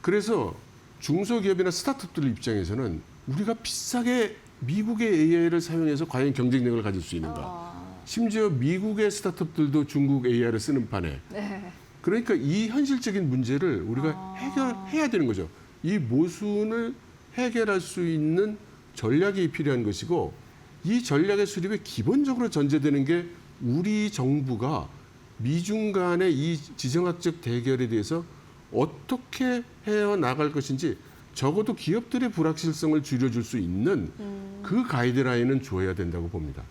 그래서 중소기업이나 스타트업들 입장에서는 우리가 비싸게 미국의 AI를 사용해서 과연 경쟁력을 가질 수 있는가. 심지어 미국의 스타트업들도 중국 AI를 쓰는 판에. 네. 그러니까 이 현실적인 문제를 우리가 해결해야 되는 거죠. 이 모순을 해결할 수 있는 전략이 필요한 것이고 이 전략의 수립에 기본적으로 전제되는 게 우리 정부가 미중 간의 이 지정학적 대결에 대해서 어떻게 헤어나갈 것인지 적어도 기업들의 불확실성을 줄여줄 수 있는 그 가이드라인은 줘야 된다고 봅니다.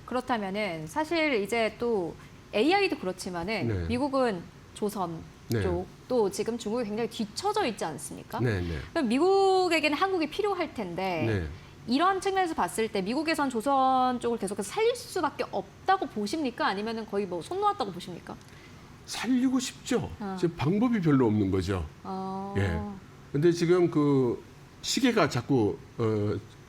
그렇다면은 사실 이제 또 AI도 그렇지만은 네. 미국은 조선 네. 쪽 또 지금 중국이 굉장히 뒤처져 있지 않습니까? 네, 네. 그럼 미국에게는 한국이 필요할 텐데 네. 이런 측면에서 봤을 때 미국에선 조선 쪽을 계속해서 살릴 수밖에 없다고 보십니까? 아니면은 거의 손 놓았다고 보십니까? 살리고 싶죠. 지금 방법이 별로 없는 거죠. 예. 근데 지금 그 시계가 자꾸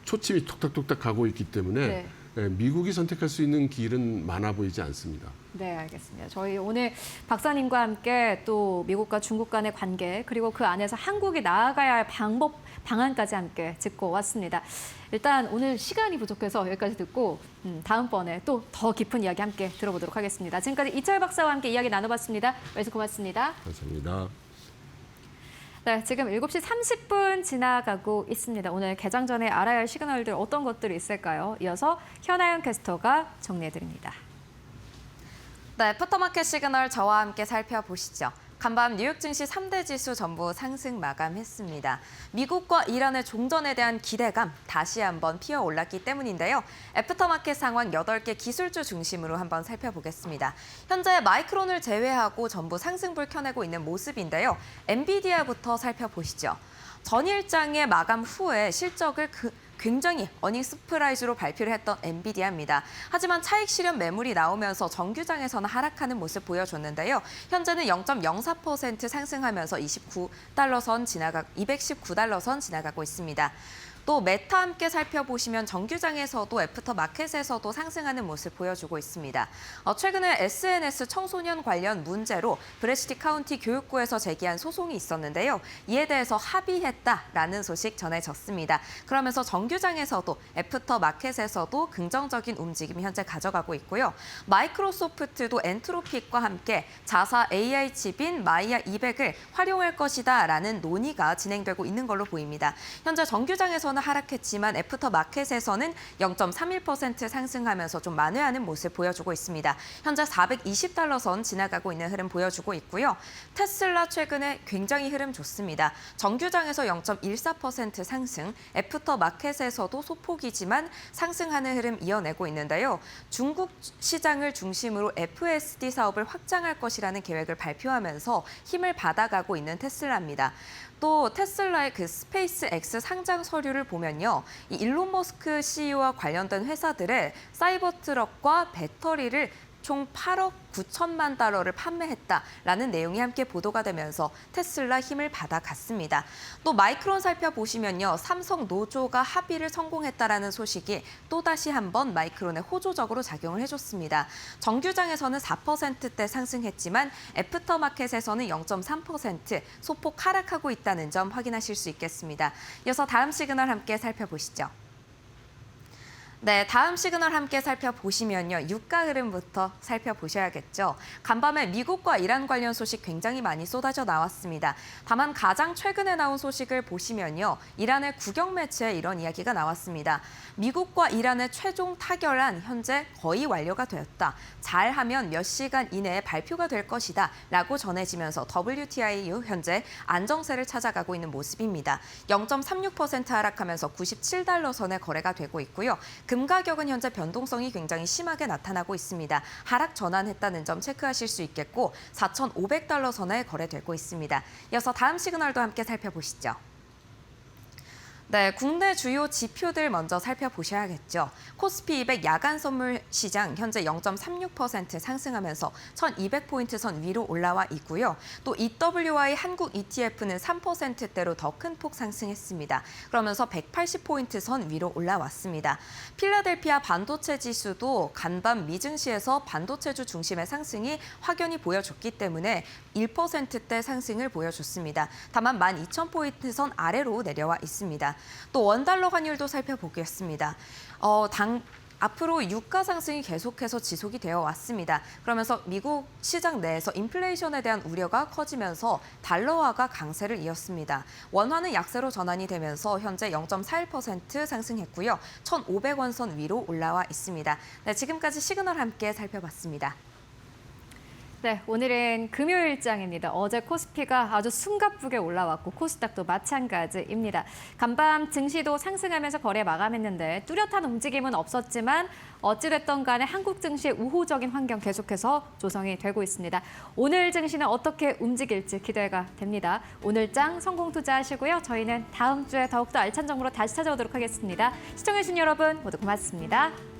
초침이 톡탁톡탁 가고 있기 때문에 네. 예, 미국이 선택할 수 있는 길은 많아 보이지 않습니다. 네, 알겠습니다. 저희 오늘 박사님과 함께 또 미국과 중국 간의 관계 그리고 그 안에서 한국이 나아가야 할 방안까지 함께 짚고 왔습니다. 일단 오늘 시간이 부족해서 여기까지 듣고 다음번에 또 더 깊은 이야기 함께 들어보도록 하겠습니다. 지금까지 이철 박사와 함께 이야기 나눠봤습니다. 말씀 고맙습니다. 감사합니다. 네, 지금 7시 30분 지나가고 있습니다. 오늘 개장 전에 알아야 할 시그널들 어떤 것들이 있을까요? 이어서 현아연 캐스터가 정리해드립니다. 네, 애프터마켓 시그널 저와 함께 살펴보시죠. 간밤 뉴욕 증시 3대 지수 전부 상승 마감했습니다. 미국과 이란의 종전에 대한 기대감 다시 한번 피어올랐기 때문인데요. 애프터마켓 상황 8개 기술주 중심으로 한번 살펴보겠습니다. 현재 마이크론을 제외하고 전부 상승불 켜내고 있는 모습인데요. 엔비디아부터 살펴보시죠. 전일장의 마감 후에 실적을 굉장히 어닝 서프라이즈로 발표를 했던 엔비디아입니다. 하지만 차익 실현 매물이 나오면서 정규장에서는 하락하는 모습 보여줬는데요. 현재는 0.04% 상승하면서 219달러 선 지나가고 있습니다. 또 메타 함께 살펴보시면 정규장에서도 애프터마켓에서도 상승하는 모습 보여주고 있습니다. 최근에 SNS 청소년 관련 문제로 브래시티 카운티 교육부에서 제기한 소송이 있었는데요. 이에 대해서 합의했다라는 소식 전해졌습니다. 그러면서 정규장에서도 애프터마켓에서도 긍정적인 움직임이 현재 가져가고 있고요. 마이크로소프트도 엔트로픽과 함께 자사 AI 칩인 마이야 200을 활용할 것이다라는 논의가 진행되고 있는 걸로 보입니다. 현재 정규장에서는 하락했지만 애프터마켓에서는 0.31% 상승하면서 좀 만회하는 모습 보여주고 있습니다. 현재 420달러 선 지나가고 있는 흐름 보여주고 있고요. 테슬라 최근에 굉장히 흐름 좋습니다. 정규장에서 0.14% 상승, 애프터마켓에서도 소폭이지만 상승하는 흐름 이어내고 있는데요. 중국 시장을 중심으로 FSD 사업을 확장할 것이라는 계획을 발표하면서 힘을 받아가고 있는 테슬라입니다. 또 테슬라의 그 스페이스 X 상장 서류를 보면요. 이 일론 머스크 CEO와 관련된 회사들의 사이버 트럭과 배터리를 총 8억 9천만 달러를 판매했다라는 내용이 함께 보도가 되면서 테슬라 힘을 받아갔습니다. 또 마이크론 살펴보시면요. 삼성 노조가 합의를 성공했다라는 소식이 또다시 한번 마이크론에 호조적으로 작용을 해줬습니다. 정규장에서는 4%대 상승했지만 애프터마켓에서는 0.3% 소폭 하락하고 있다는 점 확인하실 수 있겠습니다. 이어서 다음 시그널 함께 살펴보시죠. 네, 다음 시그널 함께 살펴보시면요. 유가 흐름부터 살펴보셔야겠죠. 간밤에 미국과 이란 관련 소식 굉장히 많이 쏟아져 나왔습니다. 다만 가장 최근에 나온 소식을 보시면요. 이란의 국영 매체에 이런 이야기가 나왔습니다. 미국과 이란의 최종 타결안 현재 거의 완료가 되었다. 잘하면 몇 시간 이내에 발표가 될 것이다. 라고 전해지면서 WTI 이후 현재 안정세를 찾아가고 있는 모습입니다. 0.36% 하락하면서 97달러 선에 거래가 되고 있고요. 금 가격은 현재 변동성이 굉장히 심하게 나타나고 있습니다. 하락 전환했다는 점 체크하실 수 있겠고 4,500달러 선에 거래되고 있습니다. 이어서 다음 시그널도 함께 살펴보시죠. 네, 국내 주요 지표들 먼저 살펴보셔야겠죠. 코스피 200 야간 선물 시장 현재 0.36% 상승하면서 1,200포인트 선 위로 올라와 있고요. 또 EWI 한국 ETF는 3%대로 더 큰 폭 상승했습니다. 그러면서 180포인트 선 위로 올라왔습니다. 필라델피아 반도체 지수도 간밤 미증시에서 반도체주 중심의 상승이 확연히 보여줬기 때문에 1%대 상승을 보여줬습니다. 다만 12,000포인트 선 아래로 내려와 있습니다. 또 원달러 환율도 살펴보겠습니다. 앞으로 유가 상승이 계속해서 지속이 되어 왔습니다. 그러면서 미국 시장 내에서 인플레이션에 대한 우려가 커지면서 달러화가 강세를 이었습니다. 원화는 약세로 전환이 되면서 현재 0.41% 상승했고요. 1,500원 선 위로 올라와 있습니다. 네, 지금까지 시그널 함께 살펴봤습니다. 네, 오늘은 금요일장입니다. 어제 코스피가 아주 숨가쁘게 올라왔고 코스닥도 마찬가지입니다. 간밤 증시도 상승하면서 거래 마감했는데 뚜렷한 움직임은 없었지만 어찌됐든 간에 한국 증시의 우호적인 환경 계속해서 조성이 되고 있습니다. 오늘 증시는 어떻게 움직일지 기대가 됩니다. 오늘장 성공 투자하시고요. 저희는 다음 주에 더욱더 알찬 정보로 다시 찾아오도록 하겠습니다. 시청해주신 여러분 모두 고맙습니다.